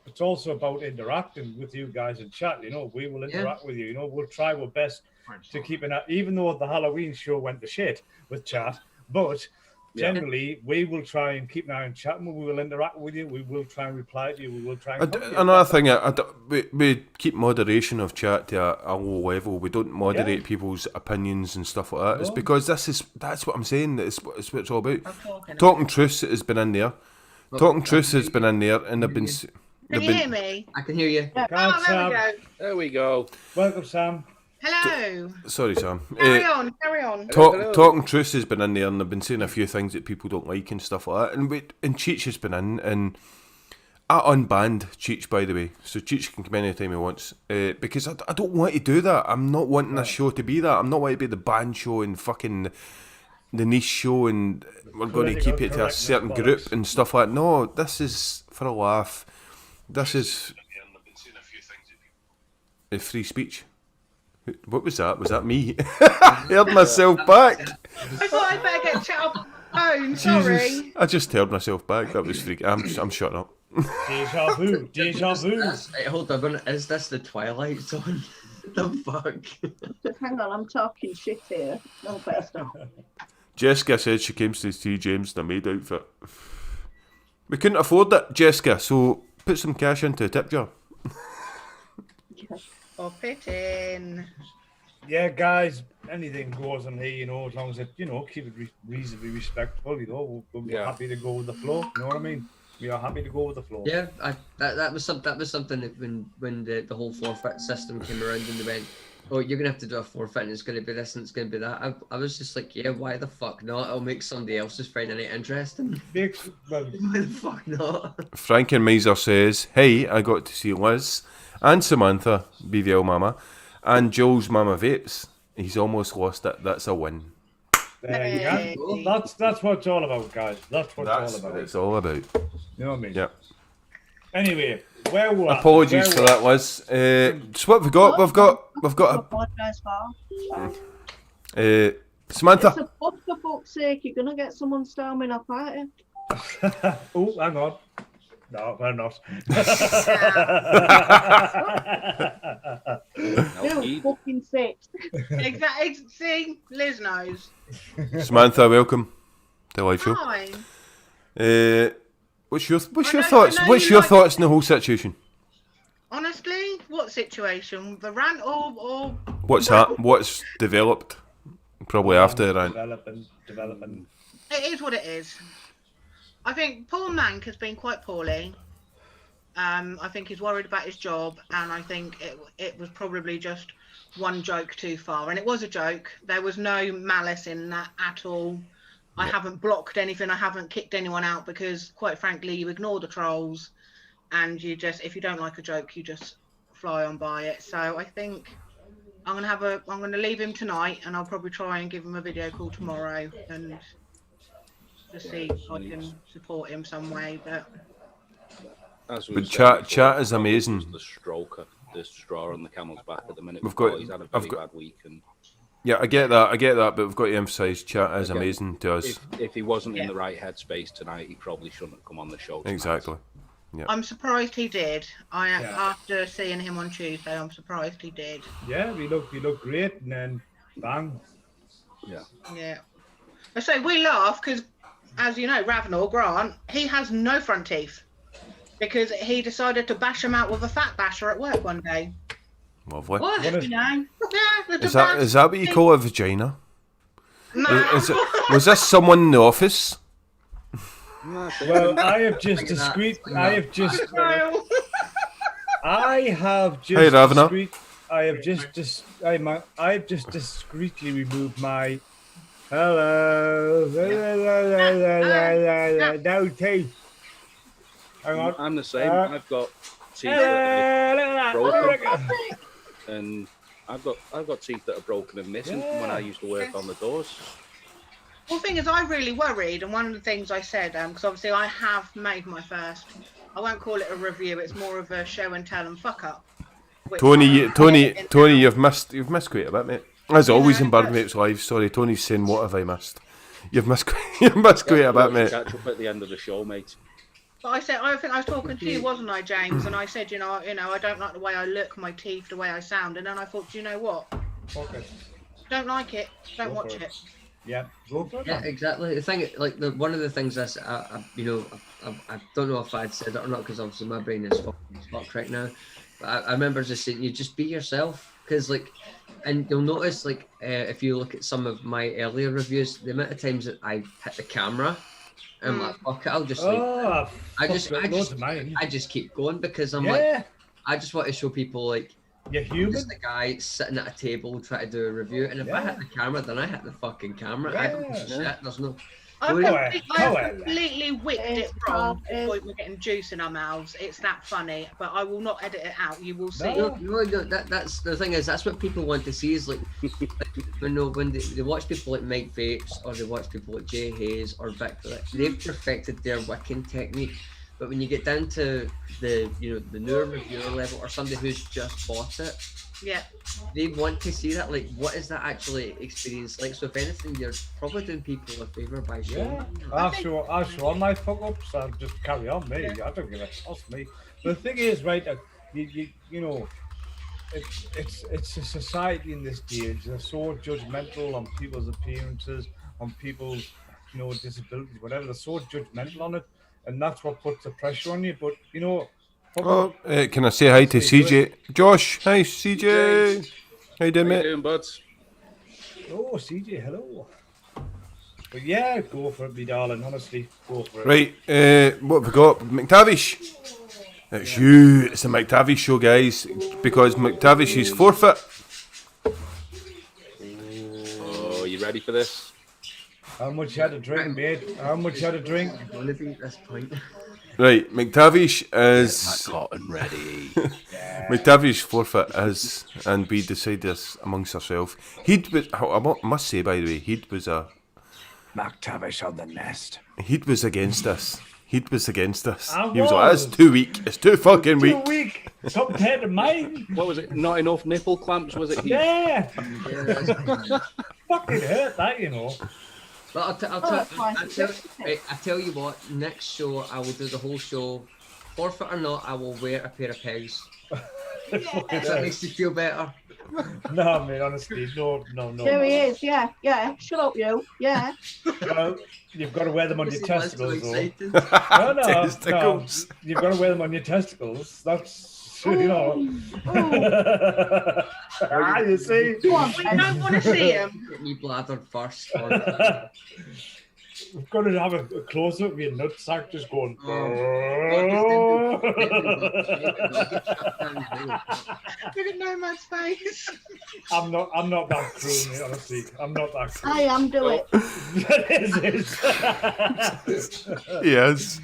[SPEAKER 6] about interacting with you guys in chat. You know, we will interact with you. You know, we'll try our best to keep an eye, even though the Halloween show went to shit with chat, but generally we will try and keep an eye on chat, and we will interact with you. We will try and reply to you. We will try and
[SPEAKER 4] another thing, we keep moderation of chat to a low level. We don't moderate people's opinions and stuff like that. No. It's because that's what I'm saying. It's what it's all about. Talking Truth has been in there. Talking Truth has been in there, and they've been.
[SPEAKER 8] Can you hear me?
[SPEAKER 2] I can hear you.
[SPEAKER 8] Oh, there we go.
[SPEAKER 5] There we go.
[SPEAKER 6] Welcome, Sam.
[SPEAKER 8] Hello.
[SPEAKER 4] Sorry, Sam.
[SPEAKER 8] Carry on.
[SPEAKER 4] Talking Truth has been in there, and they've been saying a few things that people don't like and stuff like that. And Cheech has been in, and I unbanned Cheech, by the way, so Cheech can come anytime he wants. Because I don't want to do that. I'm not wanting this show to be that. I'm not wanting to be the band show and fucking the niche show, and we're going to keep it to a certain group and stuff like that. No, this is for a laugh. This is free speech. What was that? Was that me? I heard myself back.
[SPEAKER 8] I thought I'd better get chat off the phone. Sorry.
[SPEAKER 4] Jesus. I just heard myself back. That was freaky. I'm shutting up.
[SPEAKER 6] Deja vu. Deja vu.
[SPEAKER 2] Hold on. Is this the Twilight Zone? The fuck?
[SPEAKER 7] Hang on, I'm talking shit here. No best.
[SPEAKER 4] Jessica said she came to see James in a maid outfit. We couldn't afford it, Jessica, so put some cash into a tip jar.
[SPEAKER 8] Pop it in.
[SPEAKER 6] Yeah, guys, anything goes on here, you know, as long as it, you know, keep it reasonably respectful, you know, we're happy to go with the flow, you know what I mean? We are happy to go with the flow.
[SPEAKER 2] Yeah, that was something that when the whole forfeit system came around and they went, oh, you're gonna have to do a forfeit and it's gonna be this and it's gonna be that. I was just like, yeah, why the fuck not? It'll make somebody else's Friday night interesting.
[SPEAKER 6] Well,
[SPEAKER 2] Why the fuck not?
[SPEAKER 4] Franken Miser says, hey, I got to see Liz and Samantha, BVL Mama, and Joel's Mama Vapes. He's almost lost it. That's a win.
[SPEAKER 6] there you go. That's what it's all about, guys. That's what it's all about.
[SPEAKER 4] It's all about.
[SPEAKER 6] You know what I mean?
[SPEAKER 4] Yeah.
[SPEAKER 6] Anyway, where we're at.
[SPEAKER 4] Apologies for that, Liz. So what have we got? We've got
[SPEAKER 7] Apologise for.
[SPEAKER 4] Samantha.
[SPEAKER 7] It's a book, for fuck's sake. You're gonna get someone storming off, aren't you?
[SPEAKER 6] Oh, hang on. No, we're not.
[SPEAKER 7] You fucking sit.
[SPEAKER 8] Exactly. See, Liz knows.
[SPEAKER 4] Samantha, welcome to the live show.
[SPEAKER 8] Fine.
[SPEAKER 4] What's your
[SPEAKER 8] I
[SPEAKER 4] thoughts?
[SPEAKER 8] know
[SPEAKER 4] What's
[SPEAKER 8] you
[SPEAKER 4] your
[SPEAKER 8] like-
[SPEAKER 4] thoughts on the whole situation?
[SPEAKER 8] Honestly, what situation? The rant or
[SPEAKER 4] What's developed? Probably after the rant.
[SPEAKER 6] Development.
[SPEAKER 8] it is what it is. I think Paul Mank has been quite poorly. I think he's worried about his job, and I think it was probably just one joke too far. And it was a joke. There was no malice in that at all. I haven't blocked anything. I haven't kicked anyone out because, quite frankly, you ignore the trolls, and you just, if you don't like a joke, you just fly on by it. So I think I'm gonna leave him tonight, and I'll probably try and give him a video call tomorrow and just see if I can support him some way. But
[SPEAKER 5] As we
[SPEAKER 4] But
[SPEAKER 5] were saying
[SPEAKER 4] chat
[SPEAKER 5] before,
[SPEAKER 4] is amazing.
[SPEAKER 5] The straw on the camel's back at the minute.
[SPEAKER 4] We've got-
[SPEAKER 5] He's had a
[SPEAKER 4] I've
[SPEAKER 5] very
[SPEAKER 4] got-
[SPEAKER 5] bad week, and
[SPEAKER 4] Yeah, I get that, but we've got to emphasise chat is
[SPEAKER 5] Okay.
[SPEAKER 4] amazing to us.
[SPEAKER 5] if he wasn't in the right headspace tonight, he probably shouldn't have come on the show tonight.
[SPEAKER 4] Exactly.
[SPEAKER 8] I'm surprised he did.
[SPEAKER 6] Yeah.
[SPEAKER 8] After seeing him on Tuesday, I'm surprised he did.
[SPEAKER 6] Yeah, we look great, and then bang.
[SPEAKER 8] Yeah. I say we laugh because, as you know, Ravenel Grant, he has no front teeth because he decided to bash him out with a fat basher at work one day.
[SPEAKER 4] Lovely.
[SPEAKER 8] What?
[SPEAKER 6] What is-
[SPEAKER 8] You know? Yeah,
[SPEAKER 4] Is that what you call a vagina?
[SPEAKER 8] No.
[SPEAKER 4] Was this someone in the office?
[SPEAKER 6] Well, I have just discreet. I have just. I have just.
[SPEAKER 4] Hey, Ravana.
[SPEAKER 6] discreet- I have just. I have just discreetly removed my. Hello. No teeth. Hang on.
[SPEAKER 5] I'm the same.
[SPEAKER 6] Uh,
[SPEAKER 5] I've got teeth that are broken,
[SPEAKER 6] Broken.
[SPEAKER 5] and I've got teeth that are broken and missing from when I used to work on the doors.
[SPEAKER 8] Well, the thing is, I really worried, and one of the things I said, because obviously I have made my first, I won't call it a review, it's more of a show and tell and fuck up. which
[SPEAKER 4] Tony,
[SPEAKER 8] I-
[SPEAKER 4] Tony, you've missed quite a bit, mate. As always
[SPEAKER 8] Yeah,
[SPEAKER 4] in Bargain Vapes Live. Sorry, Tony's saying, what have I missed? You've missed quite a bit, mate.
[SPEAKER 5] Catch up at the end of the show, mate.
[SPEAKER 8] But I said, I think I was talking to you, wasn't I, James? And I said, you know, I don't like the way I look, my teeth, the way I sound. And then I thought, do you know what?
[SPEAKER 6] Okay.
[SPEAKER 8] Don't like it. Don't
[SPEAKER 6] Go
[SPEAKER 8] watch
[SPEAKER 6] for
[SPEAKER 8] it.
[SPEAKER 6] Yeah. Go for it.
[SPEAKER 2] Yeah, exactly. The thing, like one of the things I don't know if I'd said it or not because obviously my brain is fucked right now. But I remember just saying, you just be yourself, because and you'll notice if you look at some of my earlier reviews, the amount of times that I hit the camera, and I'm like, fuck it, I'll just I just keep going because I'm like, I just want to show people
[SPEAKER 6] you're human.
[SPEAKER 2] just a guy sitting at a table trying to do a review, and if I hit the camera, then I hit the fucking camera. I don't give a shit. There's no.
[SPEAKER 8] I've completely whipped it wrong to the point we're getting juice in our mouths. It's that funny, but I will not edit it out. You will see.
[SPEAKER 2] No, that's the thing is that's what people want to see is when they watch people like Mike Vapes or they watch people like Jay Hayes or Vic, they've perfected their wicking technique. But when you get down to the newer reviewer level or somebody who's just bought it,
[SPEAKER 8] yeah,
[SPEAKER 2] they want to see that what is that actually experience like. So if anything, you're probably doing people a favour by showing.
[SPEAKER 6] I'll show my fuck ups and just carry on, me. I don't give a toss, me. The thing is, right, you know, it's a society in this day age. They're so judgmental on people's appearances, on people's disabilities, whatever. They're so judgmental on it, and that's what puts the pressure on you. But
[SPEAKER 4] Can I say hi to CJ? Josh, hi CJ. How you doing,
[SPEAKER 5] How you
[SPEAKER 4] mate?
[SPEAKER 5] doing, buds?
[SPEAKER 6] Oh, CJ, hello. But yeah, go for it, me darling. Honestly, go for it.
[SPEAKER 4] Right, what have we got? McTavish. It's you. It's the McTavish show, guys. Because McTavish is forfeit.
[SPEAKER 5] ready for this.
[SPEAKER 6] How much you had to drink, mate? How much you had to drink?
[SPEAKER 2] I want to be at this point.
[SPEAKER 4] Right, McTavish is
[SPEAKER 5] Cotton ready.
[SPEAKER 4] McTavish forfeit is, and we decide this amongst ourselves. I must say, by the way, Heed was
[SPEAKER 6] McTavish on the nest.
[SPEAKER 4] Heed was against us. Heed was against us.
[SPEAKER 6] I
[SPEAKER 4] He was like,
[SPEAKER 6] was.
[SPEAKER 4] "It's too weak. It's too fucking
[SPEAKER 6] Too
[SPEAKER 4] weak."
[SPEAKER 6] weak compared to mine.
[SPEAKER 5] What was it? Not enough nipple clamps, was it?
[SPEAKER 6] Yeah. Fucking hurt that, you know.
[SPEAKER 2] But
[SPEAKER 7] that's fine.
[SPEAKER 2] I tell you what, next show I will do the whole show. Forfeit or not, I will wear a pair of pegs. If that makes you feel better.
[SPEAKER 6] No, mate, honestly, no.
[SPEAKER 7] There he is. Yeah. Shut up, you. Yeah.
[SPEAKER 6] Well, you've got to wear them on your
[SPEAKER 2] This is what's so
[SPEAKER 6] testicles, though.
[SPEAKER 2] exciting.
[SPEAKER 6] No.
[SPEAKER 4] Testicles.
[SPEAKER 6] You've got to wear them on your testicles. That's, you know. You see?
[SPEAKER 7] Go on,
[SPEAKER 8] We
[SPEAKER 7] Ben.
[SPEAKER 8] don't want to see him.
[SPEAKER 2] Get me bladdered first.
[SPEAKER 6] We've got to have a close up of your nutsack just going.
[SPEAKER 8] Look at Nomad's face.
[SPEAKER 6] I'm not that cruel, mate, honestly. I'm not that cruel.
[SPEAKER 7] I am doing
[SPEAKER 6] This is.
[SPEAKER 4] Yes.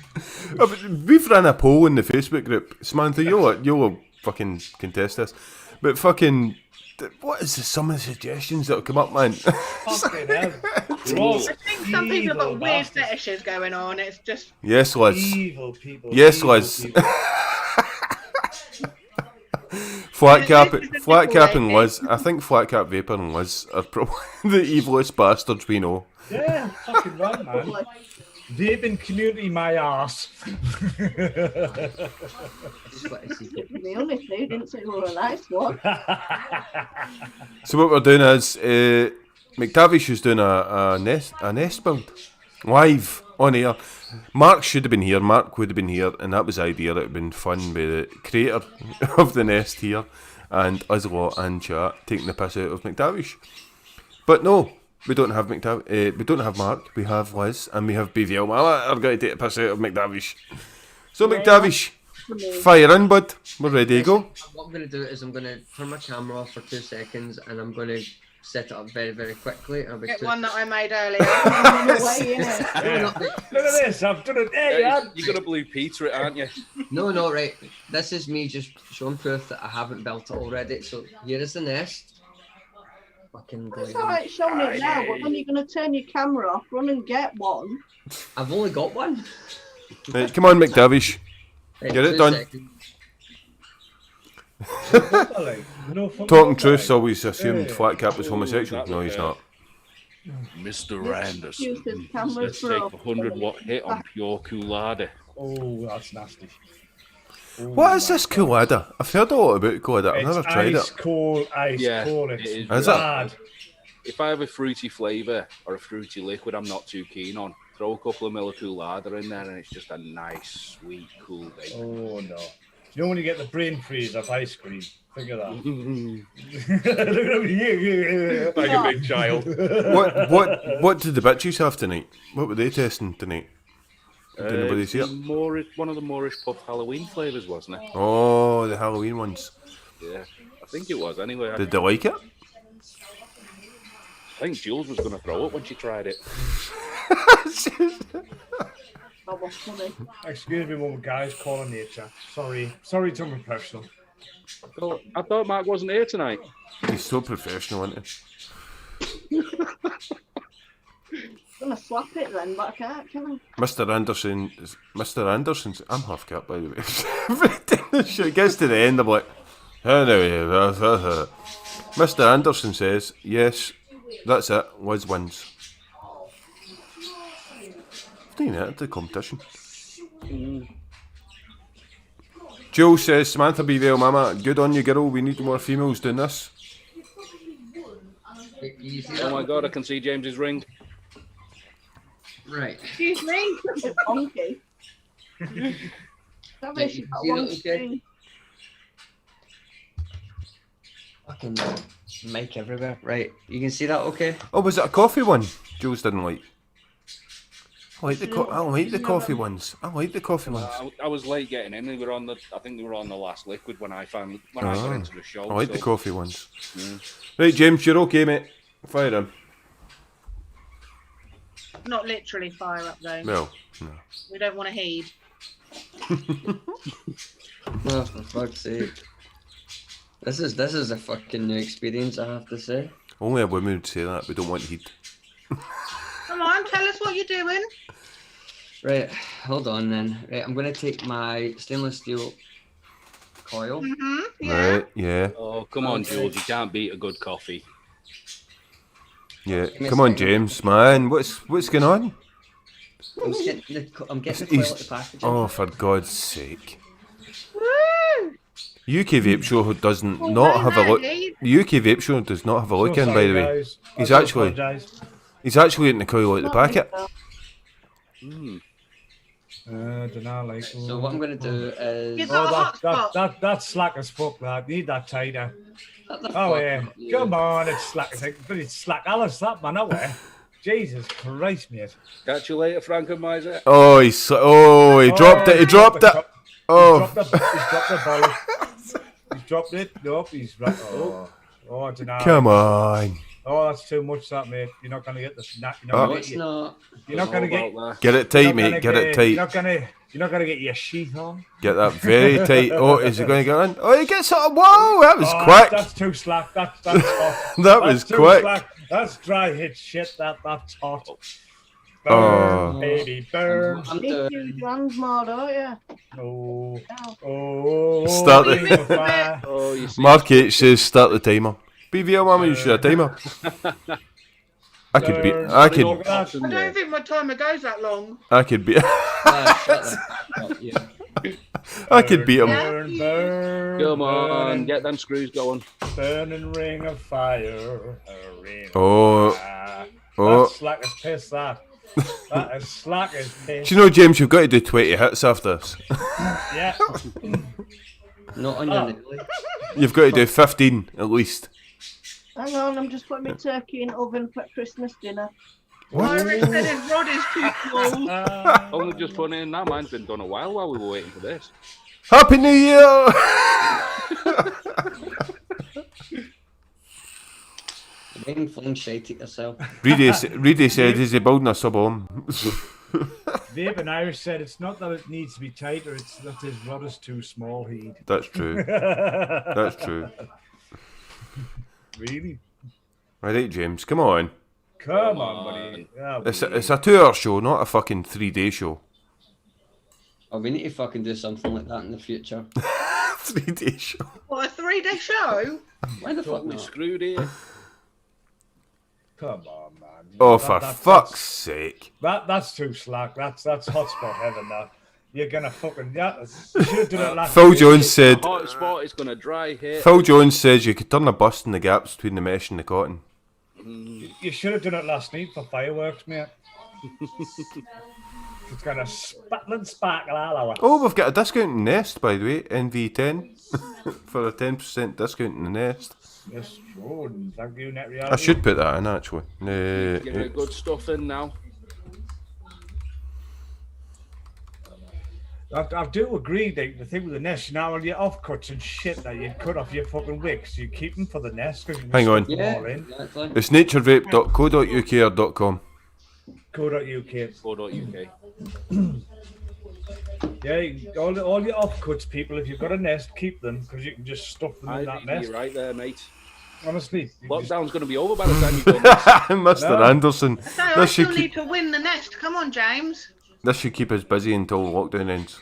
[SPEAKER 4] But we've ran a poll in the Facebook group. Samantha, you'll fucking contest this. But fucking, what is some of the suggestions that'll come up, man?
[SPEAKER 6] Fucking hell. Ross,
[SPEAKER 8] I think some people have got
[SPEAKER 6] evil
[SPEAKER 8] weird
[SPEAKER 6] bastards.
[SPEAKER 8] fetishes going on. It's just
[SPEAKER 4] Yes, Liz.
[SPEAKER 6] Evil people.
[SPEAKER 4] Yes,
[SPEAKER 6] evil
[SPEAKER 4] Liz.
[SPEAKER 6] people.
[SPEAKER 4] Flat cap and
[SPEAKER 8] lady.
[SPEAKER 4] Liz. I think flat cap vapor and Liz are probably the evilest bastards we know.
[SPEAKER 6] Yeah, fucking right, man.
[SPEAKER 7] it.
[SPEAKER 6] Vaping community, my ass.
[SPEAKER 7] The only two didn't say we were a nice one.
[SPEAKER 4] So what we're doing is McTavish is doing a nest build live on air. Mark should have been here. Mark would have been here, and that was the idea. It would have been fun with the creator of the nest here and us lot and chat taking the piss out of McTavish. But no, we don't have we don't have Mark. We have Liz and we have BVL. Mama are going to take the piss out of McTavish. So McTavish, fire in, bud. We're ready to go.
[SPEAKER 2] What I'm going to do is I'm going to turn my camera off for 2 seconds and I'm going to set it up very, very quickly. I'll be
[SPEAKER 8] get
[SPEAKER 2] two-
[SPEAKER 8] one that I made earlier.
[SPEAKER 7] Run away, innit?
[SPEAKER 6] Look at this, I've done it. Hey, yeah.
[SPEAKER 5] You're gonna blue Peter it, aren't you?
[SPEAKER 2] No, right. This is me just showing proof that I haven't built it already. So here is the nest. Fucking
[SPEAKER 7] It's
[SPEAKER 2] going.
[SPEAKER 7] alright showing it now, but when you're going to turn your camera off, run and get one.
[SPEAKER 2] I've only got one.
[SPEAKER 4] Right, come on, McTavish.
[SPEAKER 2] Right,
[SPEAKER 4] Get it
[SPEAKER 2] 2
[SPEAKER 4] done.
[SPEAKER 2] seconds.
[SPEAKER 6] No fucking
[SPEAKER 4] Talking
[SPEAKER 6] way.
[SPEAKER 4] truth's always assumed
[SPEAKER 6] Yeah.
[SPEAKER 4] flat cap was
[SPEAKER 5] Ooh,
[SPEAKER 4] homosexual.
[SPEAKER 5] that
[SPEAKER 4] No,
[SPEAKER 5] was
[SPEAKER 4] he's
[SPEAKER 5] bad.
[SPEAKER 4] not.
[SPEAKER 5] Mr. Anderson.
[SPEAKER 7] Use this camera
[SPEAKER 5] Let's
[SPEAKER 7] for
[SPEAKER 5] take
[SPEAKER 7] a-
[SPEAKER 5] a 100-watt hit on pure Coolada.
[SPEAKER 6] Oh, that's nasty. Oh,
[SPEAKER 4] What is this Coolada? I've heard a lot about Coolada. I've
[SPEAKER 6] It's
[SPEAKER 4] never tried
[SPEAKER 6] ice
[SPEAKER 4] it.
[SPEAKER 6] cold, ice
[SPEAKER 5] Yeah,
[SPEAKER 6] cold.
[SPEAKER 5] it
[SPEAKER 6] It's
[SPEAKER 5] is.
[SPEAKER 4] Is it?
[SPEAKER 6] bad.
[SPEAKER 5] If I have a fruity flavour or a fruity liquid I'm not too keen on, throw a couple of mil of Coolada in there and it's just a nice, sweet, cool vape.
[SPEAKER 6] Oh no! You know when you get the brain freeze of ice cream? Think of that. Look at me.
[SPEAKER 5] Like a big child.
[SPEAKER 4] What did the bitches have tonight? What were they testing tonight? Did anybody see it?
[SPEAKER 5] One of the Moorish pub Halloween flavours, wasn't it?
[SPEAKER 4] Oh, the Halloween ones.
[SPEAKER 5] Yeah, I think it was. Anyway, I
[SPEAKER 4] Did they like it?
[SPEAKER 5] think Jules was going to throw up when she tried it.
[SPEAKER 7] That was funny.
[SPEAKER 6] Excuse me, one guys. Calling nature. Sorry to my personal.
[SPEAKER 5] Well, I thought Mark wasn't here tonight.
[SPEAKER 4] He's so professional, isn't he?
[SPEAKER 7] I'm going to slap it then, but I can't, can I?
[SPEAKER 4] Mr. Anderson's. I'm half cut, by the way. Every time the shit gets to the end, I'm like, anyway. Mr. Anderson says, yes, that's it. Liz wins. I didn't enter the competition. Joe says, Samantha BVL Mama, good on you, girl. We need more females doing this.
[SPEAKER 2] You see
[SPEAKER 5] Oh
[SPEAKER 2] that?
[SPEAKER 5] my god, I can see James's ring.
[SPEAKER 2] Right.
[SPEAKER 8] Excuse me.
[SPEAKER 7] It's funky. That makes you got
[SPEAKER 2] See that
[SPEAKER 7] one
[SPEAKER 2] okay?
[SPEAKER 7] string.
[SPEAKER 2] Fucking mic everywhere. Right. You can see that okay?
[SPEAKER 4] Oh, was it a coffee one? Jules didn't like. I like the coffee ones. I like the coffee ones.
[SPEAKER 5] I was late getting in. They were on the. I think they were on the last liquid when I got into the show.
[SPEAKER 4] I like the
[SPEAKER 5] so-
[SPEAKER 4] coffee ones.
[SPEAKER 5] Mm.
[SPEAKER 4] Right, James, you're okay, mate. Fire him.
[SPEAKER 8] Not literally fire up though.
[SPEAKER 4] Well, no.
[SPEAKER 8] We don't want to heed.
[SPEAKER 2] Oh, for fuck's sake. This is a fucking new experience, I have to say.
[SPEAKER 4] Only a woman would say that. We don't want heat.
[SPEAKER 8] Come on, tell us what you're doing.
[SPEAKER 2] Right, hold on then. Right, I'm going to take my stainless steel coil.
[SPEAKER 8] Yeah.
[SPEAKER 4] Right, yeah.
[SPEAKER 5] Oh, come on, Jules. You can't beat a good coffee.
[SPEAKER 4] Yeah.
[SPEAKER 2] me a
[SPEAKER 4] Come on,
[SPEAKER 2] second.
[SPEAKER 4] James, man. What's going on?
[SPEAKER 2] I'm getting the toilet packaging.
[SPEAKER 4] Oh, for God's sake.
[SPEAKER 8] Woo!
[SPEAKER 4] UK Vape Show doesn't
[SPEAKER 8] Oh,
[SPEAKER 4] not
[SPEAKER 8] very
[SPEAKER 4] have a look.
[SPEAKER 8] rarely.
[SPEAKER 4] The UK Vape Show does not have a look in, by the way.
[SPEAKER 6] Guys.
[SPEAKER 4] He's
[SPEAKER 6] I do
[SPEAKER 4] actually-
[SPEAKER 6] apologise.
[SPEAKER 4] He's actually eating the coil out the packet.
[SPEAKER 6] Don't know, like.
[SPEAKER 2] So what I'm going to do is...
[SPEAKER 8] You've got a hot spot.
[SPEAKER 6] That's slack as fuck, lad. Need that tighter.
[SPEAKER 2] Shut the
[SPEAKER 6] Oh
[SPEAKER 2] fuck
[SPEAKER 6] yeah,
[SPEAKER 2] up, you.
[SPEAKER 6] come on, it's slack. But it's slack. I'll slap man away. Jesus Christ, mate.
[SPEAKER 5] Catch you later, Frankenmeiser.
[SPEAKER 4] Oh, he dropped it. He dropped it. Oh,
[SPEAKER 6] He's dropped the ball. He's dropped it. Nope, he's right. Oh, I don't know.
[SPEAKER 4] come on.
[SPEAKER 6] Oh, that's too much, that mate. You're not gonna get the snap. You're
[SPEAKER 4] Oh.
[SPEAKER 6] not
[SPEAKER 2] No,
[SPEAKER 6] gonna
[SPEAKER 2] it's
[SPEAKER 6] get.
[SPEAKER 2] not.
[SPEAKER 6] You're not gonna get.
[SPEAKER 4] Get it tight, mate. Get it tight.
[SPEAKER 6] You're not gonna get your sheath on.
[SPEAKER 4] Get that very tight. Oh, is he going to get on? Oh, he gets on. Whoa, that was
[SPEAKER 6] Oh,
[SPEAKER 4] quick.
[SPEAKER 6] That's too slack. That's hot.
[SPEAKER 4] That was
[SPEAKER 6] That's too
[SPEAKER 4] quick.
[SPEAKER 6] slack. That's dry hit shit. That's hot. Burn,
[SPEAKER 4] Oh.
[SPEAKER 6] baby, burn.
[SPEAKER 2] I'm
[SPEAKER 7] Need
[SPEAKER 2] doing...
[SPEAKER 7] 2 grams more, don't you?
[SPEAKER 6] Oh,
[SPEAKER 7] No.
[SPEAKER 6] oh.
[SPEAKER 4] Start
[SPEAKER 6] ring
[SPEAKER 4] the-
[SPEAKER 6] of fire.
[SPEAKER 5] Oh, you see.
[SPEAKER 4] Mark H says start the timer. BVL mama, you should have a timer. I could be.
[SPEAKER 6] Burn.
[SPEAKER 4] I could.
[SPEAKER 6] Look at that.
[SPEAKER 8] I don't think my timer goes that long.
[SPEAKER 4] I could be.
[SPEAKER 2] Ah, shut the fuck up, you.
[SPEAKER 4] I could beat him.
[SPEAKER 6] Burn, burn,
[SPEAKER 5] Come on,
[SPEAKER 6] burn,
[SPEAKER 5] get them screws going.
[SPEAKER 6] burning ring of fire. A ring of
[SPEAKER 4] Oh,
[SPEAKER 6] fire.
[SPEAKER 4] oh.
[SPEAKER 6] That's slack as piss, that. That is slack as piss.
[SPEAKER 4] Do you know, James, you've got to do 20 hits after this.
[SPEAKER 6] Yeah.
[SPEAKER 2] Not on your nilly.
[SPEAKER 4] You've got to do 15 at least.
[SPEAKER 7] Hang on, I'm just putting my turkey in oven for Christmas dinner.
[SPEAKER 8] Iris said his rod is too small.
[SPEAKER 5] Only just putting it in now. Mine's been done a while we were waiting for this.
[SPEAKER 4] Happy New Year!
[SPEAKER 2] Rain fling shite at yourself.
[SPEAKER 4] Reedy said, is he building a sub-home?
[SPEAKER 6] Vape and Irish said it's not that it needs to be tighter, it's that his rod is too small, he.
[SPEAKER 4] That's true. That's true.
[SPEAKER 6] Really?
[SPEAKER 4] Right, James, come on.
[SPEAKER 6] Come on, buddy. Oh,
[SPEAKER 4] It's a 2-hour show, not a fucking 3-day show.
[SPEAKER 2] Oh, we need to fucking do something like that in the future.
[SPEAKER 4] 3-day show.
[SPEAKER 8] What, a 3-day show?
[SPEAKER 2] Why the fuck
[SPEAKER 5] Totally
[SPEAKER 2] not?
[SPEAKER 5] screwed here.
[SPEAKER 6] Come on, man.
[SPEAKER 4] Oh, for fuck's sake.
[SPEAKER 6] That's too slack. That's hotspot heaven now. You're gonna fucking should have done it last
[SPEAKER 4] Phil
[SPEAKER 6] week.
[SPEAKER 4] Jones said.
[SPEAKER 5] Hot spot is gonna dry hit.
[SPEAKER 4] Phil Jones says you could turn a bust in the gaps between the mesh and the cotton.
[SPEAKER 6] You should have done it last night for fireworks, mate. It's gonna sparkle all over.
[SPEAKER 4] Oh, we've got a discount in Nest, by the way, NV10, for a 10% discount in the Nest.
[SPEAKER 6] Yes, oh, thank you, Net Reality.
[SPEAKER 4] I should put that in, actually.
[SPEAKER 5] Get the good stuff in now.
[SPEAKER 6] I do agree, Dave. The thing with the nest, you know, all your offcuts and shit that you'd cut off your fucking wicks, you keep them for the nest. Cause you
[SPEAKER 4] Hang on.
[SPEAKER 6] stuff them all in.
[SPEAKER 2] Exactly.
[SPEAKER 4] It's naturevape.co.uk or .com.
[SPEAKER 6] Co.uk. Yeah, all your offcuts, people. If you've got a nest, keep them because you can just stuff them
[SPEAKER 5] I
[SPEAKER 6] in that
[SPEAKER 5] think
[SPEAKER 6] nest.
[SPEAKER 5] you're right there, mate.
[SPEAKER 6] Honestly, you can just-
[SPEAKER 5] Lockdown's going to be over by the time you've done this.
[SPEAKER 4] Mr.
[SPEAKER 6] No.
[SPEAKER 4] Anderson.
[SPEAKER 8] So I
[SPEAKER 4] This
[SPEAKER 8] still
[SPEAKER 4] should,
[SPEAKER 8] need
[SPEAKER 4] keep,
[SPEAKER 8] to win the nest. Come on, James.
[SPEAKER 4] this should keep us busy until lockdown ends.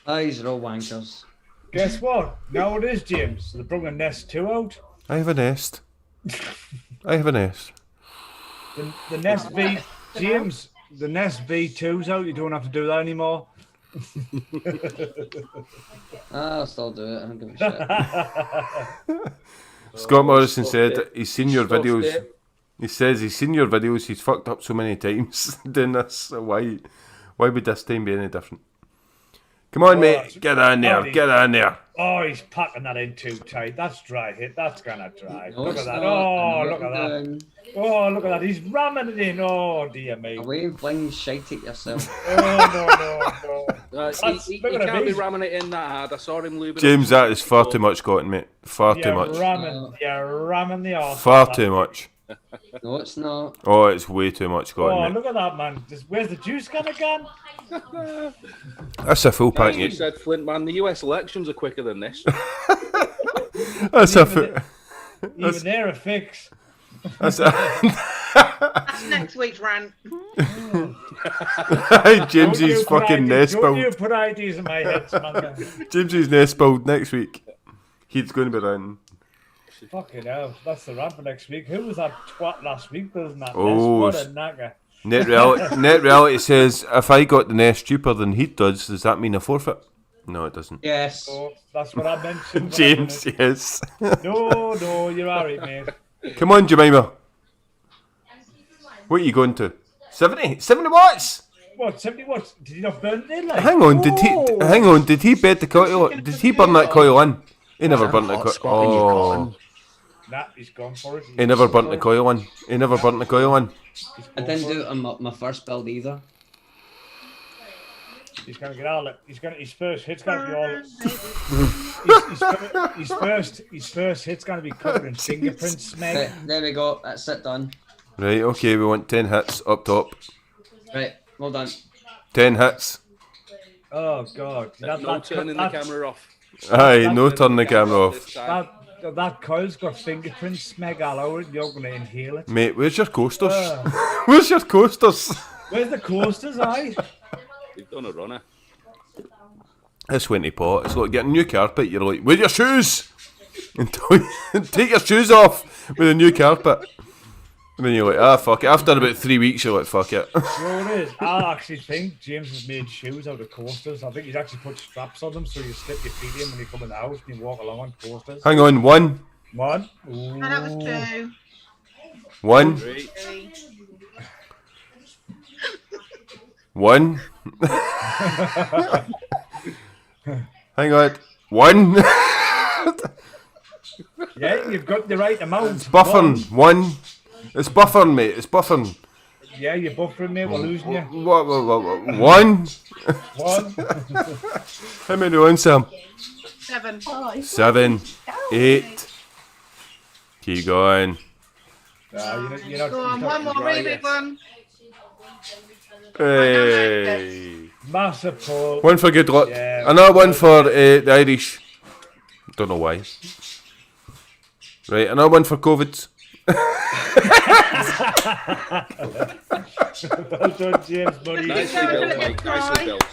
[SPEAKER 2] Ah, these are all wankers.
[SPEAKER 6] Guess what? Now it is, James. They brought a Nest 2 out.
[SPEAKER 4] I have a nest. I have a nest.
[SPEAKER 6] The Nest V, James. The Nest V2's out. You don't have to do that anymore.
[SPEAKER 2] Ah, I'll still do it. I don't give a shit.
[SPEAKER 4] Scott Morrison
[SPEAKER 5] stuffed
[SPEAKER 4] said
[SPEAKER 5] it.
[SPEAKER 4] he's seen your
[SPEAKER 5] Stuffed
[SPEAKER 4] videos.
[SPEAKER 5] it.
[SPEAKER 4] He says he's seen your videos. He's fucked up so many times doing this. So why would this time be any different? Come on, mate. Get in there. Get in there.
[SPEAKER 6] Oh, he's packing that in too tight. That's dry hit. That's gonna dry.
[SPEAKER 2] No,
[SPEAKER 6] Look
[SPEAKER 2] it's
[SPEAKER 6] at that.
[SPEAKER 2] not.
[SPEAKER 6] Oh,
[SPEAKER 2] I know
[SPEAKER 6] look at
[SPEAKER 2] what I'm
[SPEAKER 6] that.
[SPEAKER 2] doing.
[SPEAKER 6] Oh, look at that. He's ramming it in. Oh, dear me.
[SPEAKER 2] Away and fling shite at yourself.
[SPEAKER 6] Oh, no.
[SPEAKER 5] He
[SPEAKER 6] look at him,
[SPEAKER 5] can't be
[SPEAKER 6] he's-
[SPEAKER 5] ramming it in that hard. I saw him lubing
[SPEAKER 4] James,
[SPEAKER 5] up.
[SPEAKER 4] that is far too much cotton, mate. Far too much.
[SPEAKER 6] You're ramming the arse.
[SPEAKER 4] Far too much.
[SPEAKER 2] No, it's not.
[SPEAKER 4] Oh, it's way too much
[SPEAKER 6] Oh,
[SPEAKER 4] got in it.
[SPEAKER 6] look at that, man. Where's the juice gone again?
[SPEAKER 4] That's a full pack.
[SPEAKER 5] You said, Flint, man, the US elections are quicker than this.
[SPEAKER 4] That's a full.
[SPEAKER 6] Even they're a fix.
[SPEAKER 4] That's a...
[SPEAKER 8] That's next week's rant.
[SPEAKER 4] James's fucking nest
[SPEAKER 6] Don't you
[SPEAKER 4] build.
[SPEAKER 6] put ideas in my head, Samantha.
[SPEAKER 4] James's nest build next week. He's going to be around.
[SPEAKER 6] Fucking hell, that's the rant for next week. Who was that twat last week building that
[SPEAKER 4] Oh,
[SPEAKER 6] nest? What a knacker.
[SPEAKER 4] Net reality says, if I got the nest cheaper than he does that mean a forfeit? No, it doesn't.
[SPEAKER 2] Yes.
[SPEAKER 6] Oh, that's what I mentioned.
[SPEAKER 4] James, yes.
[SPEAKER 6] No, you're alright, mate.
[SPEAKER 4] Come on, Jemima. What are you going to? 70? 70 watts?
[SPEAKER 6] What, 70 watts? Did he not burn it in? Like?
[SPEAKER 4] Hang on, did he bed the coil? Did he burn that coil in? He never burnt the coil. Oh.
[SPEAKER 6] Nah, he's gone for it.
[SPEAKER 4] He never burnt the coil in. He never burnt the coil in.
[SPEAKER 2] I didn't do it on my first build either.
[SPEAKER 6] He's gonna get all it. His first hit's gonna be all. His first hit's gonna be covered in fingerprints,
[SPEAKER 2] Right,
[SPEAKER 6] Meg.
[SPEAKER 2] there we go. That's it done.
[SPEAKER 4] Right, okay, we want 10 hits up top.
[SPEAKER 2] Right, well done.
[SPEAKER 4] 10 hits.
[SPEAKER 6] Oh God!
[SPEAKER 5] No turning the camera off.
[SPEAKER 4] Aye, no turn the camera off.
[SPEAKER 6] That coil's got fingerprints, Meg, all over it. You're gonna inhale it.
[SPEAKER 4] Mate, where's your coasters? Where's your coasters?
[SPEAKER 6] Where's the coasters, aye?
[SPEAKER 5] You've done a runner.
[SPEAKER 4] This went to pot. It's like getting a new carpet. You're like, where's your shoes? Take your shoes off with a new carpet. And then you're like, fuck it. After about 3 weeks, you're like, fuck it.
[SPEAKER 6] You know what it is? I actually think James has made shoes out of coasters. I think he's actually put straps on them so you slip your feet in when you come in the house and you walk along on coasters.
[SPEAKER 4] Hang on, one.
[SPEAKER 6] One.
[SPEAKER 8] And that was 2.
[SPEAKER 4] One.
[SPEAKER 8] 3.
[SPEAKER 4] One. Hang on. One.
[SPEAKER 6] Yeah, you've got the right amount.
[SPEAKER 4] Buffering. One. It's buffering, mate. It's buffering.
[SPEAKER 6] Yeah, you're buffering, mate. We're losing you.
[SPEAKER 4] One.
[SPEAKER 6] One.
[SPEAKER 4] How many ones, Sam?
[SPEAKER 8] 7.
[SPEAKER 4] 7. 8. Keep going.
[SPEAKER 6] You're not,
[SPEAKER 8] Go on, one more really big one.
[SPEAKER 4] Hey.
[SPEAKER 6] Massive pull.
[SPEAKER 4] One for good luck.
[SPEAKER 6] Yeah.
[SPEAKER 4] Another one for the Irish. Don't know why. Right, another one for COVID.
[SPEAKER 6] Well done, James, buddy.
[SPEAKER 5] Nicely built, mate. Nicely built.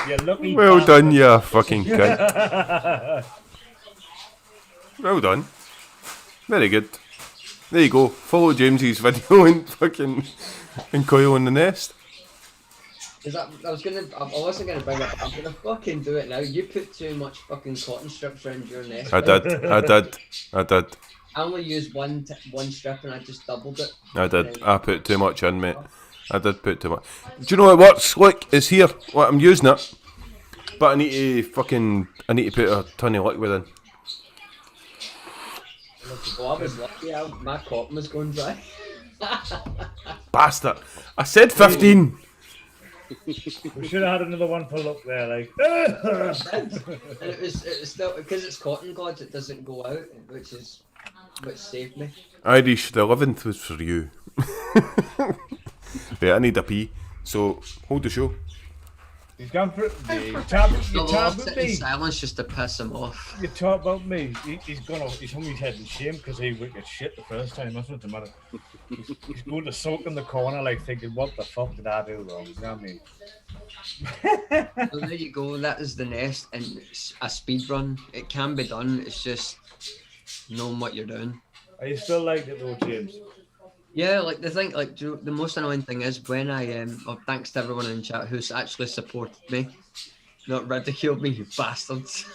[SPEAKER 6] You're lucky.
[SPEAKER 4] Well
[SPEAKER 6] bastard.
[SPEAKER 4] done, you fucking cunt. Well done. Very good. There you go. Follow James's video and fucking and coil in the nest.
[SPEAKER 2] Is that? I wasn't gonna bring it up. I'm gonna fucking do it now. You put too much fucking cotton strips around your nest.
[SPEAKER 4] I did.
[SPEAKER 2] I only used one strip and I just doubled it.
[SPEAKER 4] I did. I put too much in, mate. I did put too much. Do you know what works? Look, it's here. Well, I'm using it, but I need to put a ton of liquid in.
[SPEAKER 2] Well, I was lucky. My cotton was going dry.
[SPEAKER 4] Bastard! I said 15.
[SPEAKER 6] We should have had another one for luck there, like.
[SPEAKER 2] And it was still because it's cotton gods. It doesn't go out, which saved me.
[SPEAKER 4] Irish, the 11th was for you. Right, I need a pee. So hold the show.
[SPEAKER 6] He's gone for it. You talk about
[SPEAKER 2] Sit in
[SPEAKER 6] me.
[SPEAKER 2] silence just to piss him off.
[SPEAKER 6] You talk about me. He's gone off. He's hung his head in shame because he wicked shit the first time. That's what the matter. He's going to sulk in the corner, like thinking, "What the fuck did I do wrong?" You know what I mean?
[SPEAKER 2] So there you go. That is the nest, and it's a speed run. It can be done. It's just knowing what you're doing.
[SPEAKER 6] Are you still like it though, James?
[SPEAKER 2] Yeah, like the thing, like the most annoying thing is when I thanks to everyone in chat who's actually supported me, not ridiculed me, you bastards.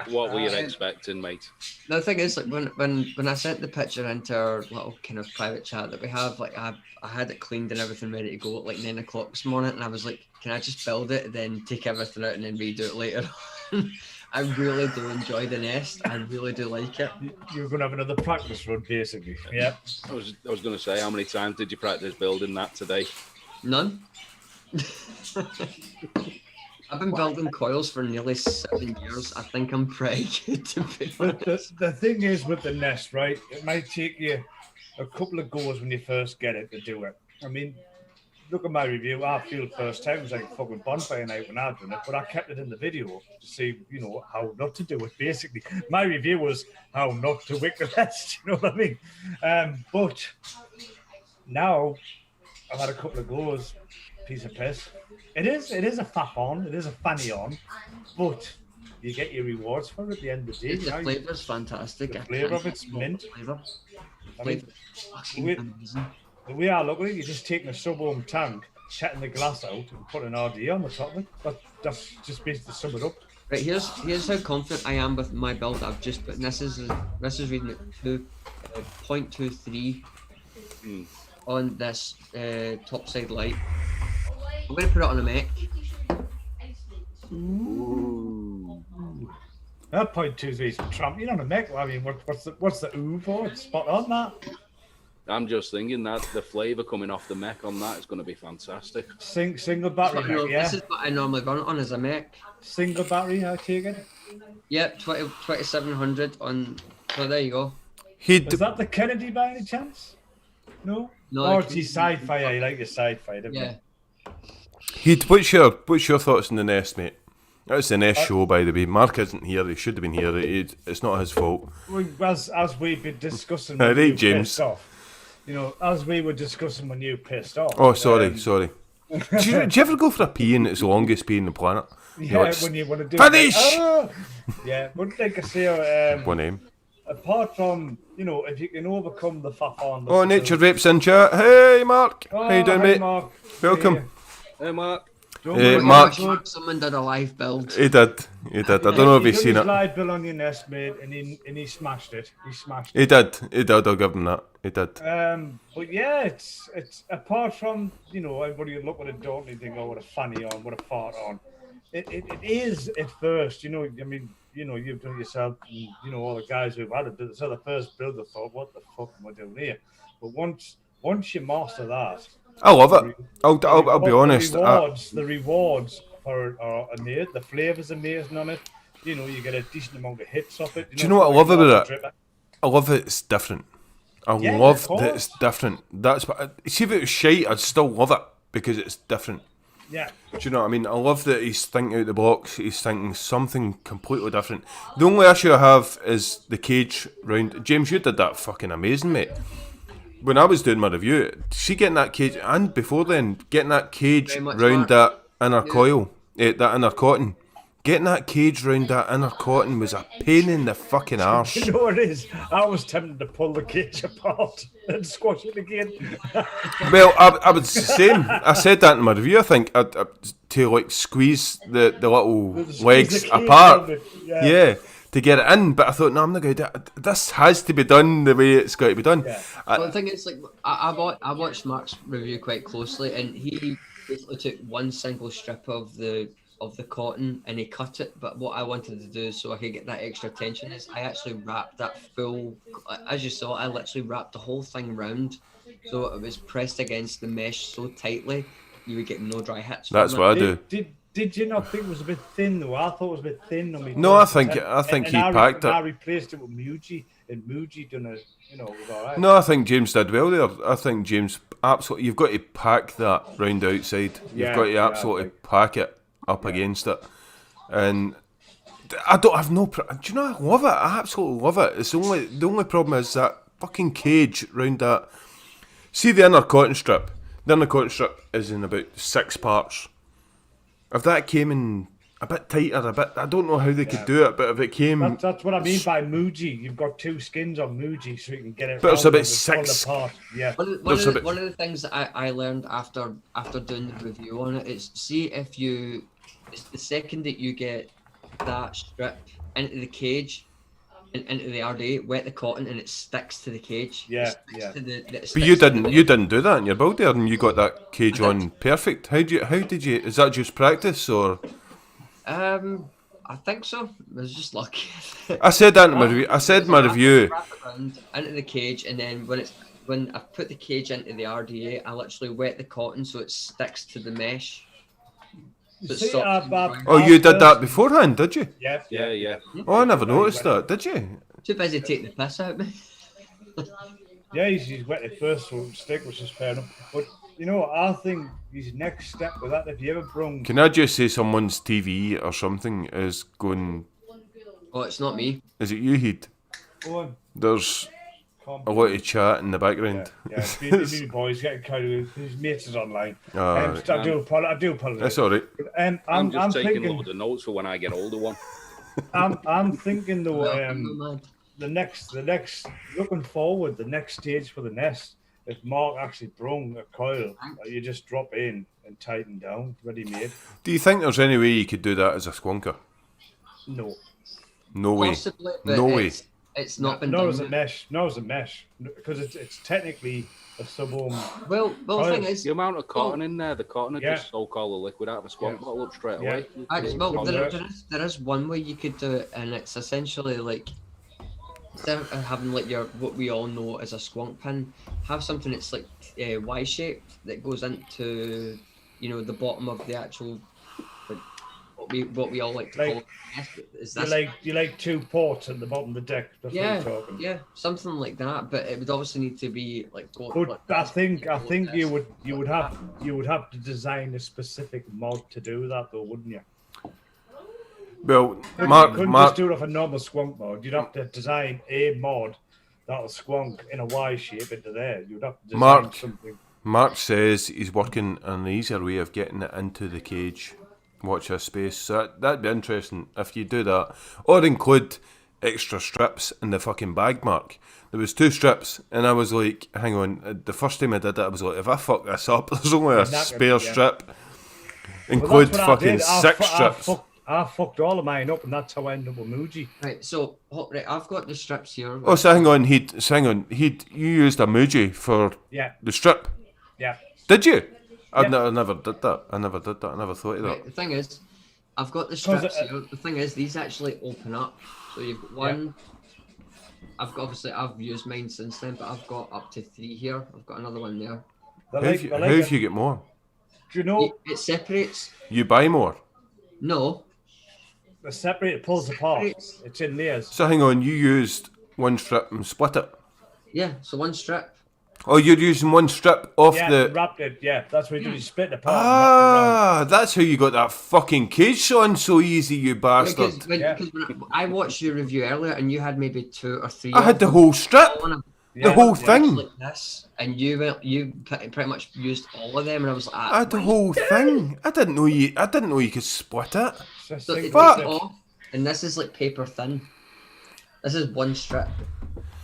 [SPEAKER 5] What were you expecting, mate?
[SPEAKER 2] The thing is, like when I sent the picture into our little kind of private chat that we have, like I had it cleaned and everything ready to go at like 9 o'clock this morning, and I was like, can I just build it and then take everything out and then redo it later? I really do enjoy the nest. I really do like it.
[SPEAKER 6] You're going to have another practice run, basically. Yeah.
[SPEAKER 5] I was going to say, how many times did you practice building that today?
[SPEAKER 2] None. I've been building coils for nearly 7 years. I think I'm pretty good to be honest.
[SPEAKER 6] The thing is with the Nest, right? It might take you a couple of goes when you first get it to do it. I mean, look at my review. I feel first time it was like fucking bonfire night when I done it, but I kept it in the video to see, you know, how not to do it. Basically, my review was how not to wick the Nest. You know what I mean? But now I've had a couple of goes. Piece of piss. It is a faff on. It is a fanny on, but you get your rewards for it at the end of the day.
[SPEAKER 2] The flavour's fantastic.
[SPEAKER 6] The flavour of it's mint.
[SPEAKER 2] Flavour.
[SPEAKER 6] I mean,
[SPEAKER 2] Amazing.
[SPEAKER 6] the way I look at it, you're just taking a sub-ohm tank, setting the glass out, and putting an RD on the top of it. That's just basically to sum it up.
[SPEAKER 2] Right, here's how confident I am with my build I've just put. This is reading at 0.23 on this top side light. I'm going to put it on a mech.
[SPEAKER 6] That 0.23 is tramping on a mech. I mean, what's the ooh for? It's spot on that.
[SPEAKER 5] I'm just thinking that the flavour coming off the mech on that is going to be fantastic.
[SPEAKER 6] Single battery mech, yeah.
[SPEAKER 2] This is what I normally run it on as a mech.
[SPEAKER 6] Single battery, I take it.
[SPEAKER 2] Yep, 2700 on. So there you go.
[SPEAKER 6] Is that the Kennedy by any chance? No.
[SPEAKER 2] No.
[SPEAKER 6] It's sci-fi. I like your sci-fi.
[SPEAKER 2] Yeah.
[SPEAKER 4] Heath, what's your thoughts on the Nest, mate? That's the Nest show, by the way. Mark isn't here. He should have been here. It's not his fault.
[SPEAKER 6] As we've been discussing,
[SPEAKER 4] Right,
[SPEAKER 6] when you
[SPEAKER 4] James.
[SPEAKER 6] pissed off, you know, as we were discussing when you pissed off.
[SPEAKER 4] Oh, sorry. Do you ever go for a pee and it's the longest pee on the planet?
[SPEAKER 6] Yeah, when you want to do
[SPEAKER 4] finish.
[SPEAKER 6] Yeah, but like I say,
[SPEAKER 4] One name.
[SPEAKER 6] apart from, you know, if you can overcome the faff on.
[SPEAKER 4] Oh, Naturevape's in chat. Hey, Mark. How you doing,
[SPEAKER 6] hi,
[SPEAKER 4] mate?
[SPEAKER 6] Mark.
[SPEAKER 4] Welcome.
[SPEAKER 5] Hey, Mark.
[SPEAKER 4] Mark.
[SPEAKER 2] Someone did a live build.
[SPEAKER 4] He did. I don't know if he's seen it.
[SPEAKER 6] Live bill on your Nest, mate, and he smashed it.
[SPEAKER 4] He did. I'll give him that. He did.
[SPEAKER 6] But yeah, it's apart from, you know, everybody would look at a don't and think, oh, what a fanny on, what a fart on. It is at first, you know. I mean, you know, you've done it yourself, and, you know, all the guys who've had it. So the first build, I thought, what the fuck am I doing here? But once you master that,
[SPEAKER 4] I love it. I'll be honest.
[SPEAKER 6] The rewards are amazing. The flavour's amazing on it. You know, you get a decent amount of hits off it.
[SPEAKER 4] Do you know what I love about it? I love that it's different. I love that it's different. That's what. See, if it was shite, I'd still love it because it's different.
[SPEAKER 6] Yeah.
[SPEAKER 4] Do you know what I mean? I love that he's thinking out the box. He's thinking something completely different. The only issue I have is the cage round. James, you did that fucking amazing, mate. When I was doing my review, see getting that cage, and before then, getting that cage round that inner coil, that inner cotton. Getting that cage round that inner cotton was a pain in the fucking arse.
[SPEAKER 6] You know what it is? I was tempted to pull the cage apart and squash it again.
[SPEAKER 4] Well, I was the same. I said that in my review, I think, to like squeeze the little legs apart. Yeah, to get it in. But I thought, no, I'm not going to do it. This has to be done the way it's got to be done.
[SPEAKER 6] Yeah.
[SPEAKER 2] Well, the thing is, like, I watched Mark's review quite closely, and he basically took one single strip of the cotton and he cut it. But what I wanted to do so I could get that extra tension is I actually wrapped that full, as you saw, I literally wrapped the whole thing round so it was pressed against the mesh so tightly you would get no dry hits.
[SPEAKER 4] That's what I do.
[SPEAKER 6] Did you not think it was a bit thin though? I thought it was a bit thin on me.
[SPEAKER 4] No, I think he packed it.
[SPEAKER 6] I replaced it with Muji, and Muji done a, you know, was alright.
[SPEAKER 4] No, I think James did well there. I think James absolutely. You've got to pack that round the outside. You've got to absolutely pack it up against it, and I don't have no. Do you know? I love it. I absolutely love it. It's the only problem is that fucking cage round that. See the inner cotton strip. The inner cotton strip is in about 6 parts. If that came in a bit tighter, I don't know how they could do it, but if it came...
[SPEAKER 6] That's what I mean by Muji. You've got 2 skins on Muji, so you can get it.
[SPEAKER 4] But it's about 6.
[SPEAKER 6] Yeah.
[SPEAKER 2] One of the things that I learned after doing the review on it is, see if you... It's the second that you get that strip into the cage and into the RDA, wet the cotton and it sticks to the cage.
[SPEAKER 6] Yeah,
[SPEAKER 4] But you didn't do that in your build there, and you got that cage on perfect. How did you? Is that just practice or?
[SPEAKER 2] I think so. I was just lucky.
[SPEAKER 4] I said that in my review. I said my review.
[SPEAKER 2] Wrap it around into the cage, and then when I put the cage into the RDA, I literally wet the cotton so it sticks to the mesh. That
[SPEAKER 6] See,
[SPEAKER 2] stops
[SPEAKER 4] Oh, you did that beforehand, did you?
[SPEAKER 5] Yeah.
[SPEAKER 4] Oh, I never noticed that. Did you?
[SPEAKER 2] Too busy taking the piss out of me.
[SPEAKER 6] Yeah, he's wet at first, so it stick, which is fair enough. But you know, I think his next step with that, if you ever brung,
[SPEAKER 4] Can I just say someone's TV or something is going?
[SPEAKER 2] Oh, it's not me.
[SPEAKER 4] Is it you, Heed?
[SPEAKER 6] go on,
[SPEAKER 4] There's
[SPEAKER 6] come.
[SPEAKER 4] a lot of chat in the background.
[SPEAKER 6] Yeah, the boys getting carried away. His mates is online.
[SPEAKER 4] Ah,
[SPEAKER 6] I do apologize.
[SPEAKER 4] that's all right.
[SPEAKER 5] I'm just taking
[SPEAKER 6] thinking,
[SPEAKER 5] loads of notes for when I get older. One.
[SPEAKER 6] I'm thinking though,
[SPEAKER 2] Well,
[SPEAKER 6] the next, looking forward, the next stage for the nest. If Mark actually brung a coil, you just drop in and tighten down, ready made.
[SPEAKER 4] Do you think there's any way you could do that as a squonker?
[SPEAKER 6] No,
[SPEAKER 4] No way.
[SPEAKER 2] possibly, but
[SPEAKER 4] No way.
[SPEAKER 2] It's not been
[SPEAKER 6] not
[SPEAKER 2] done.
[SPEAKER 6] as a
[SPEAKER 2] yet.
[SPEAKER 6] mesh, not as a mesh, because it's technically a sub-ohm.
[SPEAKER 2] Well, the thing is,
[SPEAKER 5] The amount of cotton in there, the cotton would
[SPEAKER 6] Yeah.
[SPEAKER 5] just soak all the liquid out of a squat bottle up straight
[SPEAKER 6] Yeah.
[SPEAKER 5] away.
[SPEAKER 2] actually, well,
[SPEAKER 6] on
[SPEAKER 2] there,
[SPEAKER 6] there.
[SPEAKER 2] there is one way you could do it, and it's essentially like instead of having like your what we all know as a squonk pin, have something that's like Y shaped that goes into the bottom of the actual like what we all like to call
[SPEAKER 6] Like,
[SPEAKER 2] it. Is this
[SPEAKER 6] You like 2 ports at the bottom of the deck. That's what
[SPEAKER 2] yeah,
[SPEAKER 6] you're talking.
[SPEAKER 2] yeah, something like that. But it would obviously need to be like.
[SPEAKER 6] But I think you would have to design a specific mod to do that though, wouldn't you?
[SPEAKER 4] Well,
[SPEAKER 6] You
[SPEAKER 4] Mark,
[SPEAKER 6] couldn't just do it off a normal squonk mod. You'd have to design a mod that'll squonk in a Y shape into there. You'd have to design something.
[SPEAKER 4] Mark says he's working on an easier way of getting it into the cage. Watch this space. So that'd be interesting if you do that. Or include extra strips in the fucking bag, Mark. There was 2 strips, and I was like, hang on. The first time I did it, I was like, if I fuck this up, there's only a spare strip. Include
[SPEAKER 6] Well, that's what I
[SPEAKER 4] fucking
[SPEAKER 6] did.
[SPEAKER 4] 6 strips.
[SPEAKER 6] I fucked all of mine up, and that's how I ended up with Muji.
[SPEAKER 2] Right, so right, I've got the strips here.
[SPEAKER 4] Oh, so hang on, Heed. You used a Muji for
[SPEAKER 6] Yeah,
[SPEAKER 4] the strip.
[SPEAKER 6] yeah.
[SPEAKER 4] Did you? I
[SPEAKER 6] Yeah.
[SPEAKER 4] never did that. I never thought of that.
[SPEAKER 2] Right, the thing is, I've got the
[SPEAKER 6] 'Cause
[SPEAKER 2] strips here. The thing is, these actually open up. So you've got one. I've used mine since then, but I've got up to 3 here. I've got another one there.
[SPEAKER 6] They're
[SPEAKER 4] How
[SPEAKER 6] like-
[SPEAKER 4] if you,
[SPEAKER 6] they're
[SPEAKER 4] how
[SPEAKER 6] like
[SPEAKER 4] if you get more?
[SPEAKER 6] Do you know
[SPEAKER 2] It separates.
[SPEAKER 4] You buy more.
[SPEAKER 2] No,
[SPEAKER 6] the separate pulls apart?
[SPEAKER 2] Separates.
[SPEAKER 6] It's in layers.
[SPEAKER 4] So hang on, you used one strip and split it.
[SPEAKER 2] yeah. So one strip.
[SPEAKER 4] Oh, you're using one strip off
[SPEAKER 6] Yeah,
[SPEAKER 4] the.
[SPEAKER 6] wrapped it. Yeah, that's what you do. You split it apart. And wrap
[SPEAKER 4] Ah, that's how you got that fucking cage on so easy, you bastard.
[SPEAKER 2] Because when I watched your review earlier, and you had maybe 2 or 3.
[SPEAKER 4] I had the whole strip,
[SPEAKER 2] all in a
[SPEAKER 4] the whole
[SPEAKER 2] box
[SPEAKER 4] thing.
[SPEAKER 2] like this, and you pretty much used all of them, and I was like,
[SPEAKER 4] I had the whole thing. I didn't know you could split it.
[SPEAKER 6] around. Just
[SPEAKER 2] So
[SPEAKER 6] think
[SPEAKER 2] it
[SPEAKER 4] Fuck.
[SPEAKER 2] takes it off, and this is like paper thin. This is one strip.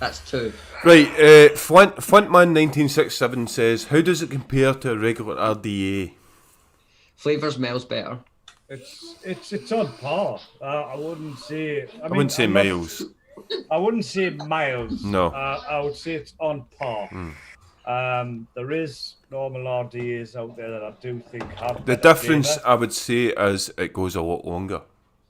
[SPEAKER 2] That's 2.
[SPEAKER 4] Right, Flintman 1967 says, how does it compare to a regular RDA?
[SPEAKER 2] Flavor smells better.
[SPEAKER 6] It's on par. I wouldn't say.
[SPEAKER 4] I wouldn't say
[SPEAKER 6] I'm not-
[SPEAKER 4] miles.
[SPEAKER 6] I wouldn't say miles.
[SPEAKER 4] No.
[SPEAKER 6] I would say it's on par. There is normal RDAs out there that I do think have
[SPEAKER 4] The
[SPEAKER 6] better
[SPEAKER 4] difference,
[SPEAKER 6] flavour.
[SPEAKER 4] I would say, is it goes a lot longer.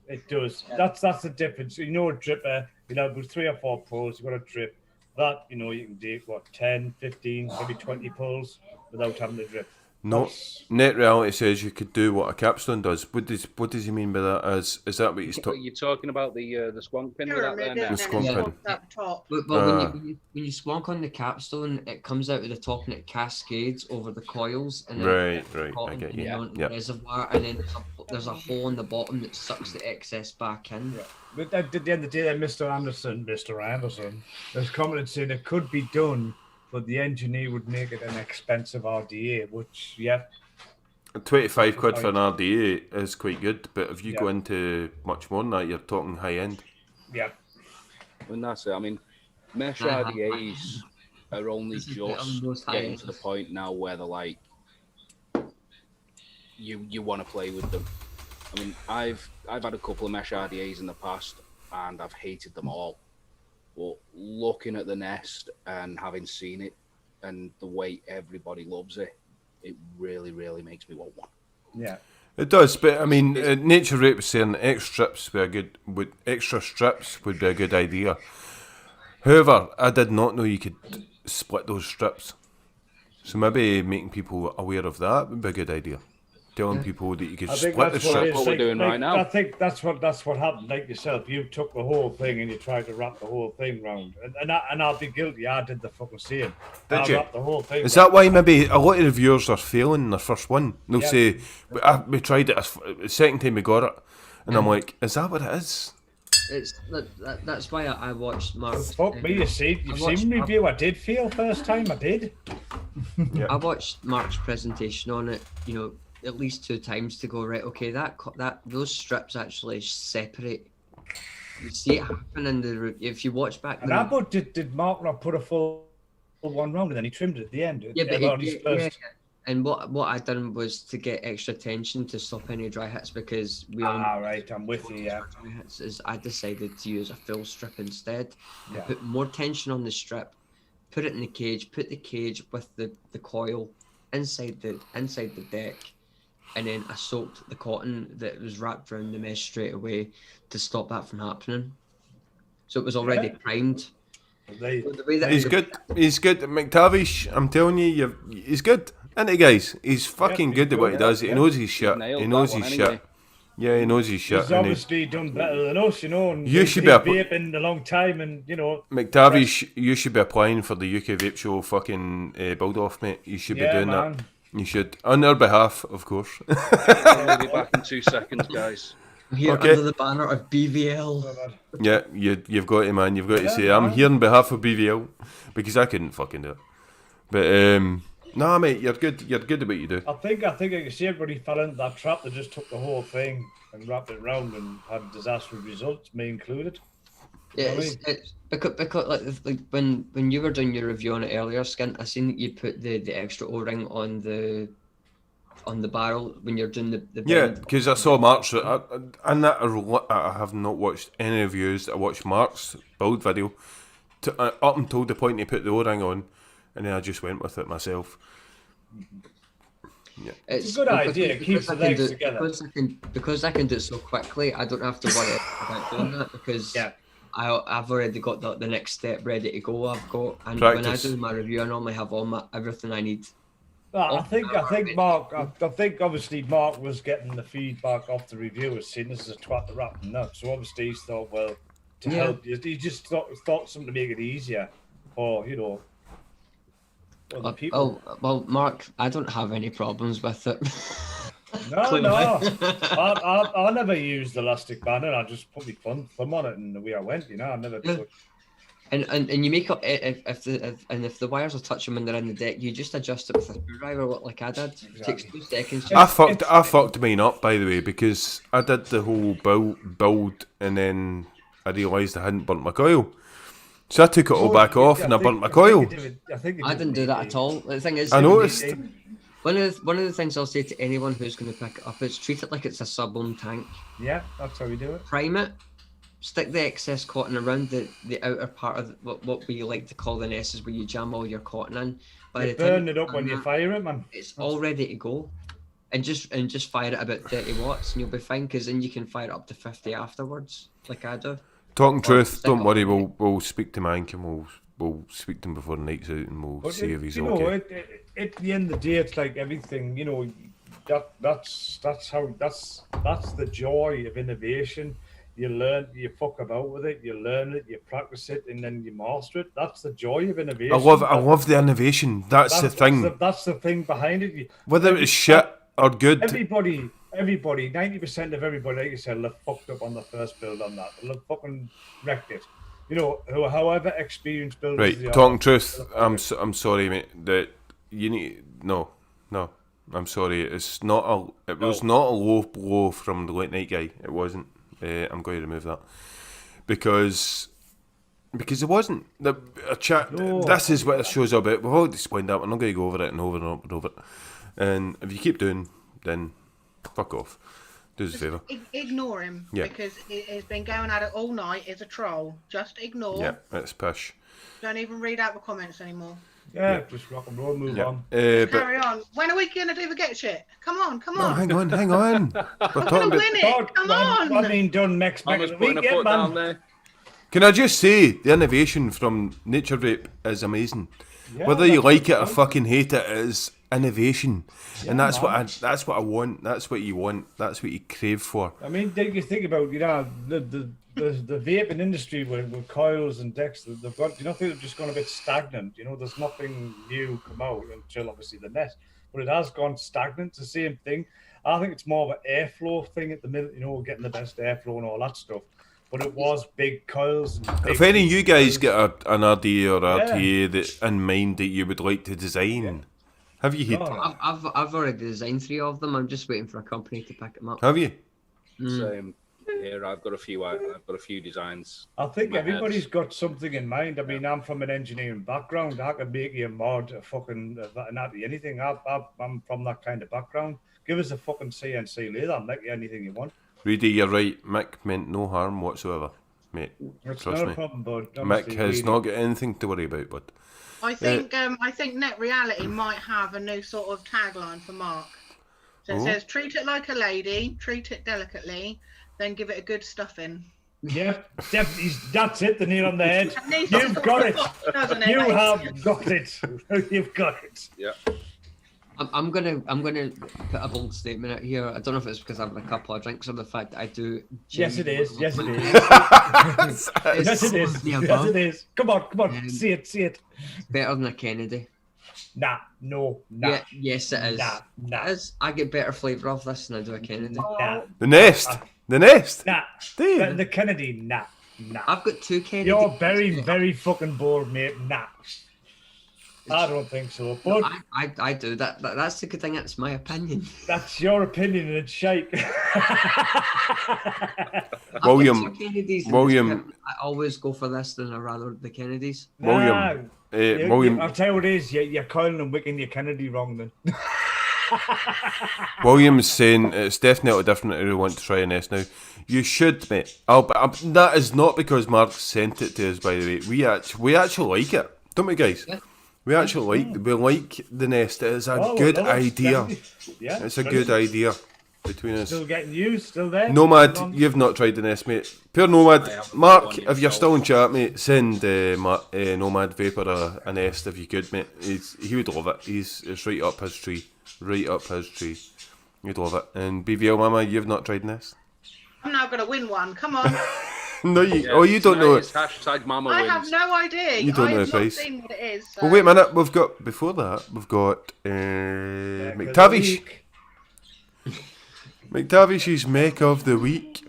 [SPEAKER 6] It does. That's the difference. You know, a dripper, with 3 or 4 pulls, you've got a drip. That, you can do, 10, 15, maybe 20 pulls without having to drip.
[SPEAKER 4] No, Net Reality says you could do what a capstone does. What does he mean by that? Is that what he's talking?
[SPEAKER 5] You're talking about the squonk pin with that there
[SPEAKER 8] Pyramid,
[SPEAKER 5] now?
[SPEAKER 8] isn't
[SPEAKER 4] The
[SPEAKER 8] it?
[SPEAKER 4] squonk
[SPEAKER 8] It's
[SPEAKER 4] pin.
[SPEAKER 8] up top.
[SPEAKER 2] But when you squonk on the capstone, it comes out of the top and it cascades over the coils, and then
[SPEAKER 4] Right, I get you.
[SPEAKER 2] down to
[SPEAKER 4] Yeah.
[SPEAKER 2] the reservoir, and then there's a hole in the bottom that sucks the excess back in.
[SPEAKER 6] Yeah. But at the end of the day, then Mr. Anderson has commented saying it could be done, but the engineer would make it an expensive RDA, which,
[SPEAKER 4] 25 quid for an RDA is quite good, but if you go
[SPEAKER 6] Yeah.
[SPEAKER 4] into much more than that, you're talking high end.
[SPEAKER 6] yeah.
[SPEAKER 5] And that's it. I mean, mesh
[SPEAKER 2] Uh-huh.
[SPEAKER 5] RDAs are only
[SPEAKER 2] This is the
[SPEAKER 5] just
[SPEAKER 2] most high
[SPEAKER 5] getting
[SPEAKER 2] end.
[SPEAKER 5] to the point now where they're like, you want to play with them. I mean, I've had a couple of mesh RDAs in the past, and I've hated them all. But looking at the nest and having seen it, and the way everybody loves it, it really, really makes me want one.
[SPEAKER 6] Yeah.
[SPEAKER 4] It does, but I mean, Naturevape was saying extra strips would be a good idea. However, I did not know you could split those strips. So maybe making people aware of that would be a good idea. telling
[SPEAKER 2] Yeah.
[SPEAKER 4] people that you could
[SPEAKER 6] I think
[SPEAKER 4] split the
[SPEAKER 6] that's what it
[SPEAKER 4] strip.
[SPEAKER 6] is.
[SPEAKER 5] What we're doing right now.
[SPEAKER 6] I think that's what happened. Like yourself, you took the whole thing and you tried to wrap the whole thing round. And I'll be guilty. I did the fucking same.
[SPEAKER 4] Did
[SPEAKER 6] I
[SPEAKER 4] you?
[SPEAKER 6] wrapped the whole thing.
[SPEAKER 4] Is that why maybe a lot of reviewers are failing their first one? They'll
[SPEAKER 6] Yeah.
[SPEAKER 4] say, we tried it the second time we got it. And I'm like, is that what it is?
[SPEAKER 2] It's that's why I watched Mark's.
[SPEAKER 6] Fuck me, you've seen me review. I did feel first time. I did.
[SPEAKER 2] I watched Mark's presentation on it, you know, at least 2 times to go, right, okay, those strips actually separate. You see it happen in the if you watch back.
[SPEAKER 6] And but did Mark not put a full one round and then he trimmed it at the end?
[SPEAKER 2] Yeah, but
[SPEAKER 6] yeah.
[SPEAKER 2] And what I done was to get extra tension to stop any dry hits, because we all
[SPEAKER 6] right, I'm with you. Yeah,
[SPEAKER 2] dry hits is I decided to use a full strip instead.
[SPEAKER 6] Yeah.
[SPEAKER 2] Put more tension on the strip, put it in the cage, put the cage with the coil inside the deck, and then I soaked the cotton that was wrapped around the mesh straight away to stop that from happening. So it was already primed.
[SPEAKER 4] He's good. He's good. McTavish, I'm telling you, he's good. Isn't he, guys? He's fucking good at what he does. He knows his shit. He knows his shit. Yeah, he knows his shit.
[SPEAKER 6] He's obviously done better than us, you know. And
[SPEAKER 4] you should be
[SPEAKER 6] vaping a long time, and you know.
[SPEAKER 4] McTavish, you should be applying for the UK Vape Show fucking build off, mate. You should be doing that. You should, on our behalf, of course.
[SPEAKER 5] I'll be back in 2 seconds, guys.
[SPEAKER 2] I'm here under the banner of BVL.
[SPEAKER 4] Yeah, you've got to, man. You've got to say, I'm here on behalf of BVL, because I couldn't fucking do it. But nah, mate, you're good. You're good at what you do.
[SPEAKER 6] I think I can see everybody fell into that trap. They just took the whole thing and wrapped it round and had disastrous results, me included.
[SPEAKER 2] Yeah, it's because like when you were doing your review on it earlier, Skint, I seen that you put the extra O-ring on the barrel when you're doing the
[SPEAKER 4] yeah,
[SPEAKER 2] bend.
[SPEAKER 4] because I saw Mark's I have not watched any reviews. I watched Mark's build video up until the point he put the O-ring on, and then I just went with it myself. Yeah,
[SPEAKER 6] it's a good idea. It keeps the legs together.
[SPEAKER 2] Because I can do it so quickly. I don't have to worry about doing that, because I've already got the next step ready to go. And when I do my review, I normally have everything I need.
[SPEAKER 6] I think Mark. I think obviously Mark was getting the feedback off the reviewers, saying this is a twat to wrap them up. So obviously he thought, well, to help you, he just thought something to make it easier for other people.
[SPEAKER 2] Oh well, Mark, I don't have any problems with it.
[SPEAKER 6] No. I never used the elastic banner. I just put my thumb on it and away I went. You know, I never.
[SPEAKER 2] Yeah. And you make up if the wires are touching when they're in the deck, you just adjust it with a screwdriver, like I did. It takes 2 seconds.
[SPEAKER 4] I fucked mine up, by the way, because I did the whole build and then I realised I hadn't burnt my coil. So I took it all back off and I burnt my coil.
[SPEAKER 2] I didn't do that at all. The thing is,
[SPEAKER 4] I noticed.
[SPEAKER 2] One of the things I'll say to anyone who's going to pick it up is treat it like it's a sub-ohm tank.
[SPEAKER 6] Yeah, that's how we do it.
[SPEAKER 2] Prime it. Stick the excess cotton around the outer part of what we like to call the nesses, where you jam all your cotton in.
[SPEAKER 6] You burn it up when you fire it, man.
[SPEAKER 2] It's all ready to go, and just fire it about 30 watts, and you'll be fine. Because then you can fire it up to 50 afterwards, like I do.
[SPEAKER 4] Talking truth, don't worry. We'll speak to Mank and we'll speak to him before the night's out, and we'll see if he's okay.
[SPEAKER 6] At the end of the day, it's like everything. You know, that's the joy of innovation. You learn, you fuck about with it, you learn it, you practice it, and then you master it. That's the joy of innovation.
[SPEAKER 4] I love the innovation. That's the thing.
[SPEAKER 6] That's the thing behind it.
[SPEAKER 4] Whether it's shit or good.
[SPEAKER 6] Everybody, 90% of everybody, like you said, they're fucked up on the first build on that. They'll fucking wrecked it. You know, however experienced builders they are.
[SPEAKER 4] Right, talking truth, I'm sorry, mate. That you need no. I'm sorry. It was not a low blow from the late night guy. It wasn't. I'm going to remove that because it wasn't a chat. No. This is what the show's about. We've already explained that. We're not going to go over it and over and over and over it. And if you keep doing, then fuck off. Do us a favour.
[SPEAKER 8] Ignore him. Yeah. Because he's been going at it all night. It's a troll. Just ignore.
[SPEAKER 4] Yeah, it's pish.
[SPEAKER 8] Don't even read out the comments anymore.
[SPEAKER 6] Yeah, just rock and roll, move on.
[SPEAKER 8] Carry on. When are we going to do the get shit? Come on.
[SPEAKER 4] No, hang on.
[SPEAKER 8] We're going to win it. Come on.
[SPEAKER 6] I mean, done next weekend, man.
[SPEAKER 5] There.
[SPEAKER 4] Can I just say, the innovation from Naturevape is amazing. Yeah, whether you like it or fucking hate it, innovation, and
[SPEAKER 6] Yeah,
[SPEAKER 4] that's
[SPEAKER 6] man.
[SPEAKER 4] that's what I want. That's what you want. That's what you crave for.
[SPEAKER 6] I mean, you think about, you know, the vaping industry with coils and decks, they've got, you know, they've just gone a bit stagnant. You know, there's nothing new come out until obviously the Nest, but it has gone stagnant. It's the same thing. I think it's more of an airflow thing at the minute, you know, getting the best airflow and all that stuff. But it was big coils. And big
[SPEAKER 4] If any of you guys
[SPEAKER 6] coils.
[SPEAKER 4] get an idea or RTA that in mind that you would like to design, have you had?
[SPEAKER 6] Oh,
[SPEAKER 2] I've already designed 3 of them. I'm just waiting for a company to pick them up.
[SPEAKER 4] Have you?
[SPEAKER 5] Same here. I've got a few designs.
[SPEAKER 6] I think
[SPEAKER 5] in my
[SPEAKER 6] everybody's
[SPEAKER 5] head.
[SPEAKER 6] got something in mind. I mean, I'm from an engineering background. I can make you a mod, a fucking anything. I'm from that kind of background. Give us a fucking CNC lathe. I'll make you anything you want.
[SPEAKER 4] Rudy, you're right. Mick meant no harm whatsoever, mate.
[SPEAKER 6] It's
[SPEAKER 4] Trust
[SPEAKER 6] not
[SPEAKER 4] me.
[SPEAKER 6] a problem, bud.
[SPEAKER 4] Mick
[SPEAKER 6] Honestly,
[SPEAKER 4] has
[SPEAKER 6] really.
[SPEAKER 4] not got anything to worry about, bud.
[SPEAKER 8] I think Net Reality might have a new sort of tagline for Mark. So it
[SPEAKER 4] Oh.
[SPEAKER 8] says, "Treat it like a lady, treat it delicately, then give it a good stuffing."
[SPEAKER 6] Yeah, definitely. That's it. The nail on the head.
[SPEAKER 8] It needs to
[SPEAKER 6] You've
[SPEAKER 8] sort
[SPEAKER 6] got
[SPEAKER 8] of
[SPEAKER 6] it.
[SPEAKER 8] box, doesn't it,
[SPEAKER 6] You
[SPEAKER 8] mate?
[SPEAKER 6] have got it. You've got it.
[SPEAKER 5] Yeah.
[SPEAKER 2] I'm gonna put a bold statement out here. I don't know if it's because I'm having a couple of drinks or the fact that I do.
[SPEAKER 6] Yes, it is. Yes, it is.
[SPEAKER 2] It's
[SPEAKER 6] Yes, it is.
[SPEAKER 2] the
[SPEAKER 6] Yes,
[SPEAKER 2] above.
[SPEAKER 6] it is. Come on. See it.
[SPEAKER 2] Better than a Kennedy.
[SPEAKER 6] Nah.
[SPEAKER 2] Yeah, yes, it is.
[SPEAKER 6] Nah.
[SPEAKER 2] It is. I get better flavour off this than I do a Kennedy.
[SPEAKER 6] Nah.
[SPEAKER 4] The Nest. The Nest.
[SPEAKER 6] Nah.
[SPEAKER 4] Damn.
[SPEAKER 6] The Kennedy. Nah.
[SPEAKER 2] I've got 2 Kennedy.
[SPEAKER 6] You're very, very fucking bored, mate. Nah. I don't think so. But
[SPEAKER 2] I do that. That's the good thing. That's my opinion.
[SPEAKER 6] that's your opinion and it's shite.
[SPEAKER 2] I've
[SPEAKER 4] William-
[SPEAKER 2] got 2 Kennedys and
[SPEAKER 4] William-
[SPEAKER 2] I always go for this than I rather the Kennedys.
[SPEAKER 4] William, William,
[SPEAKER 6] I'll tell you what it is. You're coiling and wicking your Kennedy wrong then.
[SPEAKER 4] William's saying it's definitely different if you want to try a Nest now. You should, mate. That is not because Mark sent it to us, by the way. We actually like it, don't we, guys?
[SPEAKER 2] Yeah.
[SPEAKER 4] We actually like the Nest. It is a
[SPEAKER 6] Oh,
[SPEAKER 4] good
[SPEAKER 6] well, it's
[SPEAKER 4] idea.
[SPEAKER 6] definitely- Yeah,
[SPEAKER 4] It's a
[SPEAKER 6] brilliant.
[SPEAKER 4] good idea between us.
[SPEAKER 6] Still getting used, still there.
[SPEAKER 4] Nomad, you've not tried the Nest, mate. Pure Nomad,
[SPEAKER 5] I haven't
[SPEAKER 4] Mark,
[SPEAKER 5] got one
[SPEAKER 4] if you're
[SPEAKER 5] yet,
[SPEAKER 4] still in chat, mate, send Nomad Vapor a Nest if you could, mate. He would love it. It's right up his tree. Right up his tree. You'd love it. And BVL Mama, you've not tried Nest?
[SPEAKER 8] I'm now going to win one. Come on.
[SPEAKER 4] No, you.
[SPEAKER 5] Yeah,
[SPEAKER 4] Oh, you don't know
[SPEAKER 5] it's
[SPEAKER 4] it.
[SPEAKER 5] hashtag Mama
[SPEAKER 8] I
[SPEAKER 5] wins.
[SPEAKER 8] have no idea.
[SPEAKER 4] You don't
[SPEAKER 8] I
[SPEAKER 4] know
[SPEAKER 8] have
[SPEAKER 4] the
[SPEAKER 8] not
[SPEAKER 4] price.
[SPEAKER 8] seen what it is. So.
[SPEAKER 4] Well, wait a minute. We've got before that. We've got McTavish. McTavish's Make of the Week.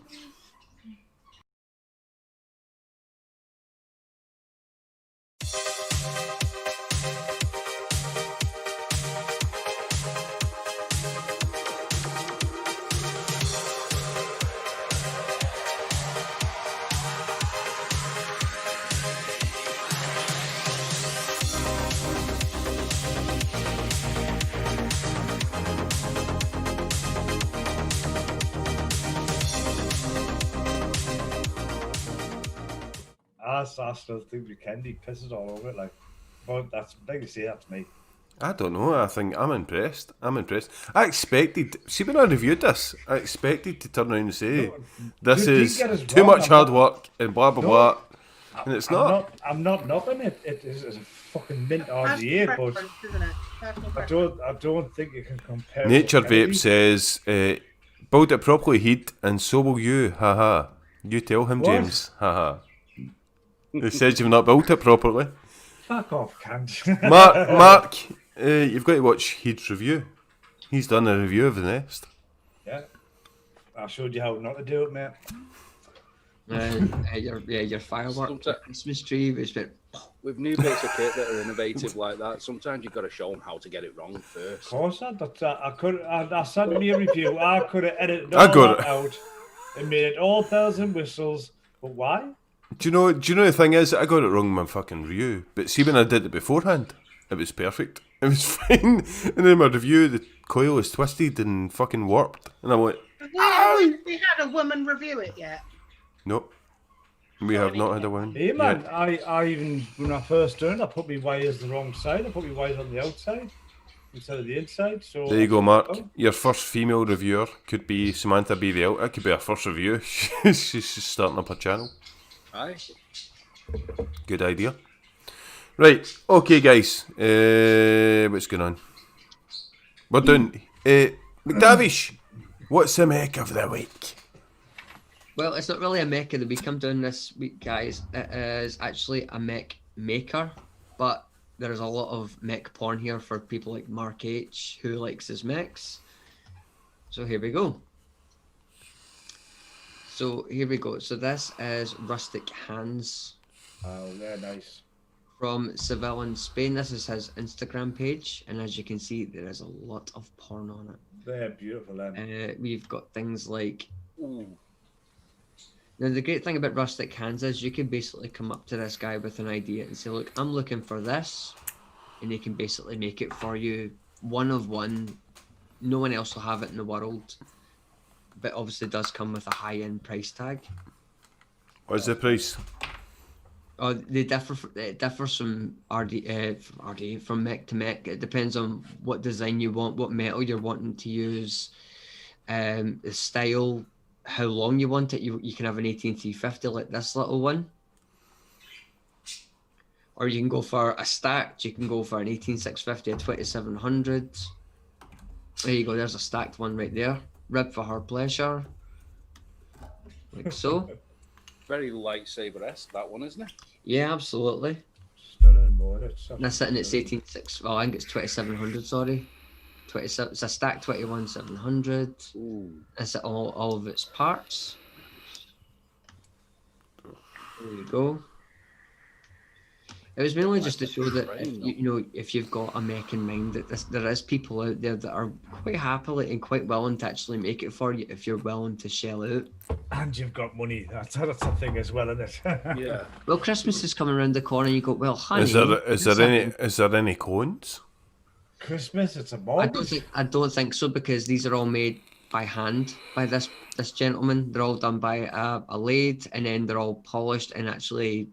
[SPEAKER 6] I still think the candy pisses all over it. Like, but that's like you say, that's me.
[SPEAKER 4] I don't know. I think I'm impressed. I expected. See, when I reviewed this, I expected to turn around and say, "This
[SPEAKER 6] you
[SPEAKER 4] is
[SPEAKER 6] did get us
[SPEAKER 4] too
[SPEAKER 6] wrong,
[SPEAKER 4] much
[SPEAKER 6] I'm
[SPEAKER 4] hard
[SPEAKER 6] not-
[SPEAKER 4] work and blah blah blah," and it's not.
[SPEAKER 6] I'm not knocking it. It is a fucking mint
[SPEAKER 8] Personal
[SPEAKER 6] RDA, but
[SPEAKER 8] preference, isn't it? Personal preference.
[SPEAKER 6] I don't think you can compare.
[SPEAKER 4] Nature
[SPEAKER 6] it
[SPEAKER 4] Vape
[SPEAKER 6] with
[SPEAKER 4] says, "Build it properly, heat, and so will you." Haha. You tell him,
[SPEAKER 6] What?
[SPEAKER 4] James. Haha. He says you've not built it properly.
[SPEAKER 6] Fuck off, can't.
[SPEAKER 4] Mark, you've got to watch Heed's review. He's done a review of the Nest.
[SPEAKER 6] Yeah, I showed you how not to do it, mate.
[SPEAKER 2] Your firework,
[SPEAKER 5] Sometimes-
[SPEAKER 2] Christmas tree was bit.
[SPEAKER 5] With new bits of kit that are innovative like that, sometimes you've got to show them how to get it wrong
[SPEAKER 6] Of
[SPEAKER 5] first.
[SPEAKER 6] course, I sent me a review. I could have edited
[SPEAKER 4] I
[SPEAKER 6] all
[SPEAKER 4] got
[SPEAKER 6] that
[SPEAKER 4] it.
[SPEAKER 6] out and made it all bells and whistles. But why?
[SPEAKER 4] Do you know the thing is, I got it wrong in my fucking review. But see, when I did it beforehand, it was perfect. It was fine. And then my review, the coil is twisted and fucking warped. And I'm like,
[SPEAKER 8] Have we had a woman review it yet?
[SPEAKER 4] nope. We have not had a win.
[SPEAKER 6] Hey man,
[SPEAKER 4] yet.
[SPEAKER 6] I even when I first done it, I put my wires the wrong side. I put my wires on the outside instead of the inside. So
[SPEAKER 4] There you go, Mark. Your first female reviewer could be Samantha BVL. That could be our first review. She's just starting up her channel.
[SPEAKER 5] Aye.
[SPEAKER 4] Good idea. Right, okay, guys. What's going on? We're done. McDavish, what's the mech of the week?
[SPEAKER 2] Well, it's not really a mech of the week I'm doing this week, guys. It is actually a mech maker, but there's a lot of mech porn here for people like Mark H, who likes his mechs. So here we go. So this is Rustic Hands.
[SPEAKER 6] Oh, they're nice.
[SPEAKER 2] From Seville in Spain. This is his Instagram page, and as you can see, there is a lot of porn on it.
[SPEAKER 6] They're beautiful, then.
[SPEAKER 2] We've got things like...
[SPEAKER 5] Ooh.
[SPEAKER 2] Now, the great thing about Rustic Hands is you can basically come up to this guy with an idea and say, look, I'm looking for this, and he can basically make it for you, one of one. No one else will have it in the world, but obviously does come with a high-end price tag.
[SPEAKER 4] What's the price?
[SPEAKER 2] Oh, they differ. It differs from from mech to mech. It depends on what design you want, what metal you're wanting to use, the style, how long you want it. You can have an 18350 like this little one, or you can go for a stacked. You can go for an 18650, a 2700. There you go. There's a stacked one right there. Rib for her pleasure, like so.
[SPEAKER 5] Very lightsaber-esque, that one, isn't it?
[SPEAKER 2] Yeah, absolutely.
[SPEAKER 6] Stunning, boy.
[SPEAKER 2] That's sitting at 18.6. Well, I think it's 2700. Sorry, 27. It's a stack 21700. That's all of its parts. There you go. It was mainly just to show that if you've got a mech in mind, that there is people out there that are quite happily and quite willing to actually make it for you if you're willing to shell out.
[SPEAKER 6] And you've got money. That's a thing as well, isn't it?
[SPEAKER 5] Yeah.
[SPEAKER 2] Well, Christmas is coming around the corner. And you go, well, honey.
[SPEAKER 4] Is there any cones?
[SPEAKER 6] Christmas, it's a mortgage.
[SPEAKER 2] I don't think so, because these are all made by hand by this gentleman. They're all done by a lathe, and then they're all polished and actually.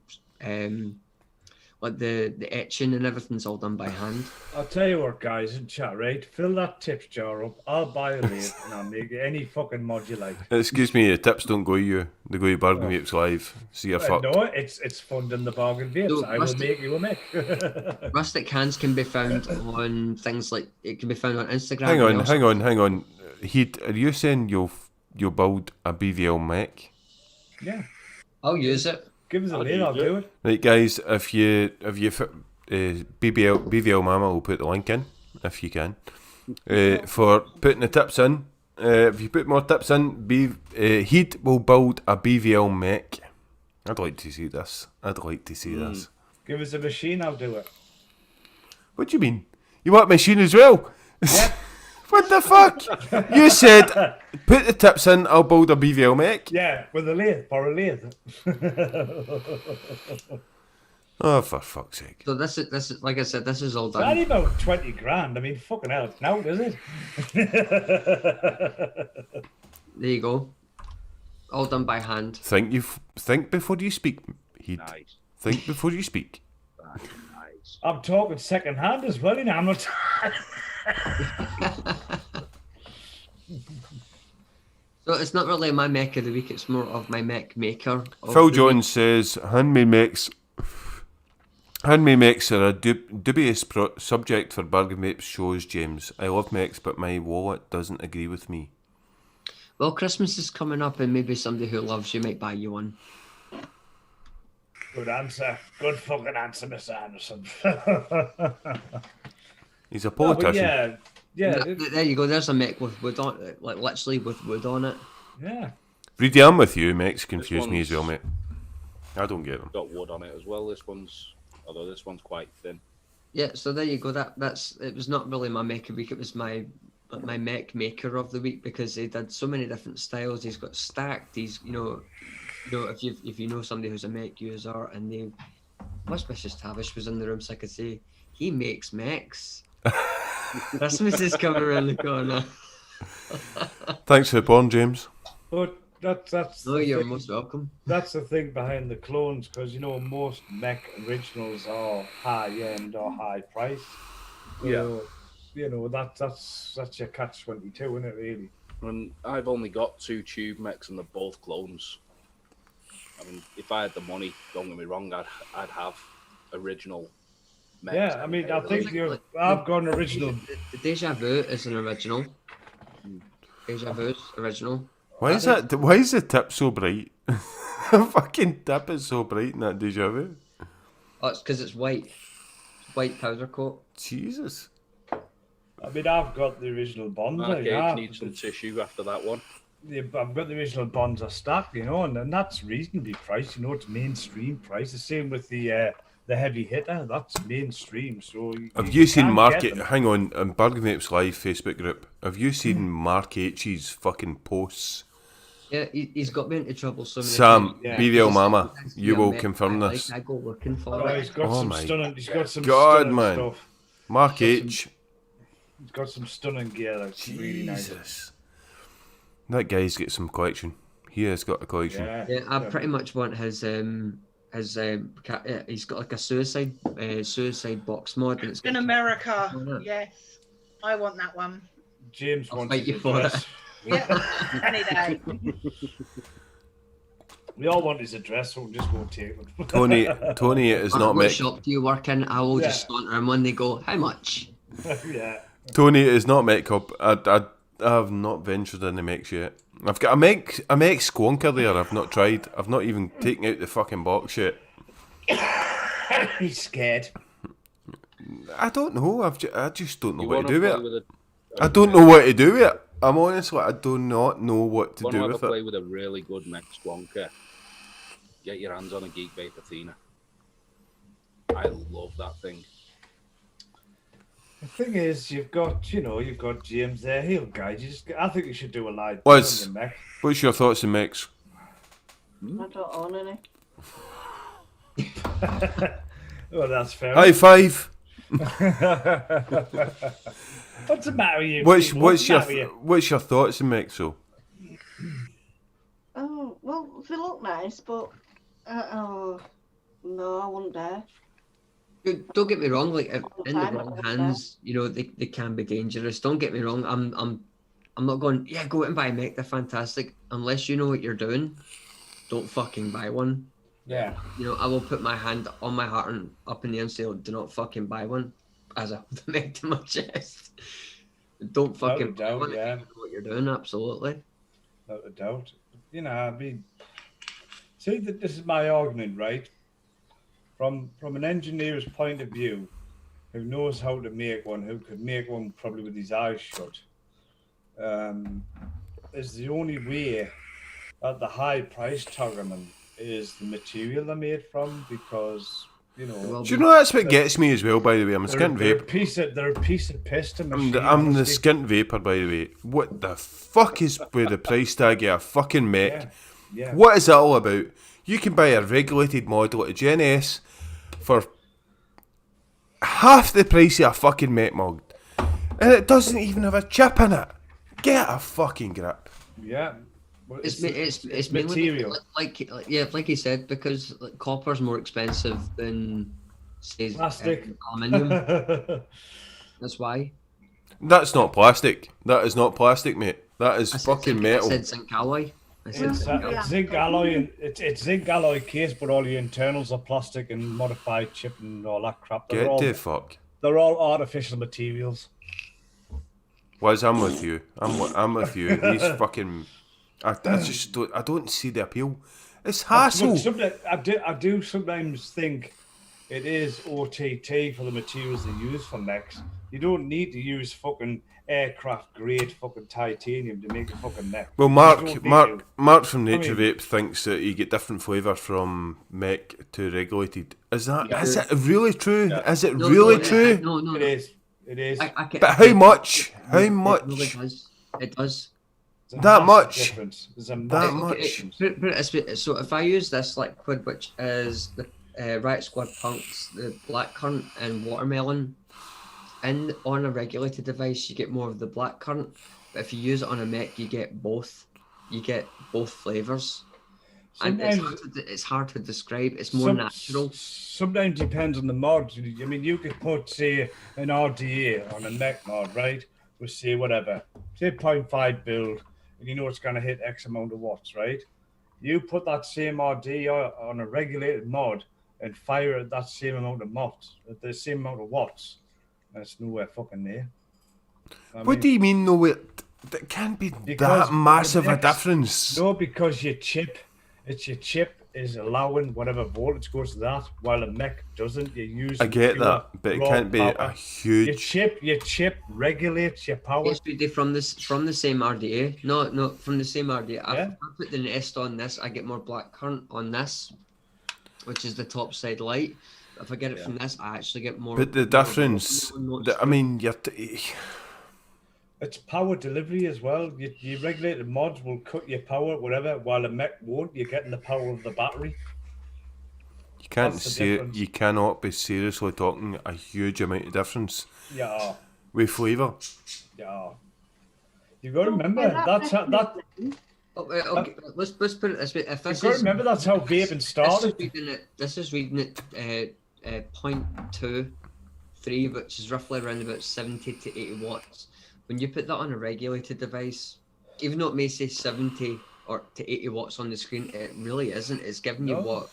[SPEAKER 2] Like the etching and everything's all done by hand.
[SPEAKER 6] I'll tell you what, guys, in chat, right? Fill that tips jar up. I'll buy a lathe and I'll make any fucking mod you like.
[SPEAKER 4] Excuse me, the tips don't go to you. They go to Bargain Vapes Live. See you fucked.
[SPEAKER 6] No, it's funding the Bargain Vapes.
[SPEAKER 2] So,
[SPEAKER 6] I will make you a mech.
[SPEAKER 2] Rustic Hands can be found on things like, it can be found on Instagram.
[SPEAKER 4] Hang on. Heat, are you saying you'll build a BVL mech?
[SPEAKER 6] Yeah.
[SPEAKER 2] I'll use it.
[SPEAKER 6] Give us a lathe, I'll do it.
[SPEAKER 4] Right, guys, if you BVL Mama will put the link in if you can for putting the tips in. If you put more tips in, Heat will build a BVL mech. I'd like to see this.
[SPEAKER 6] Give us a machine, I'll do it.
[SPEAKER 4] What do you mean? You want a machine as well?
[SPEAKER 6] Yeah.
[SPEAKER 4] What the fuck? You said put the tips in, I'll build a BVL mech.
[SPEAKER 6] Yeah, with a lathe, for a lathe.
[SPEAKER 4] Oh, for fuck's sake.
[SPEAKER 2] So this is like I said, this is all
[SPEAKER 6] It's
[SPEAKER 2] done.
[SPEAKER 6] only about 20 grand. I mean, fucking hell, it's now, is it?
[SPEAKER 2] There you go. All done by hand.
[SPEAKER 4] Think before you speak, Heat.
[SPEAKER 5] Nice.
[SPEAKER 4] Think before you speak.
[SPEAKER 5] Nice.
[SPEAKER 6] I'm talking second hand as well, you know. I'm not.
[SPEAKER 2] So it's not really my mech of the week, it's more of my mech maker.
[SPEAKER 4] Phil Jones says handmade mechs are a dubious subject for Bargain Vapes shows, James. I love mechs, but my wallet doesn't agree with me.
[SPEAKER 2] Well, Christmas is coming up, and maybe somebody who loves you might buy you one.
[SPEAKER 6] Good answer. Good fucking answer, Mr. Anderson.
[SPEAKER 4] He's a politician.
[SPEAKER 6] Yeah.
[SPEAKER 2] There you go. There's a mech with wood on it, like literally with wood on it.
[SPEAKER 6] Yeah.
[SPEAKER 4] Reedy, I'm with you. Mechs confuse me as well, mate. I don't get them.
[SPEAKER 5] Got wood on it as well. Although this one's quite thin.
[SPEAKER 2] Yeah. So there you go. That's it. Was not really my mech of the week. It was my mech maker of the week, because he did so many different styles. He's got stacked. He's if you know somebody who's a mech user, and they, Wish's Tavish was in the room, so I could say he makes mechs. Christmas is coming around the corner.
[SPEAKER 4] Thanks for the porn, James.
[SPEAKER 6] But that's.
[SPEAKER 2] No, you're most welcome.
[SPEAKER 6] That's the thing behind the clones, because most mech originals are high end or high price. So, that's your catch-22, isn't it? Really.
[SPEAKER 5] And I've only got 2 tube mechs, and they're both clones. I mean, if I had the money, don't get me wrong, I'd have original
[SPEAKER 6] Yeah, I mean, I think I've got an original.
[SPEAKER 2] The Deja Vu is an original. Deja Vu's original.
[SPEAKER 4] Why is that? Why is the tip so bright? The fucking tip is so bright in that Deja Vu.
[SPEAKER 2] Oh, it's because it's white. White powder coat.
[SPEAKER 4] Jesus.
[SPEAKER 6] I mean, I've got the original Bonds.
[SPEAKER 5] Mark needs some tissue after that one.
[SPEAKER 6] Yeah, I've got the original Bonds stack, you know, and that's reasonably priced. You know, it's mainstream price. The same with the heavy hitter. That's mainstream. So
[SPEAKER 4] have you seen Mark? Hang on Bargain Vapes Live Facebook group. Have you seen Mark H's fucking posts?
[SPEAKER 2] Yeah, he's got me into trouble so many
[SPEAKER 4] Sam,
[SPEAKER 2] times.
[SPEAKER 4] be real mama. You will confirm this.
[SPEAKER 2] I go looking for
[SPEAKER 6] Oh,
[SPEAKER 2] it.
[SPEAKER 6] he's got some stunning. He's got some
[SPEAKER 4] God,
[SPEAKER 6] stunning
[SPEAKER 4] man.
[SPEAKER 6] stuff.
[SPEAKER 4] Mark H.
[SPEAKER 6] He's got some stunning gear. That's really nice.
[SPEAKER 4] That guy's got some collection. He has got a collection.
[SPEAKER 2] Yeah, I pretty much want his he's got like a suicide box mod. And it's
[SPEAKER 8] In America, yes, I want that one.
[SPEAKER 6] James
[SPEAKER 2] I'll
[SPEAKER 6] wants
[SPEAKER 2] fight you
[SPEAKER 6] his
[SPEAKER 2] for
[SPEAKER 6] address.
[SPEAKER 8] Yeah, any day.
[SPEAKER 6] We all want his address, so we'll just go take it.
[SPEAKER 4] Tony is not
[SPEAKER 2] What
[SPEAKER 4] make.
[SPEAKER 2] shop do you work in? I will just saunter him when they go, how much?
[SPEAKER 6] Yeah.
[SPEAKER 4] Tony is not makeup. I have not ventured in the mix yet. I've got a make squonker there. I've not tried. I've not even taken out the fucking box yet.
[SPEAKER 6] He's scared.
[SPEAKER 4] I don't know. I just don't know
[SPEAKER 5] You
[SPEAKER 4] what to
[SPEAKER 5] wanna
[SPEAKER 4] do with
[SPEAKER 5] play
[SPEAKER 4] it.
[SPEAKER 5] with
[SPEAKER 4] I don't know what to do with it. I'm honestly, I do not know what to
[SPEAKER 5] Want
[SPEAKER 4] do
[SPEAKER 5] to have
[SPEAKER 4] with
[SPEAKER 5] a play
[SPEAKER 4] it.
[SPEAKER 5] with a really good mech squonker? Get your hands on a Geek Vape Athena. I love that thing.
[SPEAKER 6] The thing is, you've got James there. He'll guide you. I think you should do a live.
[SPEAKER 4] Liz,
[SPEAKER 6] on your mech.
[SPEAKER 4] what's your thoughts on mix?
[SPEAKER 7] I don't own any.
[SPEAKER 6] Well, that's fair.
[SPEAKER 4] High five.
[SPEAKER 6] What's the matter with you?
[SPEAKER 4] What's your thoughts on mix? So
[SPEAKER 7] Oh, well, they look nice, but no, I wouldn't dare.
[SPEAKER 2] Don't get me wrong. Like in the wrong hands, you know they can be dangerous. Don't get me wrong. I'm not going. Yeah, go out and buy a mech. They're fantastic. Unless you know what you're doing, don't fucking buy one.
[SPEAKER 6] Yeah.
[SPEAKER 2] You know, I will put my hand on my heart and up in the air and say, do not fucking buy one, as I hold the mech to my chest. Don't fucking buy one if you know what you're doing. Absolutely.
[SPEAKER 6] Without a doubt. You know, I mean, see, this is my argument, right? From an engineer's point of view, who knows how to make one, who could make one probably with his eyes shut, is the only way that the high price tag on them is the material they're made from, because do you know
[SPEAKER 4] that's what gets me as well? By the way, I'm a Skint Vape.
[SPEAKER 6] They're a piece of piss to machine.
[SPEAKER 4] I'm the Skint Vapor, by the way. What the fuck is with the price tag of a fucking mech?
[SPEAKER 6] Yeah.
[SPEAKER 4] What is that all about? You can buy a regulated model at Gen S for half the price of a fucking mech mod, and it doesn't even have a chip in it. Get a fucking grip.
[SPEAKER 6] Yeah. Well,
[SPEAKER 2] It's
[SPEAKER 6] material.
[SPEAKER 2] Mainly, like you said, because copper's more expensive than say
[SPEAKER 6] Plastic.
[SPEAKER 2] Aluminium. That's why.
[SPEAKER 4] That's not plastic. That is not plastic, mate. That is
[SPEAKER 2] I said
[SPEAKER 4] fucking
[SPEAKER 2] zinc,
[SPEAKER 4] metal.
[SPEAKER 2] I said zinc alloy.
[SPEAKER 6] It's zinc alloy, and it's zinc alloy case, but all the internals are plastic and modified chip and all that crap.
[SPEAKER 4] Get the fuck.
[SPEAKER 6] They're all artificial materials.
[SPEAKER 4] Liz, I'm with you. I'm with you. These fucking. I just don't. I don't see the appeal. It's hassle.
[SPEAKER 6] I do sometimes think it is OTT for the materials they use for mechs. You don't need to use fucking aircraft grade fucking titanium to make a fucking mech.
[SPEAKER 4] Well, Mark from Naturevape thinks that you get different flavour from mech to regulated. Is it really true? Yeah. Is it really true?
[SPEAKER 2] No.
[SPEAKER 6] It is. It is.
[SPEAKER 4] But how much? How much?
[SPEAKER 2] It really does. It does.
[SPEAKER 4] That much?
[SPEAKER 6] That
[SPEAKER 2] much? So if I use this liquid, which is the Riot Squad Punks, the blackcurrant and watermelon, on a regulated device, you get more of the blackcurrant. But if you use it on a mech, you get both. You get both flavours. And it's hard to describe. It's more natural.
[SPEAKER 6] Sometimes depends on the mod. I mean, you could put, say, an RDA on a mech mod, right? With, say, whatever. Say 0.5 build, and you know it's going to hit X amount of watts, right? You put that same RD on a regulated mod, and fire at that same amount of watts, and it's nowhere fucking near.
[SPEAKER 4] What do you mean, no? It can't be that massive a difference.
[SPEAKER 6] No, because your chip is allowing whatever voltage goes to that, while a mech doesn't. You use.
[SPEAKER 4] I get that, but it can't be a huge.
[SPEAKER 6] Your chip regulates your power.
[SPEAKER 2] It's really from the same RDA. No, from the same RDA.
[SPEAKER 6] Yeah.
[SPEAKER 2] If I put the nest on this, I get more black current on this, which is the top side light. If I get it from this, I actually get more.
[SPEAKER 4] But the difference, I mean,
[SPEAKER 6] it's power delivery as well. Your regulated mods will cut your power, whatever, while a mech won't. You're getting the power of the battery.
[SPEAKER 4] You cannot be seriously talking a huge amount of difference.
[SPEAKER 6] Yeah.
[SPEAKER 4] With flavour.
[SPEAKER 6] Yeah. You got to remember that's how that.
[SPEAKER 2] Okay, let's put it this way. If this
[SPEAKER 6] remember that's how vaping started.
[SPEAKER 2] This is reading it 0.23, which is roughly around about 70 to 80 watts. When you put that on a regulated device, even though it may say 70 or to 80 watts on the screen, it really isn't. It's giving you what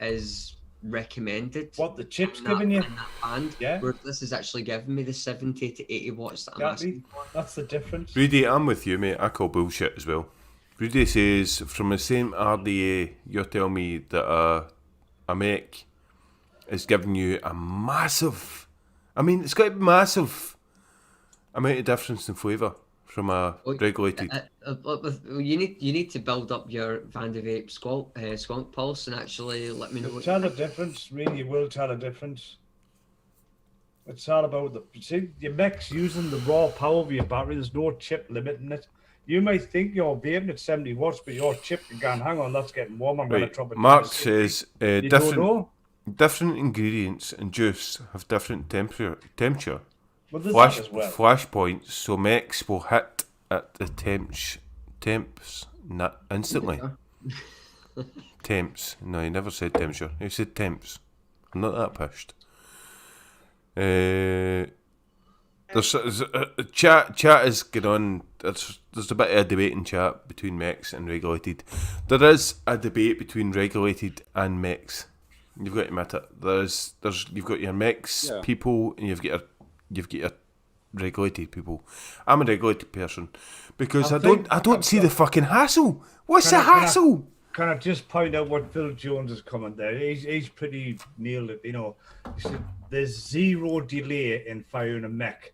[SPEAKER 2] is recommended.
[SPEAKER 6] What the chip's giving you.
[SPEAKER 2] In that band, where this is actually giving me the 70 to 80 watts that I'm asking for.
[SPEAKER 6] That's the difference.
[SPEAKER 4] Rudy, I'm with you, mate. I call bullshit as well. Rudy says, from the same RDA, you're telling me that a mech is giving you a massive... I mean, it's got a massive amount of difference in flavour from a regulated...
[SPEAKER 2] You need to build up your Vape Squonk Pulse and actually let me know what
[SPEAKER 6] tell the difference, really, you will tell the difference. It's all about your mech's using the raw power of your battery. There's no chip limiting it. You might think you're vaping at 70 watts, but your chip, you can hang on, that's getting warm. I'm going to drop it.
[SPEAKER 4] Mark says different ingredients in juice have different temperature.
[SPEAKER 6] Well, as well.
[SPEAKER 4] Flashpoints, so mechs will hit at the temps instantly. Temps. No, he never said temperature. He said temps. I'm not that pushed. There's chat is going on. There's a bit of a debate in chat between mechs and regulated. There is a debate between regulated and mechs. You've got to admit it. You've got your mechs people and you've got your regulated people. I'm a regulated person because I don't see the fucking hassle. What's the hassle?
[SPEAKER 6] Can I just point out what Phil Jones is coming there? He's pretty nailed it. You know, he said there's zero delay in firing a mech.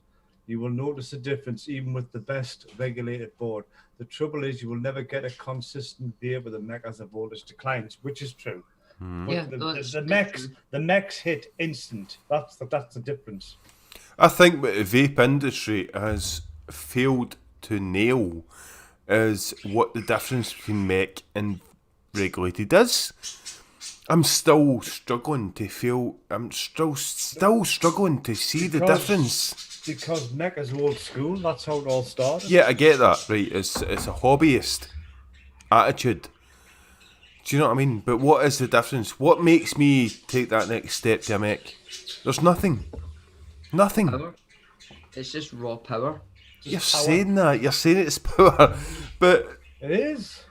[SPEAKER 6] You will notice a difference even with the best regulated board. The trouble is you will never get a consistent vape with a mech as the voltage declines, which is true. But the mechs hit instant. That's the difference.
[SPEAKER 4] I think what the vape industry has failed to nail is what the difference between mech and regulated is. I'm still struggling to feel. I'm still struggling to see the difference.
[SPEAKER 6] Because mech is old school. That's how it all started.
[SPEAKER 4] Yeah, I get that. Right, it's a hobbyist attitude. Do you know what I mean? But what is the difference? What makes me take that next step to a mech? There's nothing. Nothing.
[SPEAKER 2] Power. It's just raw power.
[SPEAKER 4] You're saying that. You're saying it's power, but
[SPEAKER 6] it is.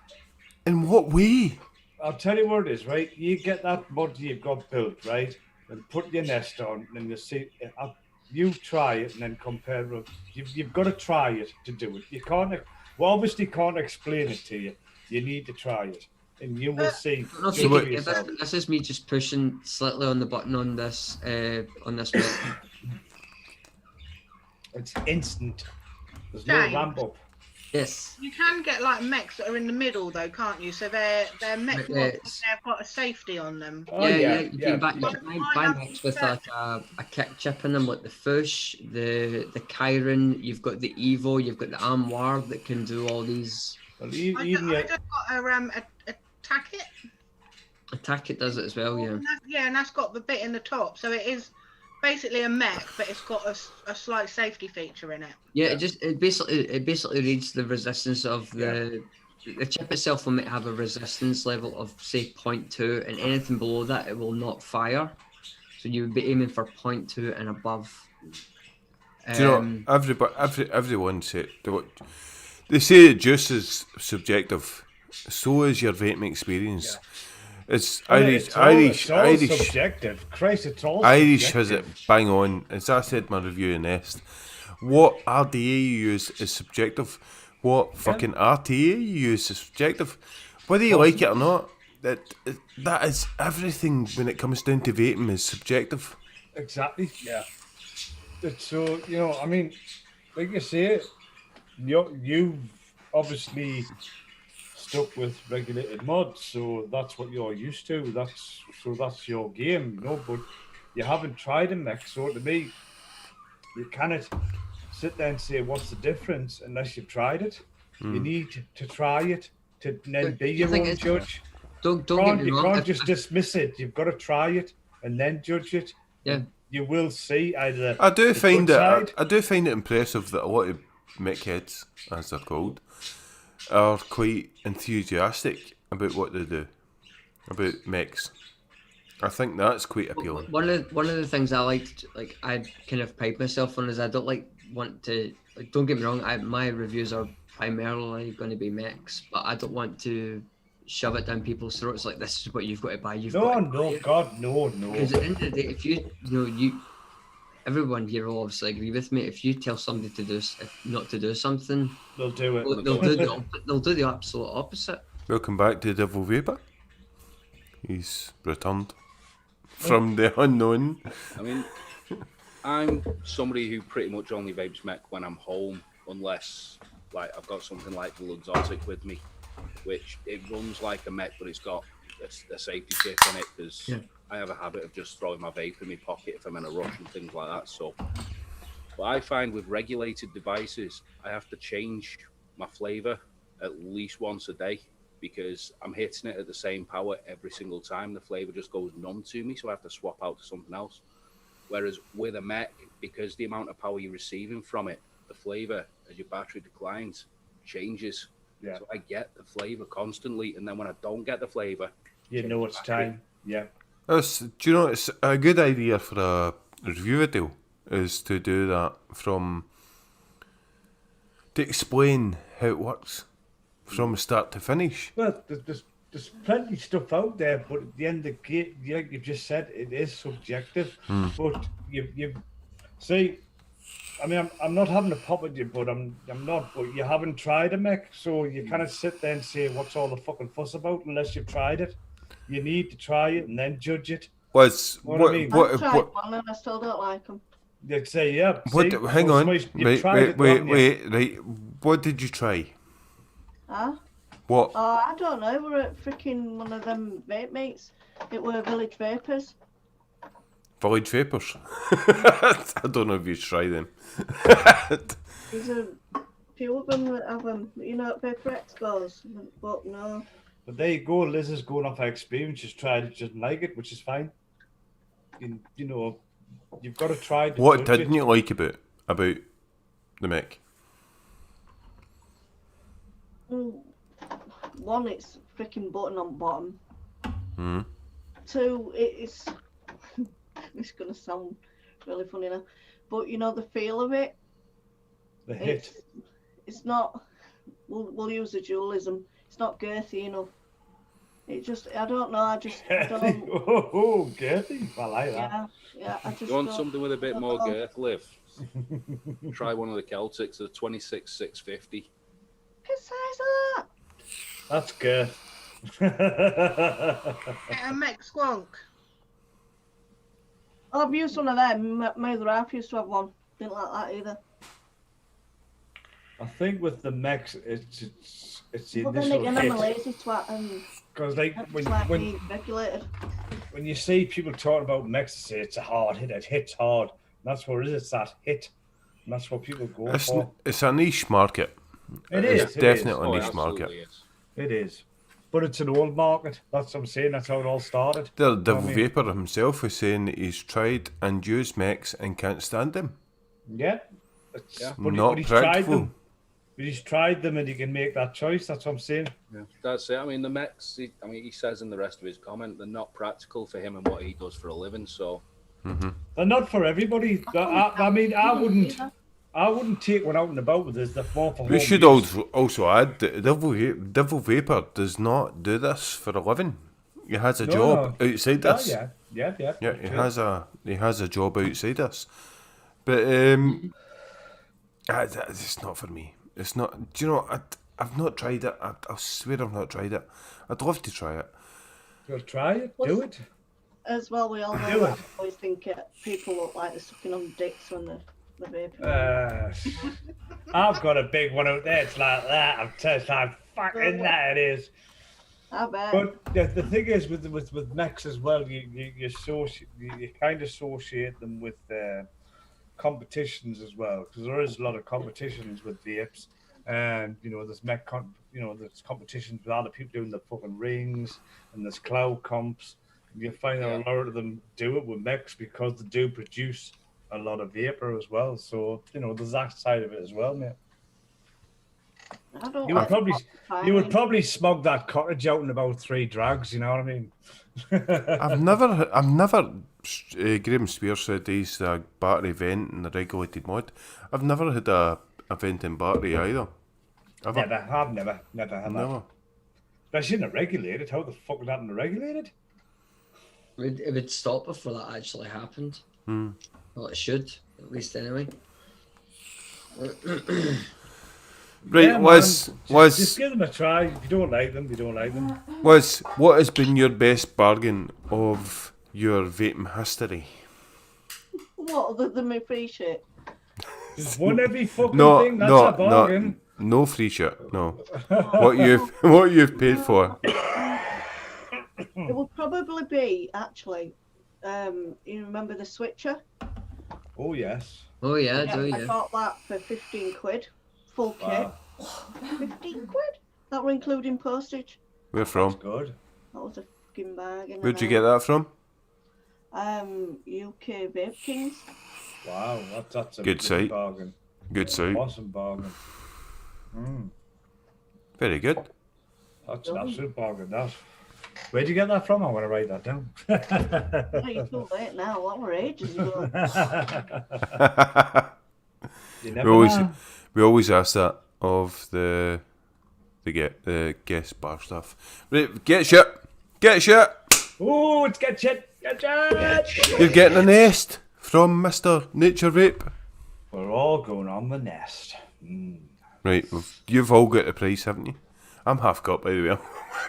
[SPEAKER 4] In what way?
[SPEAKER 6] I'll tell you what it is, right? You get that mod you've got built, right? And put your nest on, and you see, you try it, and then compare it. You've got to try it to do it. You can't. Well, obviously, can't explain it to you. You need to try it, and you will see.
[SPEAKER 2] This is me just pushing slightly on the button on this.
[SPEAKER 6] It's instant. There's no ramp up.
[SPEAKER 2] Yes.
[SPEAKER 8] You can get like mechs that are in the middle though, can't you? So they're mech mods, they've got a safety on them.
[SPEAKER 2] You can buy mechs with like a kick chip in them, like the Fush, the Chiron. You've got the Evo, you've got the Armoire that can do all these.
[SPEAKER 8] I just got a Tacket.
[SPEAKER 2] A Tacket does it as well, yeah.
[SPEAKER 8] And that's got the bit in the top, so it is basically a mech, but it's got a slight safety feature in it.
[SPEAKER 2] Yeah, it basically reads the resistance of the chip itself will have a resistance level of say 0.2, and anything below that it will not fire. So you would be aiming for 0.2 and above.
[SPEAKER 4] Do you know, everyone say they say juice is subjective. So is your vaping experience. It's
[SPEAKER 6] I mean,
[SPEAKER 4] Irish.
[SPEAKER 6] it's all,
[SPEAKER 4] Irish.
[SPEAKER 6] it's all
[SPEAKER 4] Irish.
[SPEAKER 6] subjective. Christ, it's all
[SPEAKER 4] Irish has
[SPEAKER 6] subjective.
[SPEAKER 4] it bang on. As I said in my review in Nest, what RDA you use is subjective. What fucking RTA you use is subjective. Whether you like it or not, that is everything when it comes down to vaping is subjective.
[SPEAKER 6] Exactly. Yeah. So I mean, like you say, you've obviously stuck with regulated mods, so that's what you're used to. That's your game, But you haven't tried a mix, so to me, you cannot sit there and say what's the difference unless you've tried it. You need to try it to then be your own judge.
[SPEAKER 2] Don't get me
[SPEAKER 6] You
[SPEAKER 2] wrong.
[SPEAKER 6] can't just dismiss it. You've got to try it and then judge it.
[SPEAKER 2] Yeah.
[SPEAKER 6] You will see either.
[SPEAKER 4] I do
[SPEAKER 6] the
[SPEAKER 4] find
[SPEAKER 6] good
[SPEAKER 4] it.
[SPEAKER 6] side.
[SPEAKER 4] I do find it impressive that a lot of mech-heads, as they're called, are quite enthusiastic about what they do, about mechs. I think that's quite appealing.
[SPEAKER 2] One of the things I like I kind of pride myself on is I don't want to. Don't get me wrong. My reviews are primarily going to be mechs, but I don't want to shove it down people's throats like this is what you've got to buy.
[SPEAKER 6] No.
[SPEAKER 2] Because at the end of the day, if everyone here will obviously agree with me. If you tell somebody to do not to do something,
[SPEAKER 6] They'll do it.
[SPEAKER 2] They'll do the absolute opposite.
[SPEAKER 4] Welcome back to Devil Vapor. He's returned from the unknown.
[SPEAKER 5] I mean, I'm somebody who pretty much only vapes mech when I'm home, unless like I've got something like the Luxottic with me, which it runs like a mech, but it's got a safety chip in it because I have a habit of just throwing my vape in my pocket if I'm in a rush and things like that. So, but I find with regulated devices, I have to change my flavour at least once a day because I'm hitting it at the same power every single time. The flavour just goes numb to me, so I have to swap out to something else. Whereas with a mech, because the amount of power you're receiving from it, the flavour, as your battery declines, changes.
[SPEAKER 6] Yeah.
[SPEAKER 5] So I get the flavour constantly, and then when I don't get the flavour,
[SPEAKER 6] you know it's time. Yeah.
[SPEAKER 4] Do you know it's a good idea for a review video is to do that to explain how it works from start to finish.
[SPEAKER 6] Well, there's plenty of stuff out there, but at the end of the day, like you've just said, it is subjective. But you see, I mean, I'm not having a pop at you, but I'm not. But you haven't tried a mech, so you kind of sit there and say, "What's all the fucking fuss about?" Unless you've tried it, you need to try it and then judge it.
[SPEAKER 7] I've tried one and I still don't like them.
[SPEAKER 6] They'd say, "Yeah."
[SPEAKER 4] Hang on. Wait. What did you try?
[SPEAKER 7] Huh?
[SPEAKER 4] What?
[SPEAKER 7] Oh, I don't know. We're at freaking one of them vape mates. It were Village Vapors.
[SPEAKER 4] Village Vapors? I don't know if you try them.
[SPEAKER 7] There's a few of them that have them, at Vapor Expos, but no.
[SPEAKER 6] But there you go. Liz is going off her experience. She's tried it, she doesn't like it, which is fine. You've got to try it.
[SPEAKER 4] What didn't you like about the mech?
[SPEAKER 7] One, it's freaking button on bottom.
[SPEAKER 4] Mm.
[SPEAKER 7] Two, it's it's gonna sound really funny now, but the feel of it.
[SPEAKER 6] The hit.
[SPEAKER 7] It's not. We'll use a dualism. It's not girthy enough. It just. I don't know. I don't.
[SPEAKER 6] Oh, girthy! I like that.
[SPEAKER 7] Yeah. I just.
[SPEAKER 5] You want something with a bit more girth, Liv? Try one of the Celtics, the 26-650.
[SPEAKER 7] What size is that?
[SPEAKER 6] That's girth.
[SPEAKER 8] A mech squonk.
[SPEAKER 7] I've used one of them. My other half used to have one. Didn't like that either.
[SPEAKER 6] I think with the mechs, it's the
[SPEAKER 7] But then
[SPEAKER 6] initial
[SPEAKER 7] again, I'm a
[SPEAKER 6] hit.
[SPEAKER 7] lazy twat and
[SPEAKER 6] Because like
[SPEAKER 7] regulated.
[SPEAKER 6] when you see people talking about mechs, they say it's a hard hit. It hits hard. And that's what it is. It's that hit. And that's what people go for.
[SPEAKER 4] It's a niche market.
[SPEAKER 6] It's
[SPEAKER 4] definitely
[SPEAKER 6] a
[SPEAKER 4] niche market.
[SPEAKER 6] It is. But it's an old market. That's what I'm saying. That's how it all started.
[SPEAKER 4] The Devil Vapor himself was saying that he's tried and used mechs and can't stand them.
[SPEAKER 6] Yeah.
[SPEAKER 4] Not
[SPEAKER 6] he's
[SPEAKER 4] practical.
[SPEAKER 6] tried them. But he's tried them and he can make that choice. That's what I'm saying.
[SPEAKER 5] Yeah, that's it. I mean, the mechs, he says in the rest of his comment, they're not practical for him and what he does for a living, so...
[SPEAKER 6] They're not for everybody. I mean, I wouldn't take one out and about with us. They're more for
[SPEAKER 4] We
[SPEAKER 6] home
[SPEAKER 4] should
[SPEAKER 6] use.
[SPEAKER 4] also add that Devil Vapor does not do this for a living. he has a job outside
[SPEAKER 6] Oh,
[SPEAKER 4] this.
[SPEAKER 6] yeah.
[SPEAKER 4] Yeah, he has a job outside us. But it's not for me. It's not. Do you know? I've not tried it. I swear I've not tried it. I'd love to try it.
[SPEAKER 6] You'll try it. Do it.
[SPEAKER 7] As well, we all know that. I always think people look like they're sucking on dicks when they're vaping.
[SPEAKER 6] I've got a big one out there. It's like that. I'm just like fucking that. It is.
[SPEAKER 7] I bet.
[SPEAKER 6] But the thing is with mechs as well, you kind of associate them with competitions as well, because there is a lot of competitions with vapes, and there's there's competitions with other people doing the fucking rings, and there's cloud comps. And you find that a lot of them do it with mechs because they do produce a lot of vapor as well. So there's that side of it as well, mate. You would probably smug that cottage out in about 3 drags. You know what I mean?
[SPEAKER 4] I've never. Graham Spears said he's a battery vent and a regulated mod. I've never had a vent in battery either.
[SPEAKER 6] I've never had that. Especially in a regulated. How the fuck would that in a regulated?
[SPEAKER 2] It would stop before that actually happened. Well, it should, at least anyway.
[SPEAKER 4] Right,
[SPEAKER 6] yeah, just give them a try. If you don't like them, you don't like them.
[SPEAKER 4] What has been your best bargain of your vaping history?
[SPEAKER 7] What, other than my free shit?
[SPEAKER 6] Just one every fucking thing. That's a bargain.
[SPEAKER 4] No free shit. No. what you've paid for?
[SPEAKER 7] It will probably be actually. You remember the switcher?
[SPEAKER 6] Oh yes.
[SPEAKER 2] Oh yeah,
[SPEAKER 7] I bought that for 15 quid. Full kit.
[SPEAKER 6] Wow.
[SPEAKER 7] 15 quid? That were including postage.
[SPEAKER 4] Where from?
[SPEAKER 6] That's good.
[SPEAKER 7] That was a fucking bargain.
[SPEAKER 4] Where'd you get that from?
[SPEAKER 7] UK Vape Kings.
[SPEAKER 6] Wow, that's a
[SPEAKER 4] good site.
[SPEAKER 6] Bargain.
[SPEAKER 4] Good site.
[SPEAKER 6] Awesome bargain.
[SPEAKER 4] Very good.
[SPEAKER 6] That's an absolute bargain, that. Where'd you get that from? I want to write that down.
[SPEAKER 7] Oh, you're too late now. That were ages ago.
[SPEAKER 4] We always ask that of the guest bar stuff. Right, get shit.
[SPEAKER 6] Oh, it's get shit.
[SPEAKER 4] You're getting a nest from Mr. Naturevape.
[SPEAKER 6] We're all going on the nest.
[SPEAKER 4] Right, you've all got the price, haven't you? I'm half got, by the way.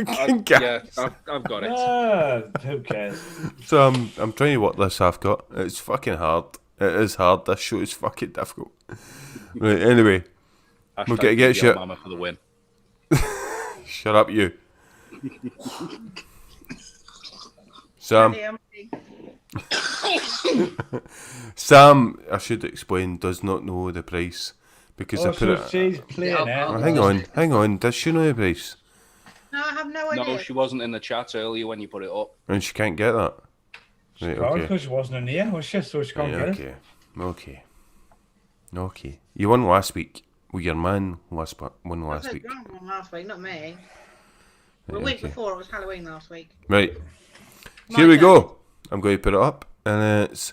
[SPEAKER 5] Yeah, I've got it.
[SPEAKER 6] Who cares?
[SPEAKER 4] So I'm trying to work this half got. It's fucking hard. It is hard. This show is fucking difficult. Right, anyway. We'll get shit.
[SPEAKER 5] Mama for the win.
[SPEAKER 4] Shut up, you. Sam. Sam, I should explain, does not know the price because I put it.
[SPEAKER 6] She's playing
[SPEAKER 4] Hang on. Does she know the price?
[SPEAKER 8] No, I have no idea.
[SPEAKER 5] No, she wasn't in the chat earlier when you put it up.
[SPEAKER 4] And she can't get that.
[SPEAKER 6] Right, okay. Because she wasn't in here, was she? So she can't get it.
[SPEAKER 4] Okay. You won last week. Well, your man won last week.
[SPEAKER 8] Won last week, not me. The week before, it was Halloween last week.
[SPEAKER 4] Right. Here we go. I'm going to put it up, and it's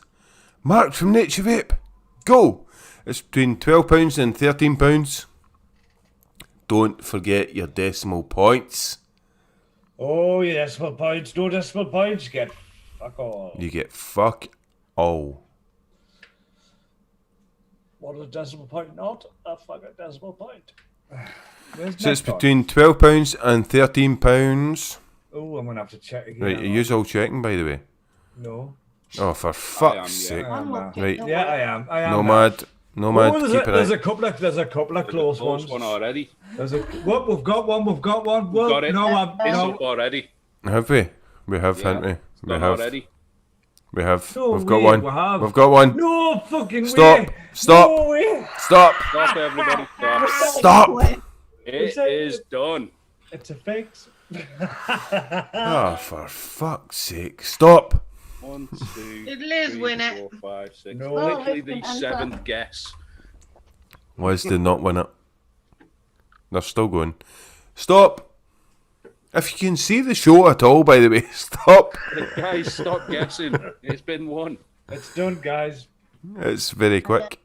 [SPEAKER 4] Mark from Naturevape. Go. It's between £12 and £13. Don't forget your decimal points.
[SPEAKER 6] Oh, your decimal points. No decimal points. You get fuck all.
[SPEAKER 4] You get fuck all.
[SPEAKER 6] What is a decimal point? Not a fucking decimal point.
[SPEAKER 4] So it's between £12 and £13.
[SPEAKER 6] Oh, I'm going to have to check again.
[SPEAKER 4] Right, are you all checking, by the way?
[SPEAKER 6] No.
[SPEAKER 4] Oh, for fuck's sake.
[SPEAKER 6] Right. Yeah, I am.
[SPEAKER 4] Nomad.
[SPEAKER 6] There's a couple of close ones.
[SPEAKER 5] One already.
[SPEAKER 6] What? We've got one.
[SPEAKER 5] We've got it.
[SPEAKER 6] No,
[SPEAKER 5] it's up already.
[SPEAKER 4] Have we? We have, haven't we? We have.
[SPEAKER 5] Already.
[SPEAKER 4] We have.
[SPEAKER 6] No
[SPEAKER 4] We've got
[SPEAKER 6] way,
[SPEAKER 4] one.
[SPEAKER 6] we have.
[SPEAKER 4] We've got one.
[SPEAKER 6] No fucking
[SPEAKER 4] Stop.
[SPEAKER 6] way.
[SPEAKER 4] Stop.
[SPEAKER 6] No way.
[SPEAKER 4] Stop.
[SPEAKER 5] Stop, everybody.
[SPEAKER 4] Stop.
[SPEAKER 5] It is done.
[SPEAKER 6] It's a fix.
[SPEAKER 4] Oh, for fuck's sake. Stop.
[SPEAKER 5] 1, 2,
[SPEAKER 8] Did Liz
[SPEAKER 5] 3,
[SPEAKER 8] win
[SPEAKER 5] 4, 5, 6.
[SPEAKER 6] No.
[SPEAKER 5] Literally the 7th guess.
[SPEAKER 4] Liz did not win it. They're still going. Stop. If you can see the show at all, by the way, stop.
[SPEAKER 5] Guys, stop guessing. It's been won.
[SPEAKER 6] It's done, guys.
[SPEAKER 4] It's very quick.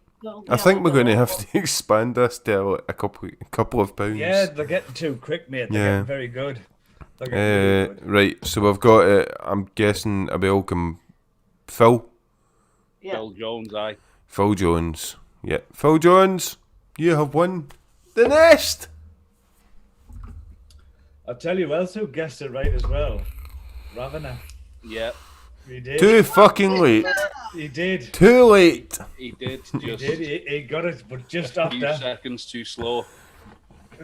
[SPEAKER 4] I think we're going to have to expand this to a couple of pounds.
[SPEAKER 6] Yeah, they're getting too quick, mate. They're getting very good.
[SPEAKER 4] Right, so we've got it. I'm guessing a welcome Phil.
[SPEAKER 7] Yeah.
[SPEAKER 5] Phil Jones, aye.
[SPEAKER 4] Phil Jones. Yeah, Phil Jones, you have won the nest.
[SPEAKER 6] I'll tell you else who guessed it right as well. Ravana.
[SPEAKER 5] Yeah,
[SPEAKER 6] He did.
[SPEAKER 4] Too fucking late.
[SPEAKER 6] He did.
[SPEAKER 4] Too late.
[SPEAKER 5] he did.
[SPEAKER 6] He
[SPEAKER 5] Just
[SPEAKER 6] did. He got it, but just
[SPEAKER 5] a few
[SPEAKER 6] after.
[SPEAKER 5] seconds too slow.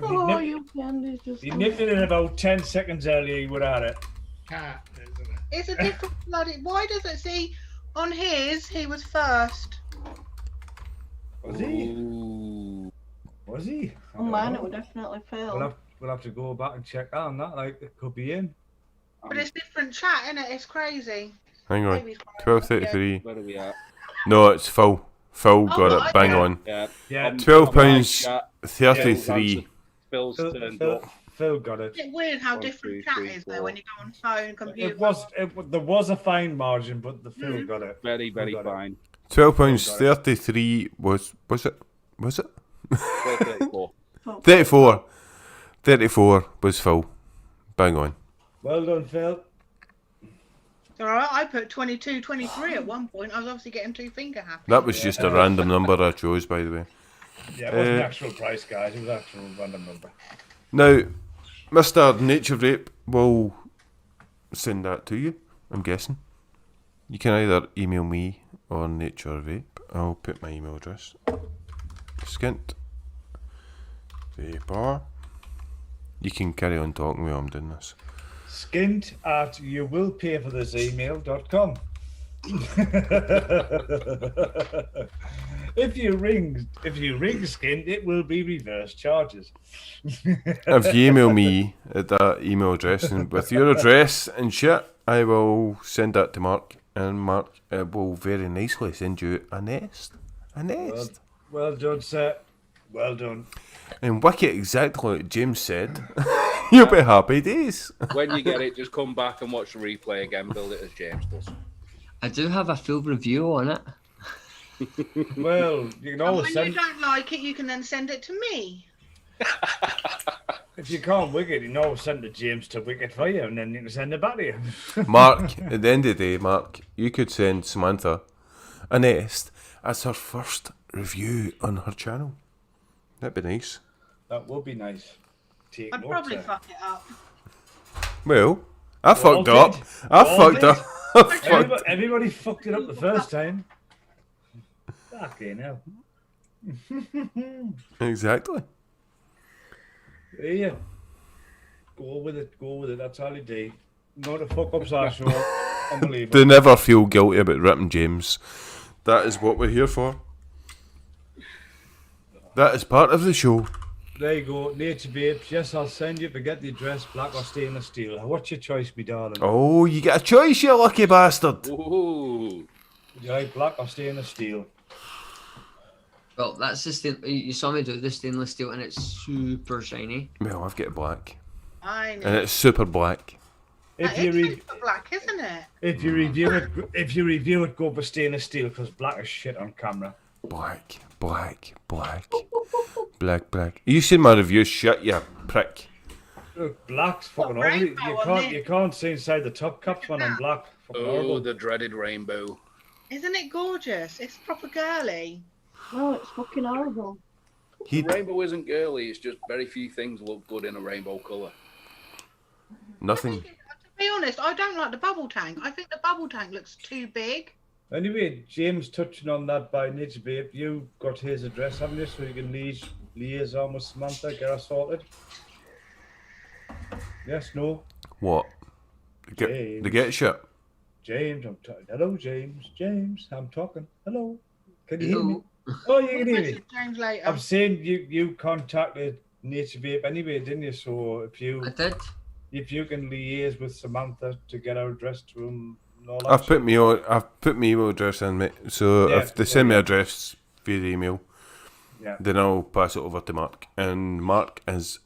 [SPEAKER 7] Oh, you candies just.
[SPEAKER 6] He nipped it in about 10 seconds earlier. He would have had it.
[SPEAKER 3] Can't, isn't it?
[SPEAKER 8] It's a different bloody. Why does it see on his? He was first.
[SPEAKER 6] Was he?
[SPEAKER 5] Ooh.
[SPEAKER 6] Was he? I
[SPEAKER 7] On
[SPEAKER 6] don't
[SPEAKER 7] mine,
[SPEAKER 6] know.
[SPEAKER 7] it would definitely fail.
[SPEAKER 6] We'll have to go back and check on that. Like, it could be in.
[SPEAKER 8] But it's different chat, isn't it? It's crazy.
[SPEAKER 4] Hang on.
[SPEAKER 8] Maybe it's right.
[SPEAKER 4] 12.33.
[SPEAKER 5] Where are we at?
[SPEAKER 4] No, it's Phil. Phil got
[SPEAKER 8] right,
[SPEAKER 4] it bang
[SPEAKER 8] yeah.
[SPEAKER 4] on.
[SPEAKER 5] Yeah.
[SPEAKER 6] Yeah.
[SPEAKER 4] £12 33.
[SPEAKER 5] Phil's turned up.
[SPEAKER 6] Phil got it.
[SPEAKER 8] It's weird how
[SPEAKER 5] 1,
[SPEAKER 8] different
[SPEAKER 5] 2,
[SPEAKER 8] chat
[SPEAKER 5] 3,
[SPEAKER 8] is though
[SPEAKER 5] 4.
[SPEAKER 8] when you go on phone, computer.
[SPEAKER 6] There was a fine margin, but the Phil got it.
[SPEAKER 5] Very, very
[SPEAKER 6] Phil got it.
[SPEAKER 5] fine.
[SPEAKER 4] £12.33 was it?
[SPEAKER 5] 12.34.
[SPEAKER 4] 34. 34 was Phil. Bang on.
[SPEAKER 6] Well done, Phil.
[SPEAKER 8] It's all right. I put 22, 23 at one point. I was obviously getting two finger happy.
[SPEAKER 4] That was just a random number I chose, by the way.
[SPEAKER 6] Yeah, it wasn't actual price, guys. It was actual random number.
[SPEAKER 4] Now, Mr. Naturevape will send that to you, I'm guessing. You can either email me or Naturevape. I'll put my email address. Skint Vapor. You can carry on talking while I'm doing this.
[SPEAKER 6] Skint at youwillpayforthisemail.com. If you ring Skint, it will be reverse charges.
[SPEAKER 4] If you email me at that email address and with your address and shit, I will send that to Mark, and Mark will very nicely send you a nest. A nest.
[SPEAKER 6] Well done, sir. Well done.
[SPEAKER 4] And whack it exactly like James said. You'll be happy days.
[SPEAKER 5] When you get it, just come back and watch the replay again. Build it as James does.
[SPEAKER 2] I do have a full review on it.
[SPEAKER 6] Well, you can
[SPEAKER 8] And
[SPEAKER 6] always
[SPEAKER 8] when
[SPEAKER 6] send.
[SPEAKER 8] you don't like it, you can then send it to me.
[SPEAKER 6] If you can't wig it, you can always send it to James to wig it for you, and then you can send it back to you.
[SPEAKER 4] Mark, at the end of the day, Mark, you could send Samantha a nest as her first review on her channel. That'd be nice.
[SPEAKER 6] That would be nice. Take
[SPEAKER 8] I'd
[SPEAKER 6] notes,
[SPEAKER 8] probably
[SPEAKER 6] sir.
[SPEAKER 8] fuck it up.
[SPEAKER 4] Well, I fucked
[SPEAKER 6] did.
[SPEAKER 4] up. I fucked up. I fucked.
[SPEAKER 6] Everybody fucked it up the first time. Fucking hell.
[SPEAKER 4] Exactly.
[SPEAKER 6] Yeah. Go with it. That's all you do. Not to fuck up our show. Unbelievable.
[SPEAKER 4] They never feel guilty about ripping James. That is what we're here for. That is part of the show.
[SPEAKER 6] There you go. Naturevape. Yes, I'll send you. Forget the address, black or stainless steel. What's your choice, me darling?
[SPEAKER 4] Oh, you get a choice, you lucky bastard.
[SPEAKER 5] Ooh.
[SPEAKER 6] Would you like black or stainless steel?
[SPEAKER 2] Well, that's the you saw me do the stainless steel, and it's super shiny.
[SPEAKER 4] Well, I've got black.
[SPEAKER 8] I know.
[SPEAKER 4] And it's super black.
[SPEAKER 6] If you
[SPEAKER 8] It's super black, isn't it?
[SPEAKER 6] if you review it, go for stainless steel because black is shit on camera.
[SPEAKER 4] Black. You seen my review? Shit, you prick.
[SPEAKER 6] Look, black's fucking
[SPEAKER 8] Got
[SPEAKER 6] ugly.
[SPEAKER 8] rainbow on
[SPEAKER 6] You can't see inside the top caps when I'm black. Fucking
[SPEAKER 5] Oh,
[SPEAKER 6] horrible.
[SPEAKER 5] the dreaded rainbow.
[SPEAKER 8] Isn't it gorgeous? It's proper girly.
[SPEAKER 7] No, it's fucking horrible.
[SPEAKER 4] He
[SPEAKER 5] Rainbow isn't girly. It's just very few things look good in a rainbow colour.
[SPEAKER 4] nothing.
[SPEAKER 8] To be honest, I don't like the bubble tank. I think the bubble tank looks too big.
[SPEAKER 6] Anyway, James, touching on that by Naturevape, you got his address, haven't you? So you can liaison with Samantha, get her sorted. Yes, no?
[SPEAKER 4] What?
[SPEAKER 6] James.
[SPEAKER 4] The get shit.
[SPEAKER 6] James, I'm talking. Hello, James. James, I'm talking. Hello. Can you hear me?
[SPEAKER 2] Hello.
[SPEAKER 6] Oh, you
[SPEAKER 8] We'll
[SPEAKER 6] can hear me.
[SPEAKER 8] message James later.
[SPEAKER 6] I'm saying you contacted Naturevape anyway, didn't you? So
[SPEAKER 2] I did.
[SPEAKER 6] if you can liaise with Samantha to get our address to him and all that.
[SPEAKER 4] I've put my email address in, mate. So
[SPEAKER 6] Yeah,
[SPEAKER 4] if they send me address via the email,
[SPEAKER 6] Yeah.
[SPEAKER 4] then I'll pass it over to Mark. And Mark is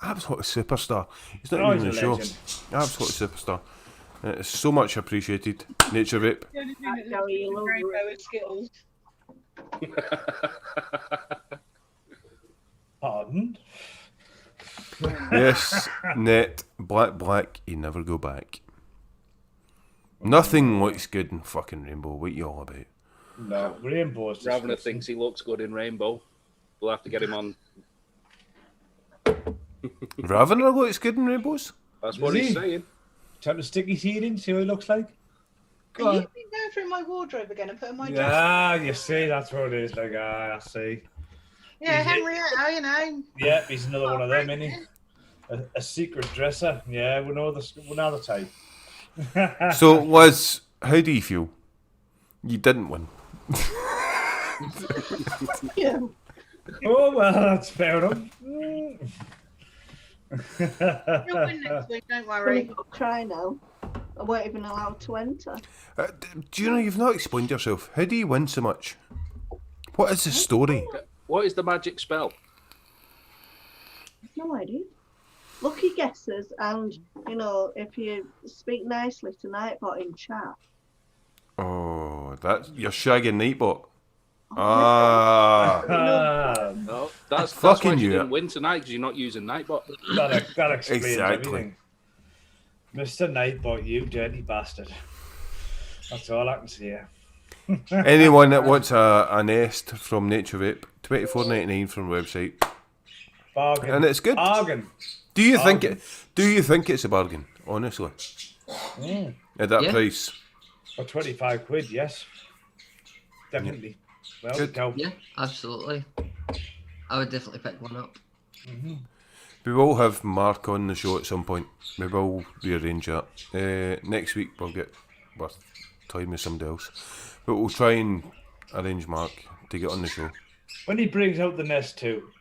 [SPEAKER 4] absolute superstar. He's not
[SPEAKER 6] Oh,
[SPEAKER 4] even in
[SPEAKER 6] he's
[SPEAKER 4] the
[SPEAKER 6] a
[SPEAKER 4] show.
[SPEAKER 6] legend.
[SPEAKER 4] Absolute superstar. And it's so much appreciated. Naturevape.
[SPEAKER 8] The only thing that
[SPEAKER 7] Gary, you
[SPEAKER 8] looks
[SPEAKER 7] love
[SPEAKER 8] like rainbow
[SPEAKER 7] it.
[SPEAKER 8] is Skittles.
[SPEAKER 6] Pardon?
[SPEAKER 4] Yes, net, black, you never go back. Nothing looks good in fucking Rainbow. What you all about?
[SPEAKER 6] No, Rainbow's
[SPEAKER 5] Ravner thinks he looks good in Rainbow. We'll have to get him on.
[SPEAKER 4] Ravner looks good in Rainbows?
[SPEAKER 5] That's what
[SPEAKER 6] Does
[SPEAKER 5] he's
[SPEAKER 6] he?
[SPEAKER 5] saying.
[SPEAKER 6] Time to stick his head in, see what he looks like. Go
[SPEAKER 8] Are you
[SPEAKER 6] on.
[SPEAKER 8] been going through my wardrobe again and putting my dress?
[SPEAKER 6] Yeah, you see, that's what it is. Like, I see.
[SPEAKER 8] Yeah,
[SPEAKER 6] Is it-
[SPEAKER 8] Henrietta, you know.
[SPEAKER 6] Yeah, he's another one of them, isn't he? A secret dresser. Yeah, we know the type.
[SPEAKER 4] So, Liz, how do you feel? You didn't win.
[SPEAKER 7] Yeah.
[SPEAKER 6] Oh well, that's fair enough.
[SPEAKER 8] You'll win next week, don't
[SPEAKER 7] Gonna
[SPEAKER 8] worry.
[SPEAKER 7] go try now. I weren't even allowed to enter.
[SPEAKER 4] Do you know, you've not explained yourself. How do you win so much? What is the story?
[SPEAKER 5] What is the magic spell?
[SPEAKER 7] No idea. Lucky guesses, and you know, if you speak nicely to Nightbot in chat.
[SPEAKER 4] Oh, that's you're shagging Nightbot. Ah,
[SPEAKER 5] No, that's
[SPEAKER 4] Fucking
[SPEAKER 5] why you
[SPEAKER 4] you.
[SPEAKER 5] didn't win tonight because you're not using Nightbot.
[SPEAKER 6] that explains
[SPEAKER 4] Exactly.
[SPEAKER 6] everything. Mr. Nightbot, you dirty bastard. That's all I can say.
[SPEAKER 4] anyone that wants a nest from Naturevape, $24.99 from the website,
[SPEAKER 6] Bargain.
[SPEAKER 4] and it's good.
[SPEAKER 6] Bargain.
[SPEAKER 4] Do you think
[SPEAKER 6] Bargain.
[SPEAKER 4] it's a bargain? Honestly,
[SPEAKER 6] Mm.
[SPEAKER 4] at that
[SPEAKER 2] Yeah.
[SPEAKER 4] price.
[SPEAKER 6] For 25 quid, yes. Definitely. Well,
[SPEAKER 4] Good.
[SPEAKER 6] go.
[SPEAKER 2] Yeah, absolutely. I would definitely pick one up.
[SPEAKER 4] We will have Mark on the show at some point. We will rearrange that. Next week we're toying with somebody else, but we'll try and arrange Mark to get on the show.
[SPEAKER 6] When he brings out the Nest too.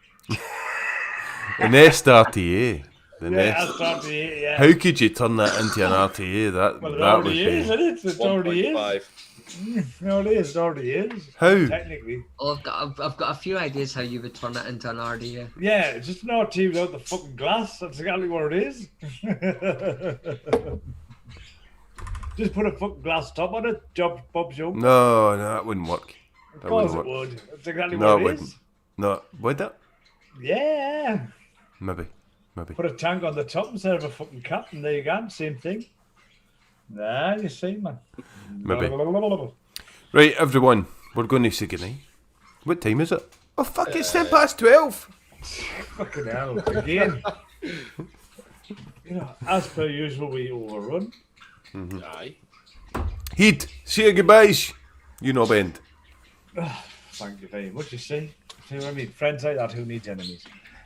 [SPEAKER 4] The Nest RTA. The
[SPEAKER 6] Yeah,
[SPEAKER 4] Nest.
[SPEAKER 6] that's probably it, yeah.
[SPEAKER 4] How could you turn that into an RTA? That
[SPEAKER 6] Well, it
[SPEAKER 4] that would
[SPEAKER 6] already
[SPEAKER 4] be.
[SPEAKER 6] is, isn't it? It already is.
[SPEAKER 5] 1.5.
[SPEAKER 6] No, it is. It already is.
[SPEAKER 4] How?
[SPEAKER 6] Technically.
[SPEAKER 2] Oh, I've got a few ideas how you would turn it into an RDA.
[SPEAKER 6] Yeah, it's just an RT without the fucking glass. That's exactly what it is. Just put a fucking glass top on it. Bob's your.
[SPEAKER 4] No, that wouldn't work.
[SPEAKER 6] Of
[SPEAKER 4] That
[SPEAKER 6] course
[SPEAKER 4] wouldn't
[SPEAKER 6] it
[SPEAKER 4] work.
[SPEAKER 6] would. That's exactly
[SPEAKER 4] No,
[SPEAKER 6] what
[SPEAKER 4] it
[SPEAKER 6] it
[SPEAKER 4] wouldn't.
[SPEAKER 6] is.
[SPEAKER 4] No, would it?
[SPEAKER 6] Yeah.
[SPEAKER 4] Maybe.
[SPEAKER 6] Put a tank on the top instead of a fucking cap, and there you go. Same thing. Nah, you see, man.
[SPEAKER 4] Maybe. Right, everyone, we're going to say goodnight. What time is it? Oh, fuck, it's 12:10.
[SPEAKER 6] Fucking hell. Again. You know, as per usual, we overrun.
[SPEAKER 5] Aye.
[SPEAKER 4] Heed, say your goodbyes. You know, Bend.
[SPEAKER 6] Thank you very much. You see what I mean? Friends like that who needs enemies.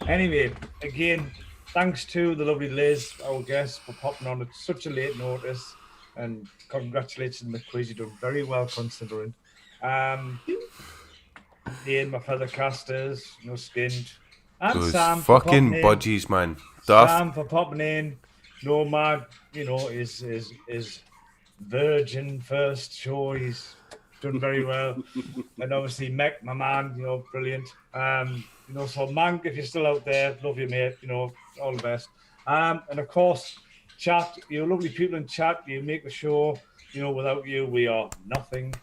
[SPEAKER 6] Anyway, again, thanks to the lovely Liz, our guest, for popping on at such a late notice. And congratulations on the quiz. You've done very well considering. Ian, my fellow casters, Skint, and
[SPEAKER 4] Those
[SPEAKER 6] Sam for
[SPEAKER 4] fucking
[SPEAKER 6] popping in.
[SPEAKER 4] budgies, man. Daft.
[SPEAKER 6] Sam for popping in. Nomad, is virgin first show. He's done very well. And obviously Mech, my man, brilliant. So Mank, if you're still out there, love you, mate. All the best. And of course, chat. You lovely people in chat. You make the show. Without you, we are nothing.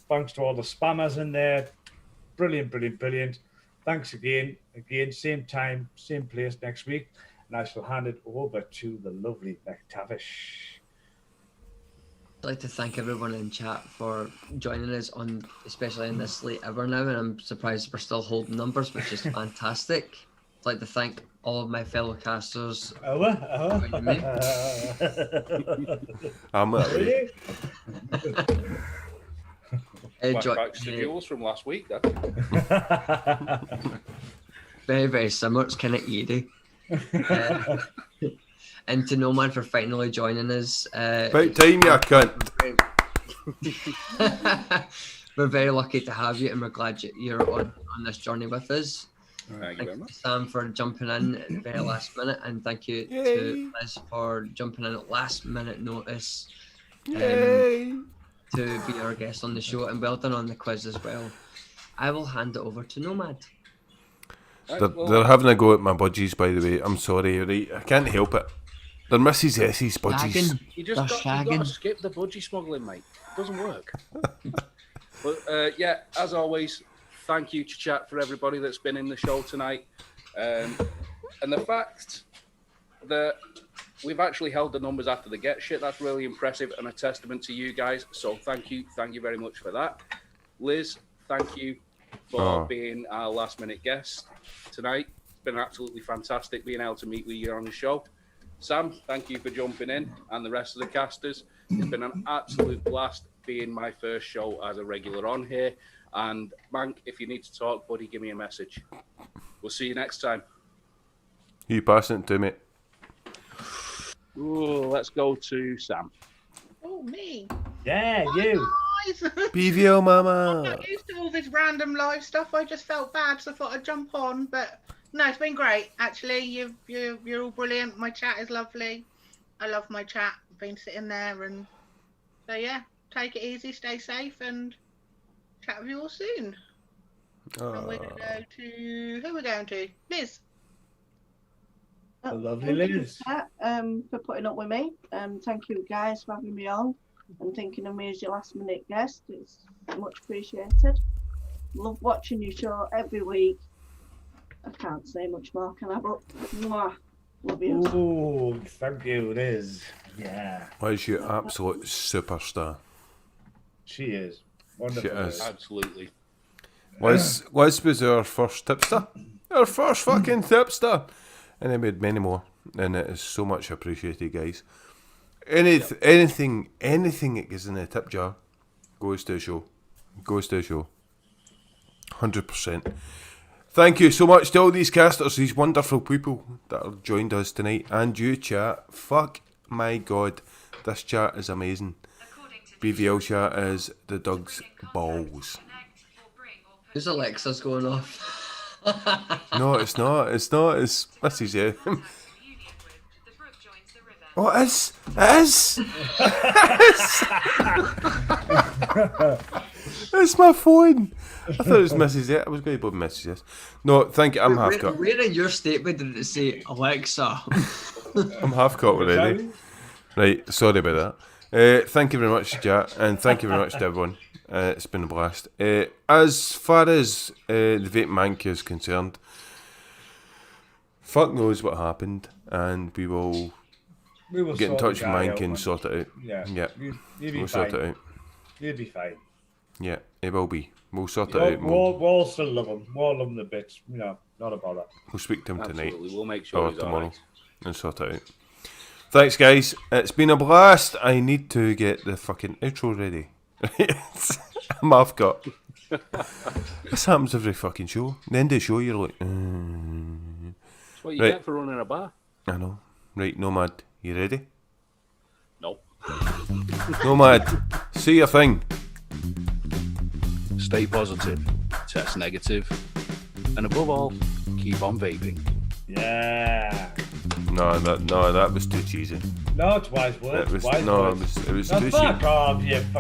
[SPEAKER 6] Thanks to all the spammers in there. Brilliant, brilliant, brilliant. Thanks again. Again, same time, same place next week. And I shall hand it over to the lovely McTavish.
[SPEAKER 2] I'd like to thank everyone in chat for joining us especially in this late hour now, and I'm surprised we're still holding numbers, which is fantastic. I'd like to thank all of my fellow casters.
[SPEAKER 4] I'm
[SPEAKER 6] Really?
[SPEAKER 5] Flashbacks to Jules from last week. That.
[SPEAKER 2] Very, very similar. It's kind of eerie. And to Nomad for finally joining us.
[SPEAKER 4] About time, you cunt.
[SPEAKER 2] We're very lucky to have you, and we're glad you're on this journey with us.
[SPEAKER 5] Thank you very much.
[SPEAKER 2] Sam for jumping in at the very last minute, and thank you to Liz for jumping in at last minute notice to be our guest on the show, and well done on the quiz as well. I will hand it over to Nomad.
[SPEAKER 4] They're having a go at my budgies, by the way. I'm sorry, right? I can't help it. They're Mrs. S's budgies.
[SPEAKER 5] You got to skip the budgie smuggling, mate. It doesn't work. But yeah, as always, thank you to chat for everybody that's been in the show tonight. And the fact that we've actually held the numbers after the get shit, that's really impressive and a testament to you guys. So thank you very much for that. Liz, thank you for being our last minute guest tonight. It's been absolutely fantastic being able to meet with you on the show. Sam, thank you for jumping in, and the rest of the casters. It's been an absolute blast being my first show as a regular on here. And Mank, if you need to talk, buddy, give me a message. We'll see you next time.
[SPEAKER 4] You passing it to me.
[SPEAKER 5] Ooh, let's go to Sam.
[SPEAKER 8] Oh, me.
[SPEAKER 6] Yeah, you.
[SPEAKER 8] Guys.
[SPEAKER 4] BVO
[SPEAKER 8] I'm
[SPEAKER 4] mama.
[SPEAKER 8] not used to all this random live stuff. I just felt bad, so I thought I'd jump on. But no, it's been great. Actually, you're all brilliant. My chat is lovely. I love my chat. I've been sitting there, and so yeah, take it easy, stay safe, and chat with you all soon. And we're gonna go to who we're going to? Liz.
[SPEAKER 6] The lovely Liz.
[SPEAKER 7] For putting up with me. Thank you guys for having me on and thinking of me as your last minute guest. It's much appreciated. Love watching your show every week. I can't say much more, can I? But mwah, love you.
[SPEAKER 6] Ooh, thank you, Liz. Yeah.
[SPEAKER 4] Liz, you absolute superstar.
[SPEAKER 6] She is. Wonderful.
[SPEAKER 4] She is.
[SPEAKER 5] Absolutely.
[SPEAKER 4] Liz was our first tipster. Our first fucking tipster. And then we had many more. And it is so much appreciated, guys. Anything that goes in the tip jar goes to the show. Goes to the show. 100%. Thank you so much to all these casters, these wonderful people that have joined us tonight. And you, chat. Fuck my god. This chat is amazing. BVL chat is the Doug's balls.
[SPEAKER 2] Who's Alexa's going off?
[SPEAKER 4] No, it's not. It's Mrs. Yeah. Oh, it is. It is. It's my phone. I thought it was Mrs. Yeah. I was going to put Mrs. Yes. No, thank you. I'm half cut.
[SPEAKER 2] Where in your statement did it say Alexa?
[SPEAKER 4] I'm half cut already. Right, sorry about that. Thank you very much, Jack, and thank you very much to everyone. It's been a blast. As far as the vape mank is concerned, fuck knows what happened, and we will get in touch with Mank and sort it out.
[SPEAKER 6] Yeah.
[SPEAKER 4] We'll sort it out.
[SPEAKER 6] You'll be fine.
[SPEAKER 4] Yeah, it will be. We'll sort it out.
[SPEAKER 6] We'll still love him. We'll love him the bits. You know, not a bother.
[SPEAKER 4] We'll speak to him tonight.
[SPEAKER 5] Absolutely, we'll make sure
[SPEAKER 4] or
[SPEAKER 5] he's
[SPEAKER 4] tomorrow
[SPEAKER 5] alright.
[SPEAKER 4] and sort it out. Thanks, guys. It's been a blast. I need to get the fucking outro ready. I'm half cut. This happens every fucking show. The end of the show, you're like,
[SPEAKER 5] That's what you
[SPEAKER 4] Right.
[SPEAKER 5] get for running a bar.
[SPEAKER 4] I know. Right, Nomad, you ready?
[SPEAKER 5] No.
[SPEAKER 4] Nomad, say your thing.
[SPEAKER 5] Stay positive, test negative, and above all, keep on vaping.
[SPEAKER 6] Yeah.
[SPEAKER 4] No, that was too cheesy.
[SPEAKER 6] No, it's wise words.
[SPEAKER 4] It was,
[SPEAKER 6] Wise
[SPEAKER 4] no,
[SPEAKER 6] words.
[SPEAKER 4] it was
[SPEAKER 6] Now
[SPEAKER 4] too
[SPEAKER 6] fuck
[SPEAKER 4] cheesy.
[SPEAKER 6] off, you fucking